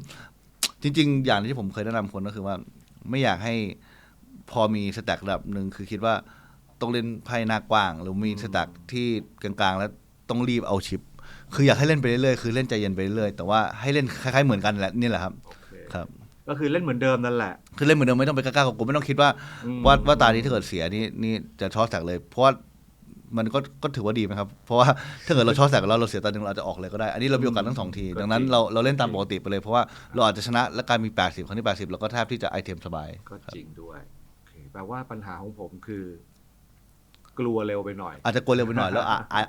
จริงๆ อย่างที่ผมเคยแนะนำคนก็คือว่าไม่อยากให้พอมีสแต็กระดับหนึ่งคือคิดว่าต้องเล่นไพ่หน้ากว้าง หรือมีสแต็กที่กลางๆ แล้วต้องรีบเอาชิป คืออยากให้เล่นไปเรื่อยๆคือเล่นใจเย็นไปเรื่อยๆแต่ว่าให้เล่นคล้ายๆเหมือนกันแหละนี่แหละครับ โอเค ครับ ก็คือเล่นเหมือนเดิมนั่นแหละ คือเล่นเหมือนเดิมไม่ต้องไปกล้าๆกับกูไม่ต้องคิดว่าว่าตานี้ถ้าเกิดเสียนี่จะช็อตแสกเลย เพราะว่ามันก็ถือว่าดีไหมครับเพราะว่าถ้าเกิดเราช็อตแสกแล้วเราเสียตาหนึ่งเราอาจจะออกเลยก็ได้อันนี้เรามีโอกาสทั้ง2 ทีดังนั้นเราเล่นตามปกติไปเลยเพราะว่าเราอาจจะชนะและการมี80ครั้งที่80เราก็แทบที่จะไอเทมสบาย ก็จริงด้วยโอเคแปลว่าปัญหาของผมคือ กลัวเร็วไปหน่อย อาจจะกลัวเร็วไปหน่อยแล้ว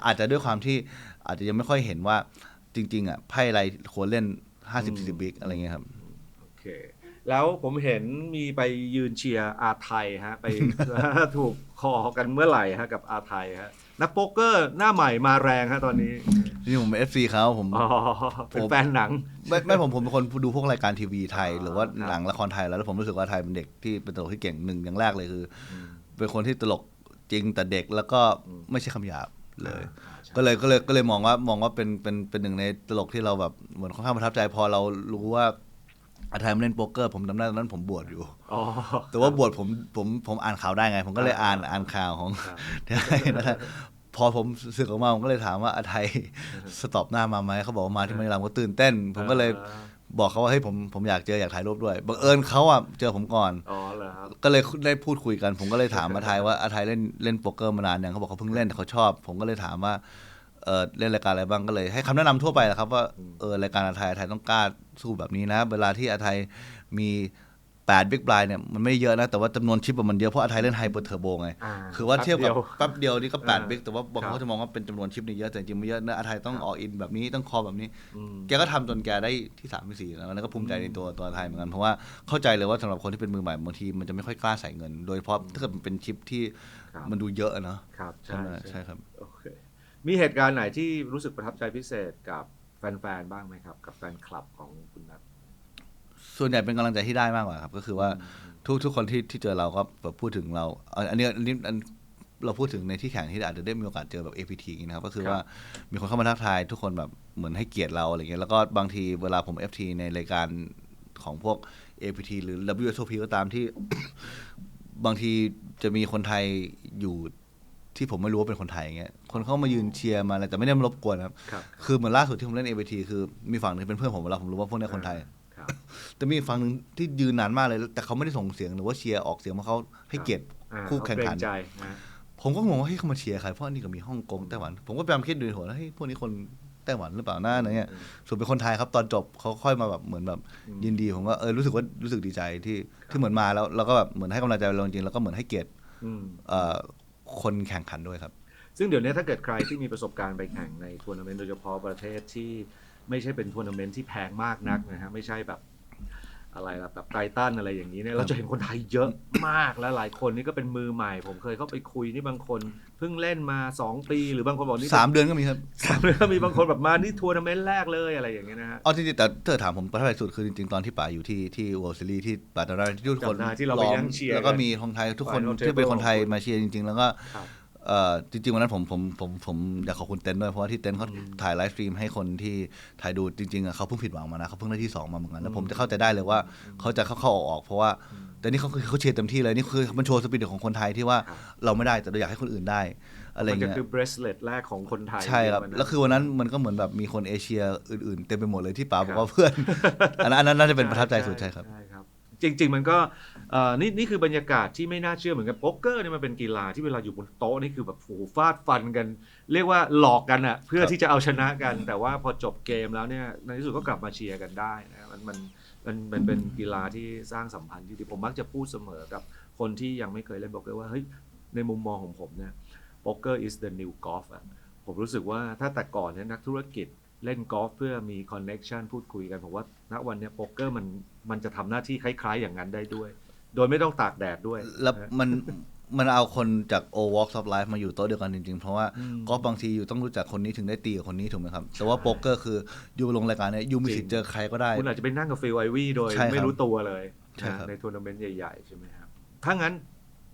อาจจะด้วยความที่อาจจะยังไม่ค่อยเห็นว่าจริงๆไพ่อะไรควรเล่น50-40 บิ๊กอะไรเงี้ยครับ โอเค แล้วผมเห็นมีไปยืนเชียร์อาไทยฮะ ไป ถูกคอกันเมื่อไหร่ฮะกับอาไทยฮะนักโป๊กเกอร์หน้าใหม่มาแรงฮะตอนนี้ นี่ผมเป็น FC เขาผม อ๋อเป็นแฟนหนัง ไม่ผมเป็นคนดูพวกรายการทีวีไทย หรือว่า ครับ หนังละครไทยแล้วผมรู้สึกว่าไทยเป็นเด็กที่เป็นตลกที่เก่งหนึ่งอย่างแรกเลยคืออเป็นคนที่ตลกจริงแต่เด็กแล้วก็ไม่ใช่คำหยาบเลย ใช่ ก็เลยมองว่าเป็นหนึ่งในตลกที่เราแบบเหมือนค่อนข้างประทับใจพอเรารู้ว่าอาไทยมาเล่นโป๊กเกอร์ผมจำได้ตอนนั้นผมบวชอยู่ อ๋อ แต่ว่าบวชผมอ่านข่าวได้ไง ผมก็เลยอ่านข่าวของ ครับ นะครับพอผมสึกออกมาผมก็เลยถามว่าอาไทยสต็อปหน้ามาไหมเขาบอกว่ามาที่มะนิลาผมก็ตื่นเต้น ผมก็เลยบอกเขาว่าเฮ้ยผมอยากเจออยากถ่ายรูปด้วยบังเอิญเขาอ่ะเจอผมก่อน อ๋อเหรอครับ ก็เลยได้พูดคุยกัน ผมก็เลยถามอาไทยว่าอาไทยเล่นโป๊กเกอร์มานานยังเขาบอกเขาเพิ่งเล่นแต่เขาชอบ ผมก็เลยถามว่าเล่นรายการอะไรบ้างก็เลยให้คำแนะนำทั่วไปแหละครับว่ารายการอาไทยต้องกล้าสู้แบบนี้นะ เวลาที่อาไทยมี8 บิ๊กไบลน์เนี่ยมันไม่เยอะนะแต่ว่าจำนวนชิปมันเยอะเพราะอาไทยเล่นไฮเปอร์เทอร์โบไง คือว่าเทียบกับแป๊บเดียวนี่ก็8 บิ๊กแต่ว่าบางคนเขาจะมองว่าเป็นจำนวนชิปนี่เยอะแต่จริงๆไม่เยอะนะอาไทยต้องออกอินแบบนี้ต้องคอแบบนี้ แกก็ทำจนแกได้ที่3ที่4แล้วก็ภูมิใจในตัวอาไทยเหมือนกันเพราะว่าเข้าใจเลยว่าสำหรับคนที่เป็นมือใหม่บางทีมันจะไม่ค่อยกล้าใส่เงิน โดยเฉพาะถ้าเกิดมันเป็นชิปที่ ครับ มันดูเยอะอะเนาะ ครับ ใช่ไหมใช่ครับ โอเคมีเหตุการณ์ไหนที่รู้สึกประทับใจพิเศษกับแฟนๆบ้างไหมครับ กับแฟนคลับของคุณนัท ส่วนใหญ่เป็นกำลังใจที่ได้มากกว่าครับก็คือว่าทุกคนที่เจอเราก็แบบพูดถึงเราอันนี้เราพูดถึงในที่แข่งที่อาจจะได้มีโอกาสเจอแบบ APT อย่างนี้นะครับก็คือว่ามีคนเข้ามาทักทายทุกคนแบบเหมือนให้เกียรติเราอะไรเงี้ยแล้วก็บางทีเวลาผม FT ในรายการของพวก APT หรือ WSOP ก็ตามที่ บางทีจะมีคนไทยอยู่ที่ผมไม่รู้ว่าเป็นคนไทยอย่างเงี้ยคนเข้ามายืนเชียร์มาอะไรแต่ไม่ได้มารบกวนครับ ครับ คือเหมือนล่าสุดที่ผมเล่น APT คือมีฝั่งหนึงเป็นเพื่อนผมเวลาผมรู้ว่าพวกนี้คนไทย ครับ แต่มีฝั่งหนึงที่ยืนนานมากเลยแต่เขาไม่ได้ส่งเสียงหรือว่าเชียร์ออกเสียงเพราะเขาให้เกียรติคู่แข่งขัน เอาเกรงใจนะ ผมก็งงว่าเฮ้ยเขามาเชียร์ใครเพราะอันนี้ก็มีฮ่องกงไต้หวันผมก็พยายามคิดดูในหัวแล้วเฮ้ยพวกนี้คนไต้ ไต้หวันหรือเปล่าหน้าอะไรเงี้ยส่วนเป็นคนไทยครับตอนจบเขาค่อยมาแบบเหมือนแบบยินดีผมก็รู้สึกดีใจที่เหมือนมาแล้วเราก็แบบเหมือนให้กำลังใจเราจริงๆแล้วก็เหมือนให้เกียรติคนแข่งขันด้วยครับซึ่งเดี๋ยวนี้ถ้าเกิดใครที่มีประสบการณ์ไปแข่งในทัวร์นาเมนต์โดยเฉพาะประเทศที่ไม่ใช่เป็นทัวร์นาเมนต์ที่แพงมากนักนะฮะไม่ใช่แบบอะไรล่ะแบบไททันอะไรอย่างนี้เนี่ยเราจะเห็นคนไทยเยอะมากและหลายคนนี่ก็เป็นมือใหม่ผมเคยเข้าไปคุยนี่บางคนเพิ่งเล่นมา2 ปีหรือบางคนบอกนี่3 เดือนก็มีครับ3 เดือนก็มีบางคนแบบมานี่ทัวร์นาเมนต์แรกเลยอะไรอย่างเงี้ยนะฮะเอาจริงๆแต่ถ้าถามผมประทับใจสุดคือจริงๆตอนที่ป๋าอยู่ที่ World Series ที่ป๋าจำได้ที่ทุกคนที่เราไปนั่งเชียร์แล้วก็มีคนไทยทุกคนที่เป็นคนไทยมาเชียร์จริงๆแล้วก็จริงๆวันนั้นผมอยากขอบคุณเต็นท์ด้วยเพราะว่าที่เต็นท์เขาถ่ายไลฟ์สตรีมให้คนที่ถ่ายดูจริงๆเขาเพิ่งผิดหวังมานะเขาเพิ่งได้ที่2มาเหมือนกันแล้วผมจะเข้าใจได้เลยว่าเขาจะเข้าออกเพราะว่าแต่นี่เขาเชียร์เต็มที่เลยนี่คือมันโชว์สปิริตของคนไทยที่ว่าเราไม่ได้แต่เราอยากให้คนอื่นได้อะไรเงี้ยมันจะคือ bracelet แรกของคนไทยใช่ครับแล้วคือวันนั้นมันก็เหมือนแบบมีคนเอเชียอื่นๆเต็มไปหมดเลยที่ป๋าบอกว่าเพื่อนอันนั้นน่าจะเป็นประทับใจสุดใช่ครับจริงๆมันก็นี่คือบรรยากาศที่ไม่น่าเชื่อเหมือนกันโป๊กเกอร์เนี่ยมันเป็นกีฬาที่เวลาอยู่บนโต๊ะนี่คือแบบฟาดฟันกันเรียกว่าหลอกกันอ่ะเพื่อที่จะเอาชนะกันแต่ว่าพอจบเกมแล้วเนี่ยในที่สุดก็กลับมาเชียร์กันได้นะมันเป็นกีฬาที่สร้างสัมพันธ์ที่ดีผมมักจะพูดเสมอกับคนที่ยังไม่เคยเล่นโป๊กเกอร์ว่าเฮ้ยในมุมมองของผมเนี่ยโป๊กเกอร์ is the new golf อ่ะผมรู้สึกว่าถ้าแต่ก่อนเนี่ยนักธุรกิจเล่นกอล์ฟเพื่อมีคอนเน็กชันพูดคุยกันผมว่าณวันนี้โป๊กเกอร์มันจะทำหน้าที่คล้ายๆอย่างนั้นได้ด้วยโดยไม่ต้องตากแดดด้วยแล้วมันเอาคนจาก all walks of life มาอยู่โต๊ะเดียวกันจริงๆเพราะว่ากอล์ฟบางทีอยู่ต้องรู้จักคนนี้ถึงได้ตีกับคนนี้ถูกไหมครับแต่ว่าโป๊กเกอร์คืออยู่ลงรายการเนี่ยอยู่มีสิทธิ์เจอใครก็ได้คุณอาจจะไปนั่งกับฟิลไอวี่โดยไม่รู้ตัวเลยในทัวร์นาเมนต์ใหญ่ๆใช่ไหมครับถ้างั้น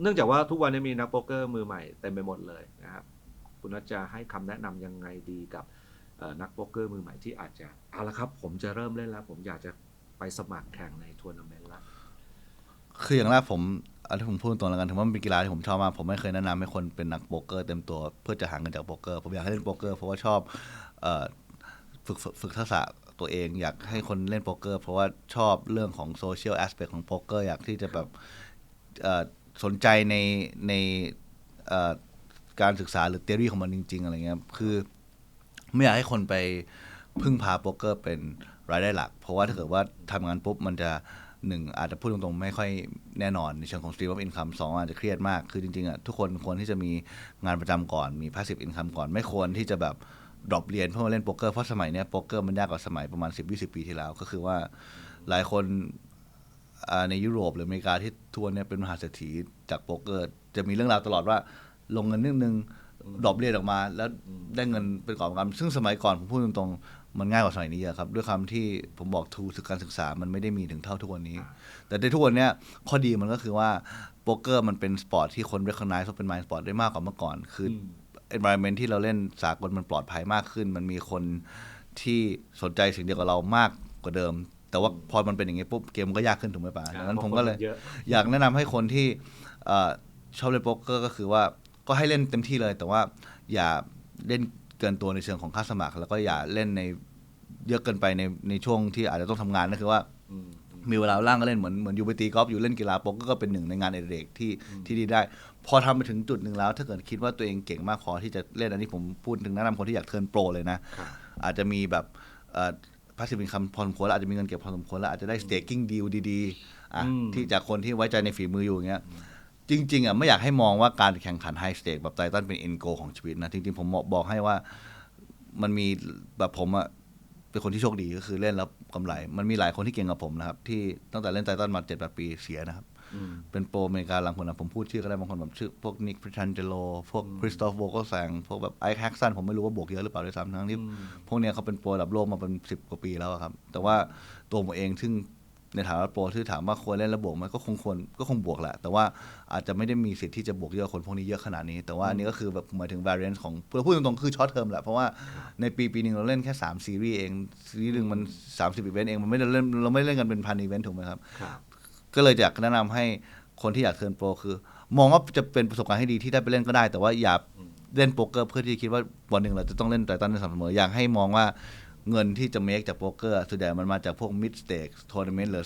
เนื่องจากว่าทุกวันนี้มีนักโป๊กเกอร์มือใหม่เต็มไปหมดเลยนะครับคุณนัทจะให้คำแนะนำยังไงดีกับนักโป๊กเกอร์มือใหม่ที่อาจจะเอาละครับผมจะเริ่มเล่นแล้วผมอยากจะไปสมัครแข่งในทัวร์นาเมนต์ละคืออย่างแรกอันที่ผมพูดตรงแล้วกันถึงว่ามันเป็นกีฬาที่ผมชอบมากผมไม่เคยแนะนำให้คนเป็นนักโป๊กเกอร์เต็มตัวเพื่อจะหาเงินจากโป๊กเกอร์ผมอยากให้เล่นโป๊กเกอร์เพราะว่าชอบฝึกทักษะตัวเองอยากให้คนเล่นโป๊กเกอร์เพราะว่าชอบเรื่องของโซเชียลแอสเปคของโป๊กเกอร์อยากที่จะแบบสนใจในการศึกษาหรือ theory ของมันจริงๆอะไรเงี้ยคือไม่อยากให้คนไปพึ่งพาโป๊กเกอร์เป็นรายได้หลักเพราะว่าถ้าเกิดว่าทำงานปุ๊บมันจะ1อาจจะพูดตรงๆไม่ค่อยแน่นอนในเชิงของ stream of income 2อาจจะเครียดมากคือจริงๆอ่ะทุกคนควรที่จะมีงานประจำก่อนมี passive income ก่อนไม่ควรที่จะแบบดรอปเรียนเพื่อมาเล่นโป๊กเกอร์เพราะสมัยนี้โป๊กเกอร์มันยากกว่าสมัยประมาณ 10-20 ปีที่แล้วก็คือว่าหลายคนในยุโรปหรืออเมริกาที่ทัวร์เนี่ยเป็นมหาเศรษฐีจากโป๊กเกอร์จะมีเรื่องราวตลอดว่าลงเงินนิดนึงดรอปเรียนออกมาแล้วได้เงินเป็นกอบกำซึ่งสมัยก่อนผมพูดตรงๆมันง่ายกว่าสมัยนี้เยอะครับด้วยคำที่ผมบอกทูสึกการศึกษามันไม่ได้มีถึงเท่าทุกวันนี้แต่ในทุกวันนี้ข้อดีมันก็คือว่าโป๊กเกอร์มันเป็นสปอร์ตที่คน recognize ว่าเป็น mind sport ได้มากกว่าเมื่อก่อนคือ environment ที่เราเล่นสากลมันปลอดภัยมากขึ้นมันมีคนที่สนใจสิ่งเดียวกับเรามากกว่าเดิมแต่ว่าพอมันเป็นอย่างนี้ปุ๊บเกมมันก็ยากขึ้นถูกไหมป่ะดังนั้นผมก็เลยอยากแนะนำให้คนที่ชอบเล่นโป๊กเกอร์ก็คือว่าก็ให้เล่นเต็มที่เลยแต่ว่าอย่าเล่นเกินตัวในเชิงของค่าสมัครแล้วก็อย่าเล่นในเยอะเกินไปในช่วงที่อาจจะต้องทำงานก็คือว่ามีเวลาว่างก็เล่นเหมือนอยู่ไปตีกอล์ฟอยู่เล่นกีฬาโป๊กก็เป็นหนึ่งในงานอดิเรกที่ดีได้พอทำไปถึงจุดหนึ่งแล้วถ้าเกิดคิดว่าตัวเองเก่งมากพอที่จะเล่นอันนี้ผมพูดถึงแนะนำคนที่อยากเทิร์นโปรเลยนะอาจจะมีแบบpassive income พอสมควรแล้วอาจจะมีเงินเก็บพอสมควรแล้วอาจจะได้ staking deal ดีๆที่จากคนที่ไว้ใจในฝีมืออยู่อย่างเงี้ยจริงๆไม่อยากให้มองว่าการแข่งขัน high stake แบบไททันเป็น end goal ของชีวิตนะจริงๆผมบอกให้ว่ามันมีแบบผมเป็นคนที่โชคดีก็คือเล่นแล้วกำไรมันมีหลายคนที่เก่งกับผมนะครับที่ตั้งแต่เล่นไททันมา 7-8 ปีเสียนะครับเป็นโปรอเมริกาหลังคนนะผมพูดชื่อก็ได้บางคนแบบชื่อพวกนิกพริชันเจโลพวกคริสโตฟโวก็แซงพวกแบบไอค์แฮกซันผมไม่รู้ว่าบวกเยอะหรือเปล่าด้วยซ้ำทั้งที่พวกเนี้ยเขาเป็นโปรระดับโลกมาเป็น10 กว่าปีแล้วครับแต่ว่าตัวผมเองซึ่งในฐานะโปรที่ถามว่าควรเล่นระบบมันก็คงบวกแหละแต่ว่าอาจจะไม่ได้มีสิทธิ์ที่จะบวกเยอะคนพวกนี้เยอะขนาดนี้แต่ว่าอันนี้ก็คือแบบหมายถึง variance ของพูดตรงๆคือช็อตเทอมแหละเพราะว่าในปีนึงเราเล่นแค่3ซีรีส์เองซีรีส์นึงมัน30อีเวนต์เองมันไม่ได้เล่นเราไม่เล่นกันเป็น1,000 อีเวนต์ถูกไหมครับก็เลยอยากแนะนำให้คนที่อยากเทิร์นโปรคือมองว่าจะเป็นประสบการณ์ให้ดีที่ได้ไปเล่นก็ได้แต่ว่าอย่าเล่นโป๊กเกอร์เพื่อที่คิดว่าวันหนึ่งเราจะต้องเล่นไททันในสม่ำเสมออยากให้มองว่าเงินที่จะเมคจากโป๊กเกอร์ส่วนใหญ่มันมาจากพวก mid stake tournament หรือ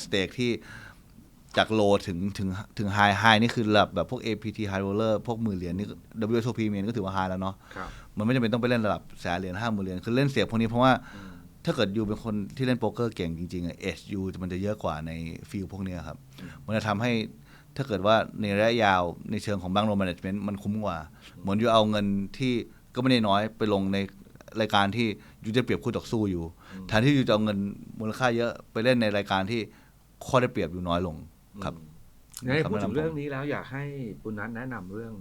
stake ที่จากโลถึง high นี่คือระดับแบบพวก APT high roller พวก10,000 เหรียญนี่ WSOP เมนก็ถือว่า high แล้วเนาะ มันไม่จำเป็นต้องไปเล่นระดับแสนเหรียญ50,000 เหรียญคือเล่นเสียงพวกนี้เพราะว่าถ้าเกิดยูเป็นคนที่เล่นโป๊กเกอร์เก่งจริงๆเอชยูมันจะเยอะกว่าในฟิลพวกนี้ครับมันจะทำให้ถ้าเกิดว่าในระยะยาวในเชิงของแบงก์โลแมネจเมนต์มันคุ้มกว่าเหมือนยูเอาเงินที่ก็ไม่ได้น้อยไปลงในรายการที่ยูจะเปรียบคู่ต่อสู้อยู่แทนที่ยูจะเอาเงินมูลค่าเยอะไปเล่นในรายการที่ข้อได้เปรียบอยู่น้อยลงครับ งั้นพูดถึงเรื่องนี้แล้วอยากให้คุณนัทแนะนำเรื่อง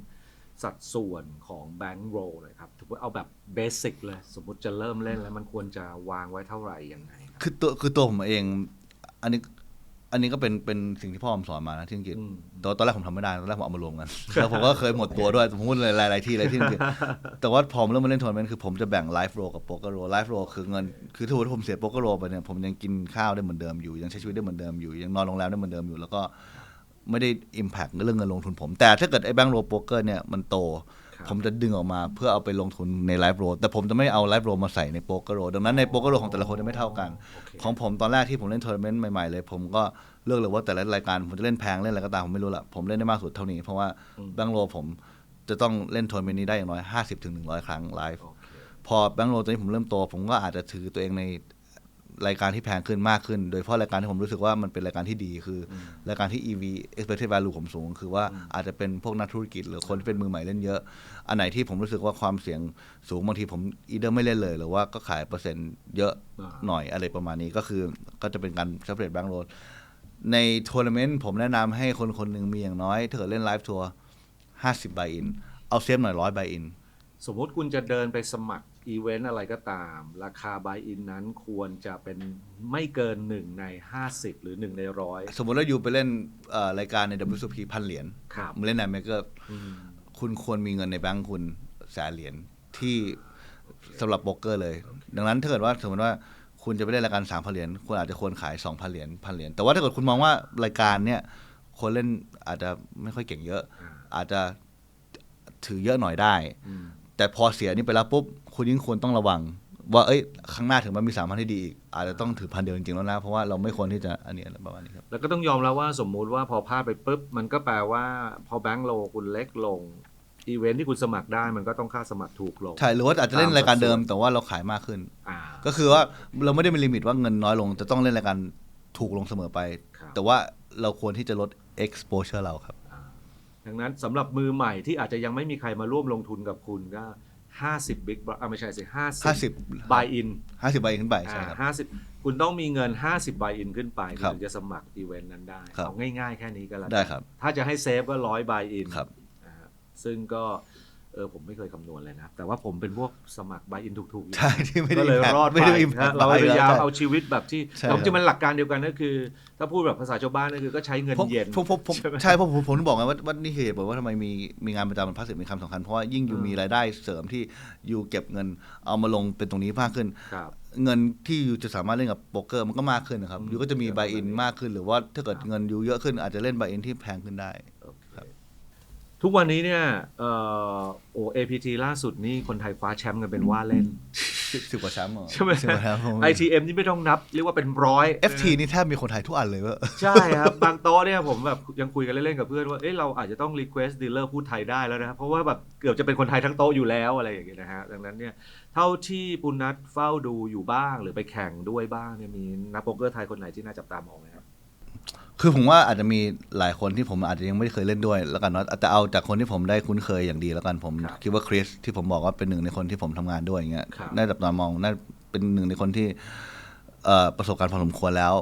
สัดส่วนของแบงก์โรลเลยครับถือว่าเอาแบบเบสิกเลยสมมติจะเริ่มเล่นแล้วมันควรจะวางไว้เท่าไหร่ยังไงครับคือตัวผมเองอันนี้ก็เป็นสิ่งที่พ่อผมสอนมานะที่อังกฤษตอนแรกผมทำไม่ได้ตอนแรกผมเอามารวมกันแล้วผมก็เคยหมดตัวด้วยผมพูดหลายที่ที่อังกฤษแต่ว่าพอผมเริ่มมาเล่นทัวร์นาเมนต์คือผมจะแบ่งไลฟ์โรกับโป๊กเกอร์โรไลฟ์โรคือเงินคือถ้าผมเสียโป๊กเกอร์โรไปเนี่ยผมยังกินข้าวได้เหมือนเดิมอยู่ยังใช้ชีวิตได้เหมือนเดิมอยู่ยังนอนโรงแรมได้เหมือนเดิมอยู่แล้วก็ไม่ได้ impact เรื่องเงินลงทุนผมแต่ถ้าเกิดไอ้แบงก์โรโป๊กเกอร์เนี่ยมันโตผมจะดึงออกมาเพื่อเอาไปลงทุนในไลฟ์โรแต่ผมจะไม่เอาไลฟ์โรมาใส่ในโป๊กเกอร์โรดังนั้นในโป๊กเกอร์โรของแต่ละคนจะไม่เท่ากันของผมตอนแรกที่ผมเล่นทัวร์นาเมนต์ใหม่ๆเลยผมก็เลือกเลยว่าแต่ละรายการผมจะเล่นแพงเล่นอะไรก็ตามผมไม่รู้ละผมเล่นได้มากสุดเท่านี้เพราะว่าแบงก์โรผมจะต้องเล่นทัวร์นาเมนต์นี้ได้อย่างน้อย50 ถึง 100 ครั้งไลฟ์พอแบงก์โรตอนนี้ผมเริ่มโตผมก็อาจจะถือตัวเองในรายการที่แพงขึ้นมากขึ้นโดยเฉพาะรายการที่ผมรู้สึกว่ามันเป็นรายการที่ดีคือรายการที่ EV expected value ผมสูงคือว่าอาจจะเป็นพวกนักธุรกิจหรือคนที่เป็นมือใหม่เล่นเยอะอันไหนที่ผมรู้สึกว่าความเสี่ยงสูงบางทีผมอีเดอร์ไม่เล่นเลยหรือว่าก็ขายเปอร์เซ็นต์เยอะหน่อยอะไรประมาณนี้ก็จะเป็นการ separate bank loan ในทัวร์นาเมนต์ผมแนะนำให้คนคนหนึ่งมีอย่างน้อยถ้าเกิดเล่นไลฟ์ทัวร์50 buy in เอาเซฟหน่อย100 buy in สมมติคุณจะเดินไปสมัครอีเวนต์อะไรก็ตามราคา buy in นั้นควรจะเป็นไม่เกิน1 ใน 50หรือ1 ใน 100สมมติว่าอยู่ไปเล่นรายการใน WSOP 1,000 เหรียญมาเล่นในเมเกอร์คุณควรมีเงินในแบงก์คุณ100,000 เหรียญที่สำหรับโป๊กเกอร์เลยดังนั้นถ้าเกิดว่าสมมติว่าคุณจะไปเล่นรายการ 3,000 เหรียญคุณอาจจะควรขาย 2,000 เหรียญ 1,000 เหรียญแต่ว่าถ้าเกิดคุณมองว่ารายการเนี้ยคนเล่นอาจจะไม่ค่อยเก่งเยอะอาจจะถือเยอะหน่อยได้แต่พอเสียนี่ไปแล้วปุ๊บคุณยิ่งควรต้องระวังว่าข้างหน้าถึงมันมี3,000ที่ดีอีกอาจจะต้องถือ1,000 เดียวจริงๆแล้วนะเพราะว่าเราไม่ควรที่จะอันนี้ประมาณนี้ครับแล้วก็ต้องยอมแล้วว่าสมมุติว่าพอพลาดไปปุ๊บมันก็แปลว่าพอแบงก์โลคุณเล็กลงอีเวนท์ที่คุณสมัครได้มันก็ต้องค่าสมัครถูกลงใช่หรือว่าอาจจะเล่นรายการเดิมแต่ว่าเราขายมากขึ้นก็คือว่าเราไม่ได้มีลิมิตว่าเงินน้อยลงจะต้องเล่นรายการถูกลงเสมอไปแต่ว่าเราควรที่จะลด exposure เราครับดังนั้นสำหรับมือใหม่ที่อาจจะยังไม่มีใครมาร่วมลงทุนกับคุณก็50 big ไม่ใช่สิ50 buy in 50 buy in ขึ้นไปใช่ครับ50คุณต้องมีเงิน50 buy in ขึ้นไปถึงจะสมัครอีเวนต์นั้นได้เอาง่ายๆแค่นี้ก็แล้วได้ครับถ้าจะให้เซฟก็100 buy in ครับซึ่งก็ผมไม่เคยคำนวณเลยนะแต่ว่าผมเป็นพวกสมัคร buy in ถูกๆใช่ที่ไม่ได้ก็เลยรอดไปเราพยายามเอาชีวิตแบบที่จริงๆมันหลักการเดียวกันก็คือถ้าพูดแบบภาษาชาวบ้านก็คือก็ใช้เงินเย็นใช่เพราะผมบอกไงว่านี่คือเหตุผลว่าทำไมมีงานประจำมันพาสซีฟมีคำสำคัญเพราะว่ายิ่งอยู่มีรายได้เสริมที่อยู่เก็บเงินเอามาลงเป็นตรงนี้มากขึ้นเงินที่อยู่จะสามารถเล่นกับโป๊กเกอร์มันก็มากขึ้นนะครับอยู่ก็จะมี buy in มากขึ้นหรือว่าถ้าเกิดเงินอยู่เยอะขึ้นอาจจะเล่น buy in ที่แพงขึ้นได้ทุกวันนี้เนี่ยAPT ล่าสุดนี่คนไทยคว้าแชมป์กันเป็นว่าเล่น10 กว่าแชมป์ใช่ไหม ITM นี่ไม่ต้องนับเรียกว่าเป็น100 FT นี่แทบมีคนไทยทุกอันเลยว่าใช่ครับบางโต๊ะเนี่ยผมแบบยังคุยกันเล่นๆกับเพื่อนว่าเราอาจจะต้อง request dealer พูดไทยได้แล้วนะเพราะว่าแบบเกือบจะเป็นคนไทยทั้งโต๊ะอยู่แล้วอะไรอย่างเงี้ยนะฮะดังนั้นเนี่ยเท่าที่ปุณณัฐเฝ้าดูอยู่บ้างหรือไปแข่งด้วยบ้างเนี่ยมีนักโป๊กเกอร์ไทยคนไหนที่น่าจับตามองไหมครับคือผมว่าอาจจะมีหลายคนที่ผมอาจจะยังไม่เคยเล่นด้วยแล้วกันเนาะแต่เอาจากคนที่ผมได้คุ้นเคยอย่างดีแล้วกันผมคิดว่าคริสที่ผมบอกว่าเป็นหนึ่งในคนที่ผมทำงานด้วยอย่างเงี้ยน่าจับตามองน่าเป็นหนึ่งในคนที่ประสบการณ์พอสมควรแล้ว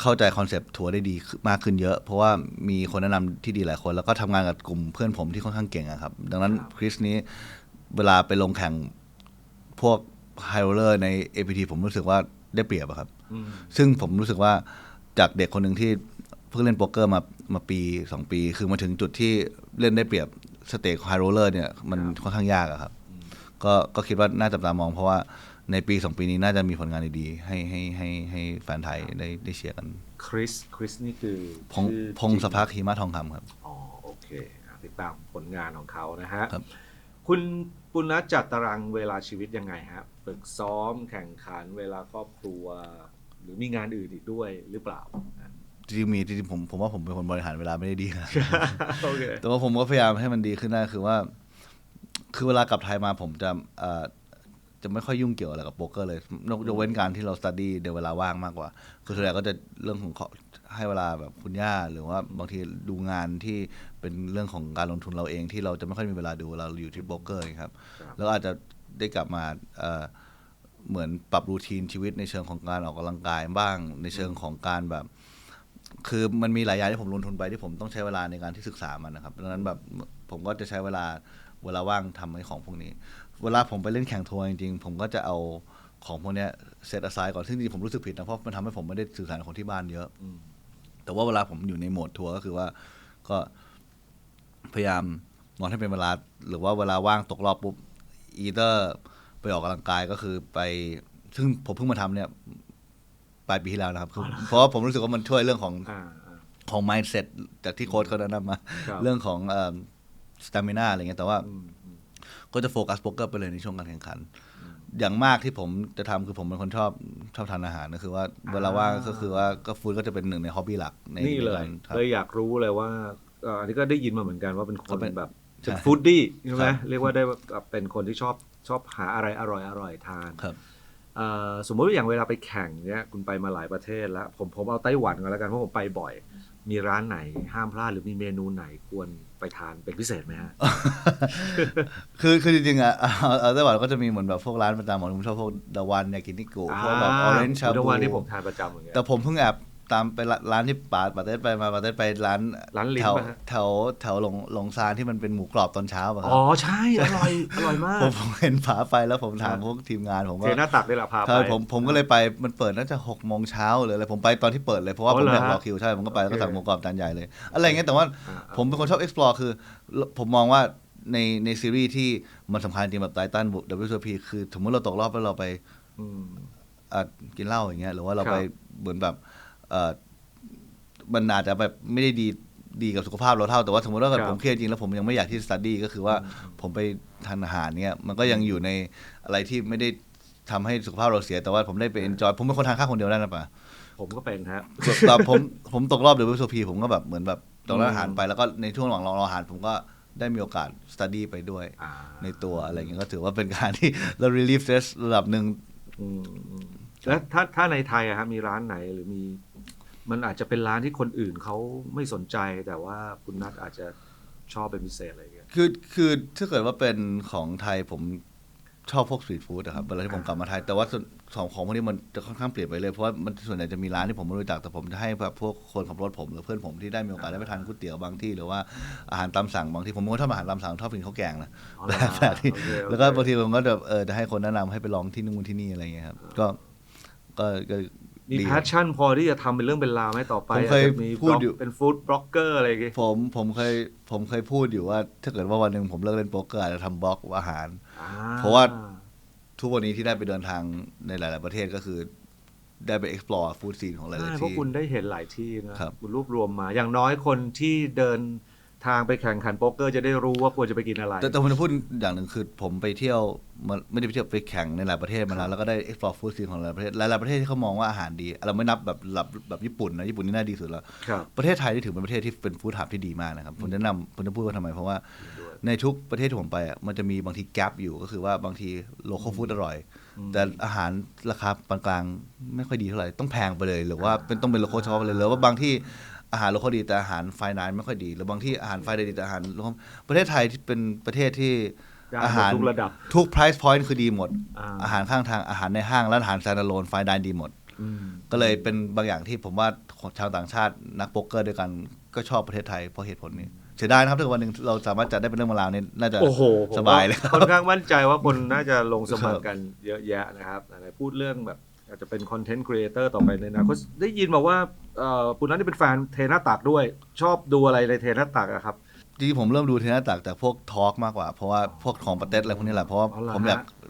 เข้าใจคอนเซปต์ทัวร์ได้ดีมากขึ้นเยอะเพราะว่ามีคนแนะนำที่ดีหลายคนแล้วก็ทำงานกับกลุ่มเพื่อนผมที่ค่อนข้างเก่งครับดังนั้นคริสนี้เวลาไปลงแข่งพวกไฮโรลเลอร์ใน APT ผมรู้สึกว่าได้เปรียบครับซึ่งผมรู้สึกว่าจากเด็กคนหนึ่งที่เพิ่งเล่นโป๊กเกอร์มาปี2 ปีคือมาถึงจุดที่เล่นได้เปรียบสเต็กไฮโรลเลอร์เนี่ยมันค่อนข้างยากครับก็คิดว่าน่าจับตามองเพราะว่าในปี2 ปีนี้น่าจะมีผลงานดีๆให้แฟนไทยได้เชียร์กันคริสนี่คือพงศภักหิมะทองคำครับอ๋อโอเคติดตามผลงานของเขานะฮะคุณปุณณัฐจัดตารางเวลาชีวิตยังไงฮะฝึกซ้อมแข่งขันเวลาครอบครัวหรือมีงานอื่นอีกด้วยหรือเปล่าจริงผมว่าผมเป็นคนบริหารเวลาไม่ได้ดีนะ okay. แต่ว่าผมก็พยายามให้มันดีขึ้นได้คือว่า คือเวลากลับไทยมาผมจะไม่ค่อยยุ่งเกี่ยวอะไรกับโป๊กเกอร์เลยยกเว้นการที่เราสตูดี้ในเวลาว่างมากกว่าคือส่วนใหญ่ก็จะเรื่องของให้เวลาแบบคุณย่าหรือว่าบางทีดูงานที่เป็นเรื่องของการลงทุนเราเองที่เราจะไม่ค่อยมีเวลาดูเราอยู่ที่โป๊กเกอร์ครับแล้วอาจจะได้กลับมาเหมือนปรับรูทีนชีวิตในเชิงของการออกกำลังกายบ้างในเชิงของการแบบ คือมันมีหลายอย่างที่ผมลงทุนไปที่ผมต้องใช้เวลาในการที่ศึกษามันนะครับดังนั้นแบบผมก็จะใช้เวลาว่างทำไอ้ของพวกนี้ เวลาผมไปเล่นแข่งทัวร์จริงๆผมก็จะเอาของพวกนี้เซต aside ก่อนซึ่งจริงๆผมรู้สึกผิดนะเพราะมันทำให้ผมไม่ได้สื่อสารกับคนที่บ้านเยอะแต่ว่าเวลาผมอยู่ในโหมดทัวร์ก็คือว่าก็พยายามนอนให้เป็นเวลาหรือว่าเวลาว่างตกรอบปุ๊บอีเตอร์ไปออกกำลังกายก็คือไปซึ่งผมเพิ่งมาทำเนี่ยปลายปีที่แล้วนะครับเพราะว่าผมรู้สึกว่ามันช่วยเรื่องของ mindset จากที่โค้ชเขาแนะนำมาเรื่องของstamina อะไรเงี้ยแต่ว่าก็จะโฟกัสโป๊กเกอร์ไปเลยในช่วงการแข่งขันอย่างมากที่ผมจะทำคือผมเป็นคนชอบทานอาหารก็คือว่าเวลาว่างก็คือว่าก็ฟู้ดก็จะเป็นหนึ่งในฮ็อบบี้หลักในนี่เลยเลยอยากรู้เลยว่าอันนี้ก็ได้ยินมาเหมือนกันว่าเป็นคนแบบเป็นฟู้ดดี้ใช่ไหมเรียกว่าได้เป็นคนที่ชอบหาอะไรอร่อยทานสมมติว่าอย่างเวลาไปแข่งเนี้ยคุณไปมาหลายประเทศแล้วผมเอาไต้หวันก่อนแล้วกันเพราะผมไปบ่อยมีร้านไหนห้ามพลาดหรือมีเมนูไหนควรไปทานเป็นพิเศษไหมฮะ คือจริงๆเอาไต้หวันก็จะมีเหมือนแบบพวกร้านประจำผมชอบพวกดาวันยากินิโกะพวกแบบออเรนจ์ชาบูดาวันที่ผมทานประจำเหมือนกันแต่ผมเพิ่งแอบตามไปร้านที่ปาเต้ไปมาปาเต้ไปร้านแถวหลงซานที่มันเป็นหมูกรอบตอนเช้าป่ะครับอ๋อใช่อร่อยมากผมเห็นฝาไปแล้วผมถามพวกทีมงานผมว่าเทหน้าตักได้ละพาไปผมก็เลยไปมันเปิดน่าจะ6 โมงเช้าหรืออะไรผมไปตอนที่เปิดเลยเพราะว่าผมอยากรอคิวใช่ผมก็ไปแล้วก็สั่งหมูกรอบจานใหญ่เลยอะไรเงี้ยแต่ว่าผมเป็นคนชอบ explore คือผมมองว่าในซีรีส์ที่มันสำคัญจริงแบบไททัน WSOP คือสมมติเราตกรอบแล้วเราไปกินเหล้าอย่างเงี้ยหรือว่าเราไปเหมือนแบบมันอาจจะแบบไม่ได้ดีกับสุขภาพเราเท่าแต่ว่าสมมติว่าผมเครียดจริงแล้วผมยังไม่อยากที่สตัดดี้ก็คือว่าผมไปทานอาหารเนี่ยมันก็ยังอยู่ในอะไรที่ไม่ได้ทำให้สุขภาพเราเสียแต่ว่าผมได้ไปเอนจอยผมเป็นคนทานข้าวคนเดียวได้นะป่ะผมก็เป็นฮะแบบผมตกรอบWSOPผมก็แบบเหมือนแบบตกรอบอาหารไปแล้วก็ในช่วงหลังรออาหารผมก็ได้มีโอกาสสตัดดี้ไปด้วยในตัวอะไรเงี้ยก็ถือว่าเป็นการที่เรา relieve stress ระดับนึงแล้วถ้าในไทยอะครับมีร้านไหนหรือมีมันอาจจะเป็นร้านที่คนอื่นเขาไม่สนใจแต่ว่าคุณนัทอาจจะชอบเป็นพิเศษอะไรอย่างเงี้ยคือถ้าเกิดว่าเป็นของไทยผมชอบพวกสตรีทฟู้ดนะครับเวลาที่ผมกลับมาไทยแต่ว่าส่วนของพวกนี้มันจะค่อนข้างเปลี่ยนไปเลยเพราะว่ามันส่วนใหญ่จะมีร้านที่ผมไม่รู้จักแต่ผมจะให้แบบพวกคนขับรถผมหรือเพื่อนผมที่ได้มีโอกาสได้ไปทานก๋วยเตี๋ยวบางที่หรือว่าอาหารตามสั่งบางที่ผมก็ชอบอาหารตามสั่งชอบกินข้าวแกงนะแบบที่แล้วก็บางทีผมก็จะให้คนแนะนำให้ไปลองที่นู่นที่นี่อะไรอย่างเงี้ยครับก็มีแพชชั่นพอที่จะทำเป็นเรื่องเป็นราวไหมต่อไปผมเคยพูดอยู่เป็นฟู้ดบล็อกเกอร์อะไรอย่างเงี้ยผมเคยพูดอยู่ว่าถ้าเกิดว่าวันหนึ่งผมเลิกเล่นโป๊กเกอร์อาจจะทำบล็อกอาหารเพราะว่าทุกวันนี้ที่ได้ไปเดินทางในหลายๆประเทศก็คือได้ไป explore ฟู้ดซีนของหลายๆที่เพราะคุณได้เห็นหลายที่นะคุณรวบรวมมาอย่างน้อยคนที่เดินทางไปแข่งขันโป๊กเกอร์จะได้รู้ว่าควรจะไปกินอะไรแต่ผมจะพูดอย่างหนึ่งคือผมไปเที่ยวไม่ได้ไปเที่ยวไปแข่งในหลายประเทศมาแล้วก็ได้ explore food scene ของหลายประเทศหลายประเทศที่เขามองว่าอาหารดีเราไม่นับแบบญี่ปุ่นนะญี่ปุ่นนี่น่าดีสุดแล้วประเทศไทยที่ถือเป็นประเทศที่เป็นฟู้ดฮับที่ดีมากนะครับผมจะพูดว่าทำไมเพราะว่าในทุกประเทศที่ผมไปอ่ะมันจะมีบางทีแกปอยู่ก็คือว่าบางทีโลคอลฟู้ดอร่อยแต่อาหารราคาปานกลางไม่ค่อยดีเท่าไหร่ต้องแพงไปเลยหรือว่าต้องเป็นโลคอลเฉพาะเลยหรือว่าบางที่อาหารโลคอลดีแต่อาหารไฟน์ไดน์ไม่ค่อยดีหรือบางที่อาหารไฟน์ไดน์ดีแต่อาหารประเทศไทยที่เป็นประเทศที่อาหารทุก price point คือดีหมดอาหารข้างทางอาหารในห้างและอาหาร standalone ไฟน์ไดน์ดีหมดก็เลยเป็นบางอย่างที่ผมว่าชาวต่างชาตินักโป๊กเกอร์ด้วยกันก็ชอบประเทศไทยเพราะเหตุผลนี้เสียดายนะครับถ้าวันหนึ่งเราสามารถจัดได้เป็นเรื่องราวนี้น่าจะสบายเลยค่อนข้างมั่นใจว่าคนน่าจะลงสมัครกันเยอะแยะนะครับพูดเรื่องแบบอาจจะเป็นคอนเทนต์ครีเอเตอร์ต่อไปในอนาคตได้ยินมาว่าคุณนัทนี่เป็นแฟนเทน่าตักด้วยชอบดูอะไรในเทน่าตักอะครับจริงๆผมเริ่มดูเทน่าตักจากพวกทอล์กมากกว่าเพราะว่าพวกของประเทศอะไรพวกนี้แหละเพราะว่าผม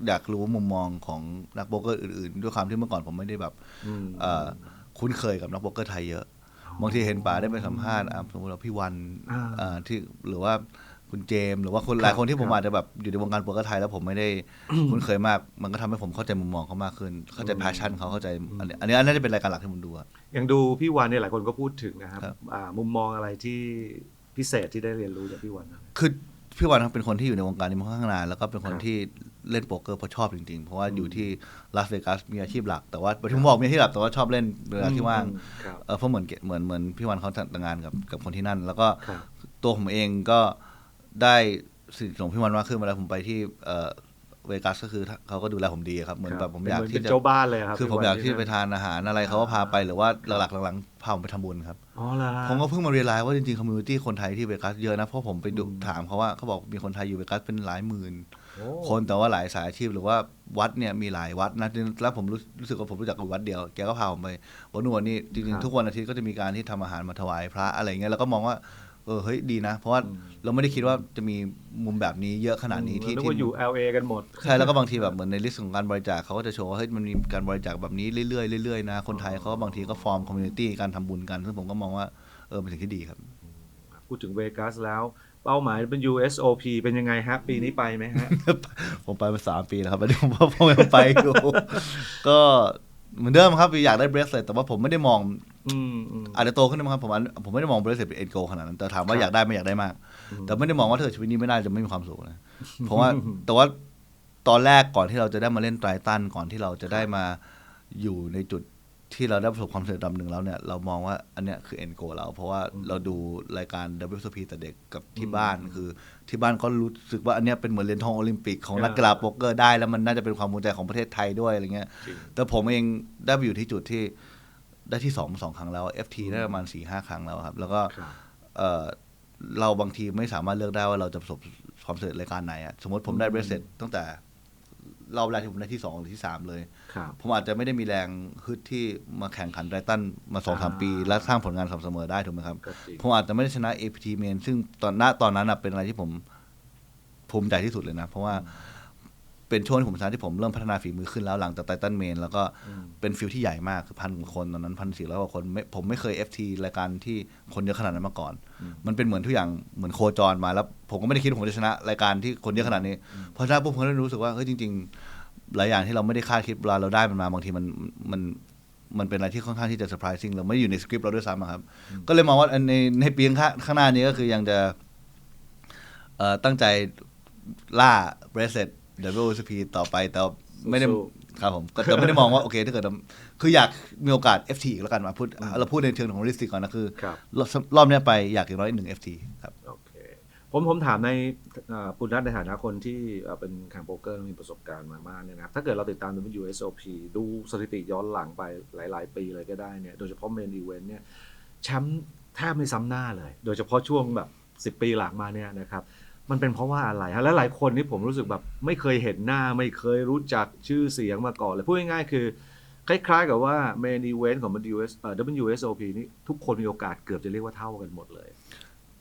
อยากรู้มุมมองของนักโป๊กเกอร์อื่นๆด้วยความที่เมื่อก่อนผมไม่ได้แบบคุ้นเคยกับนักโป๊กเกอร์ไทยเยอะบางทีเห็นป๋าได้ไปสัมภาษณ์สมมติเราพี่วันที่หรือว่าคุณเจมหรือว่าคนหลายคนที่ผมอาจจะแบบอยู่ในวงการโป๊กเกอร์ไทยแล้วผมไม่ได้คุ้นเคยมากมันก็ทำให้ผมเข้าใจมุมมองเขามากขึ้นเข้าใจแพชชั่นเขาเข้าใจอันนี้น่าจะเป็นรายการหลักที่ผมดูอย่างดูพี่วันเนี่ยหลายคนก็พูดถึงนะครับมุมมองอะไรที่พิเศษที่ได้เรียนรู้จากพี่วันคือ พี่วันเป็นคนที่อยู่ในวงการนี้มาค่อนข้างนานแล้วก็เป็นคน ครับ ที่เล่นโป๊กเกอร์เพราะชอบจริงๆเพราะว่าอยู่ที่ลาสเวกัสมีอาชีพหลักแต่ว่าที่ผมบอกมีอาชีพหลักแต่ว่าชอบเล่นเวลาที่ว่าง ครับ เพราะเหมือนพี่วันเขาแต่งงานกับคนที่นั่น แล้วก็ ครับ ตัวผมเองก็ได้สิ่งของพี่วันมากขึ้นเวลาผมไปที่เวกัสก็คือเขาก็ดูแลผมดีครับเหมือนแบบผมอยาก เป็น ที่จะ เจ้าบ้านเลยครับ คือผมอยากที่จะไปทานอาหารอะไรเขาก็พาไปหรือว่าหลักๆพาผมไปทำบุญครับ อ๋อเหรอ ผมก็เพิ่งมาเรียนรู้ว่าจริงๆคอมมูนิตี้คนไทยที่เวกัสเยอะนะเพราะผมไปดูถามเขาว่าเขาบอกมีคนไทยอยู่เวกัสเป็นหลายหมื่น โอ้ คนแต่ว่าหลายสายอาชีพหรือว่าวัดเนี่ยมีหลายวัดนะแล้วผมรู้สึกว่าผมรู้จักอยู่วัดเดียวแกก็พาผมไปวันนู้นวันนี้จริงๆทุกวันอาทิตย์ก็จะมีการที่ทำอาหารมาถวายพระอะไรเงี้ยแล้วก็มองว่าเฮ้ยดีนะ เพราะว่าเราไม่ได้คิดว่าจะมีมุมแบบนี้เยอะขนาดนี้ที่ นึกว่าอยู่ LA กันหมด ใช่แล้วก็บางทีแบบเหมือนในลิสต์ของการบริจาคเขาก็จะโชว์ว่าเฮ้ยมันมีการบริจาคแบบนี้เรื่อยๆเรื่อยๆนะคนไทยเขาก็บางทีก็ฟอร์มคอมมูนิตี้การทำบุญกันซึ่งผมก็มองว่าเป็นสิ่งที่ดีครับ พูดถึงเวกัสแล้วเป้าหมายเป็น USOP เป็นยังไงฮะปีนี้ไปไหมฮะ ผมไปมา3 ปีแล้วครับไม่ได้ผมยังไปอยู่ ก็เหมือนเดิมครับอยากได้เบรสเลตแต่ว่าผมไม่ได้มอง อืม อาจจะโตขึ้นนะครับผมไม่ได้มองเบรสเลตเป็นเอ็นโกขนาดนั้นแต่ถามว่า ครับ อยากได้ไม่อยากได้มาก แต่ไม่ได้มองว่าถ้าเกิดชีวิตนี้ไม่ได้จะไม่มีความสุขนะเพราะว่าแต่ว่าตอนแรกก่อนที่เราจะได้มาเล่นไตรตันก่อนที่เราจะได้มาอยู่ในจุดที่เราได้ประสบความสำเร็จระดับหนึ่งแล้วเนี่ยเรามองว่าอันเนี้ยคือเอ็นโกเราเพราะว่าเราดูรายการ WSOP แต่เด็กกับที่บ้านคือที่บ้านก็รู้สึกว่าอันเนี้ยเป็นเหมือนเหรียญทองโอลิมปิกของนักกีฬาโป๊กเกอร์ได้แล้วมันน่าจะเป็นความภูมิใจของประเทศไทยด้วยอะไรเงี้ย จริง แต่ผมเองได้ไปอยู่ที่จุดที่ได้ที่สองครั้งแล้ว FT ได้ประมาณ 4-5 ครั้งแล้วครับแล้วก็ ครับ เอ่อเราบางทีไม่สามารถเลือกได้ว่าเราจะประสบความสำเร็จรายการไหนอะสมมติผมได้เบรสเซ็ตตั้งแต่รอบแรกที่ผมได้ที่2หรือที่3เลย ครับ ผมอาจจะไม่ได้มีแรงฮึดที่มาแข่งขันไตรตันมา 2-3 ปี และสร้างผลงานสม่ำเสมอได้ถูกไหมครับ ก็จริง ผมอาจจะไม่ได้ชนะ APT Main ซึ่งตอนนั้นเป็นอะไรที่ผมภูมิใจที่สุดเลยนะ เพราะว่าเป็นช่วงที่ผมที่ผมเริ่มพัฒนาฝีมือขึ้นแล้วหลังจากไตตันเมนแล้วก็เป็นฟิลที่ใหญ่มากคือ1,000 กว่าคนตอนนั้น 1,400 กว่าคนผมไม่เคย FT รายการที่คนเยอะขนาดนั้นมาก่อน มันเป็นเหมือนทุกอย่างเหมือนโคจรมาแล้วผมก็ไม่ได้คิดว่าผมจะชนะรายการที่คนเยอะขนาดนี้พอชนะปุ๊บผมก็รู้สึกว่าเฮ้ยจริงๆหลายอย่างที่เราไม่ได้คาดคิดเวลาเราได้มันมาบางทีมันเป็นอะไรที่ค่อนข้างที่จะเซอร์ไพรส์ซิ่งเราไม่ได้อยู่ในสคริปต์เราด้วยซ้ำอะครับก็เลยมองว่าในปีข้างหน้านี้ก็คือยังจะตั้งใจล่าเบรสเซ็ต WSOP ต่อไปแต่ไม่ได้ สู้ ครับผมก็แต่ไม่ได้มองว่าโอเคถ้าเกิดคืออยากมีโอกาส FT อีกแล้วกันมาพูดเราพูดในเชิงของลิสติกก่อนนะคือ ครับ รอบเนี้ยไปอยากอย่างน้อย1 FT ครับ โอเคผมถามในปุณณัฐในฐานะคนที่เป็นแข่งโป๊กเกอร์มีประสบการณ์มามากเนี่ยนะถ้าเกิดเราติดตาม WSOP ดูสถิติย้อนหลังไปหลายๆปีเลยก็ได้เนี่ยโดยเฉพาะเมนอีเวนต์เนี่ยแชมป์แทบไม่ซ้ำหน้าเลย โดยเฉพาะช่วงแบบ10 ปีหลังมาเนี่ยนะครับมันเป็นเพราะว่าอะไรฮะและหลายคนนี่ผมรู้สึกแบบไม่เคยเห็นหน้าไม่เคยรู้จักชื่อเสียงมาก่อนเลยพูดง่ายๆคือคล้ายๆกับว่าเมนอีเวนต์ของ WSOP นี่ทุกคนมีโอกาสเกือบจะเรียกว่าเท่ากันหมดเลย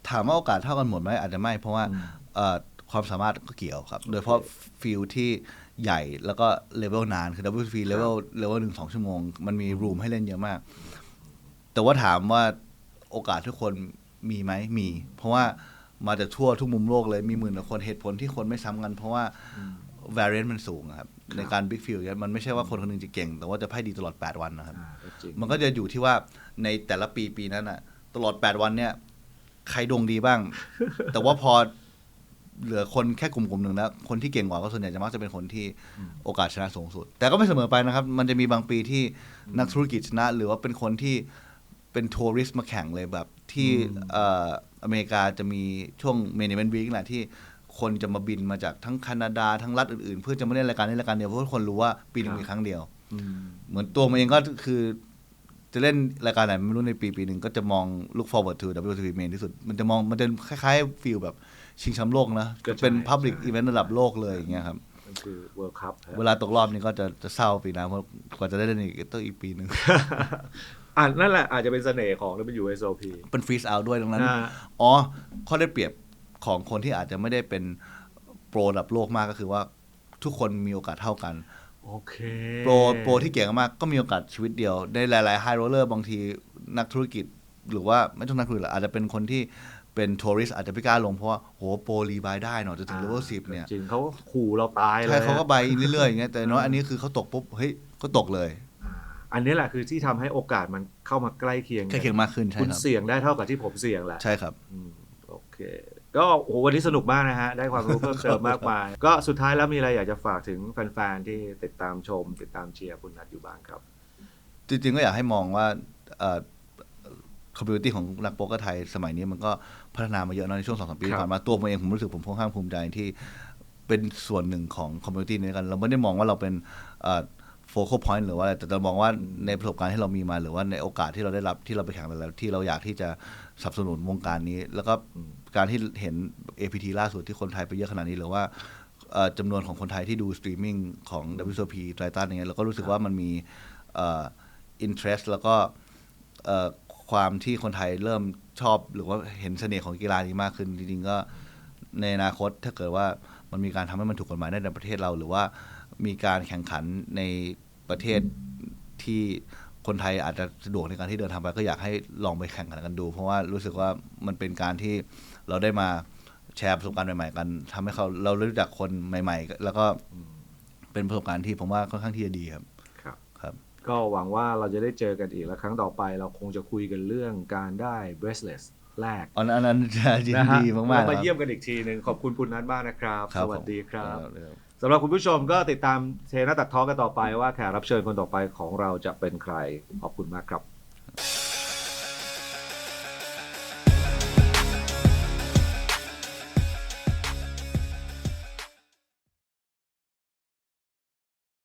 ถามว่าโอกาสเท่ากันหมดไหมอาจจะไม่เพราะว่าความสามารถก็เกี่ยวครับ โดยเฉพาะฟิลที่ใหญ่แล้วก็เลเวลนานคือ WSOP เลเวล1-2 ชั่วโมงมันมีรูมให้เล่นเยอะมาก แต่ว่าถามว่าโอกาสทุกคนมีไหมมี เพราะว่ามาจากทั่วทุกมุมโลกเลยมีหมื่นกว่าคนเหตุผลที่คนไม่ซ้ำกันเพราะว่า variance มันสูงอะครับในการ big field เนี่ยมันไม่ใช่ว่าคนคนหนึงจะเก่ง แต่ว่าจะไพ่ดีตลอด8 วันนะครับ ก็จริง มันก็จะอยู่ที่ว่าในแต่ละปีนั้นอ่ะตลอด8 วันเนี่ยใครดวงดีบ้าง แต่ว่าพอเหลือคนแค่กลุ่มหนึ่งแล้วคนที่เก่งกว่าก็ส่วนใหญ่จะมักจะเป็นคนที่โอกาสชนะสูงสุด แต่ก็ไม่เสมอไปนะครับ มันจะมีบางปีที่นักธุรกิจชนะ หรือว่าเป็นคนที่เป็นทัวริสต์มาแข่งเลยแบบที่อเมริกาจะมีช่วงเมนเ v นต์วีคแหละที่คนจะมาบินมาจากทั้งแคนาดาทั้งรัฐอื่นๆ เพื่อจะมาเล่นรายการนี้รายการเดียวเพราะว่าคนรู้ว่าปีหนึงมีครั้งเดียว เหมือนตัวมันเองก็คือจะเล่นรายการไหนไม่รู้ในปีหนึ่งก็จะมอง look forward to WSOP main ที่สุดมันจะคล้ายๆฟีลแบบชิงแชมป์โลกนะ ก็ใช่ เป็น public ใช่ event ระดับโลกเลยอย่างเงี้ยครับ มันคือ World Cup เวลาตกรอบนี้ก็จะเศร้าปีหนะเพราะกว่าจะได้เล่นอีกต้องอีกปีหนึ่ง นั่นแหละอาจจะเป็นเสน่ห์ของ WSOP เป็นฟรีสเอาด้วยดังนั้น อ่า ข้อได้เปรียบของคนที่อาจจะไม่ได้เป็นโปรระดับโลกมากก็คือว่าทุกคนมีโอกาสเท่ากัน โอเค โปรที่เก่งมากก็มีโอกาสชีวิตเดียวในหลายๆไฮโรลเลอร์บางทีนักธุรกิจหรือว่าไม่ต้องนักธุรกิจหรอกอาจจะเป็นคนที่เป็นทัวริสต์อาจจะไม่กล้าลงเพราะว่าโหโปรรีบายได้เนาะจะถึงเลเวล10เนี่ย จริงเขาก็ขู่เราตายเลย ใช่เขาก็ไปเรื่อยๆอย่างเงี้ยแต่น้อยอันนี้คือเขาตกปุ๊บเฮ้ยก็ตกเลย อันนี้แหละคือที่ทำให้โอกาสมันเข้ามาใกล้เคียง ใกล้เคียงมากขึ้นใช่ คุณ ครับ เสี่ยงได้เท่ากับที่ผมเสี่ยงแหละ ใช่ครับ โอเค ก็โอ้โหวันนี้สนุกมากนะฮะได้ความรู้เพิ่มเติมมากมาย ก็สุดท้ายแล้วมีอะไรอยากจะฝากถึงแฟนๆที่ติดตามชมติดตามเชียร์คุณนัทอยู่บ้างครับ จริงๆก็อยากให้มองว่าคอมมูนิตี้ของนักโป๊กเกอร์ไทยสมัยนี้มันก็พัฒนามาเยอะนะในช่วง 2-3 ปีที่ผ่านมาตัวผมเองผมรู้สึกผมค่อนข้างภูมิใจที่เป็นส่วนหนึ่งของคอมมูนิตี้นี้กัน เราไม่ได้มองว่าเราเป็นโฟกัสพอยต์หรือว่าอะไรแต่เรามองว่าในประสบการณ์ที่เรามีมาหรือว่าในโอกาสที่เราได้รับที่เราไปแข่งแล้วที่เราอยากที่จะสนับสนุนวงการนี้ แล้วก็การที่เห็น APT ล่าสุดที่คนไทยไปเยอะขนาดนี้หรือว่าจำนวนของคนไทยที่ดูสตรีมมิ่งของ WSOP ไตรตันอย่างเงี้ยเราก็รู้สึกว่ามันมีinterest แล้วก็ความที่คนไทยเริ่มชอบหรือว่าเห็นเสน่ห์ของกีฬานี้มากขึ้นจริงๆก็ในอนาคตถ้าเกิดว่ามันมีการทำให้มันถูกกฎหมายได้ในประเทศเราหรือว่ามีการแข่งขันในประเทศที่คนไทยอาจจะสะดวกในการที่เดินทางไปก็อยากให้ลองไปแข่งขันกันดูเพราะว่ารู้สึกว่ามันเป็นการที่เราได้มาแชร์ประสบการณ์ใหม่ๆกันทำให้เรารู้จักคนใหม่ๆแล้วก็เป็นประสบการณ์ที่ผมว่าค่อนข้างที่จะดีครับครับ ก็หวังว่าเราจะได้เจอกันอีกแล้วครั้งต่อไปเราคงจะคุยกันเรื่องการได้ bracelet แรก อันนั้นจะยิน นะฮะ ดีมากๆ เรามา ครับ เยี่ยมกันอีกทีหนึ่งขอบคุณคุณนัทมากนะครับ ครับ สวัสดีครับ ผม สำหรับคุณผู้ชมก็ติดตามเทน่าตัดท้อกันต่อไปว่าแขกรับเชิญคนต่อไปของเราจะเป็นใครขอบคุณมากครับ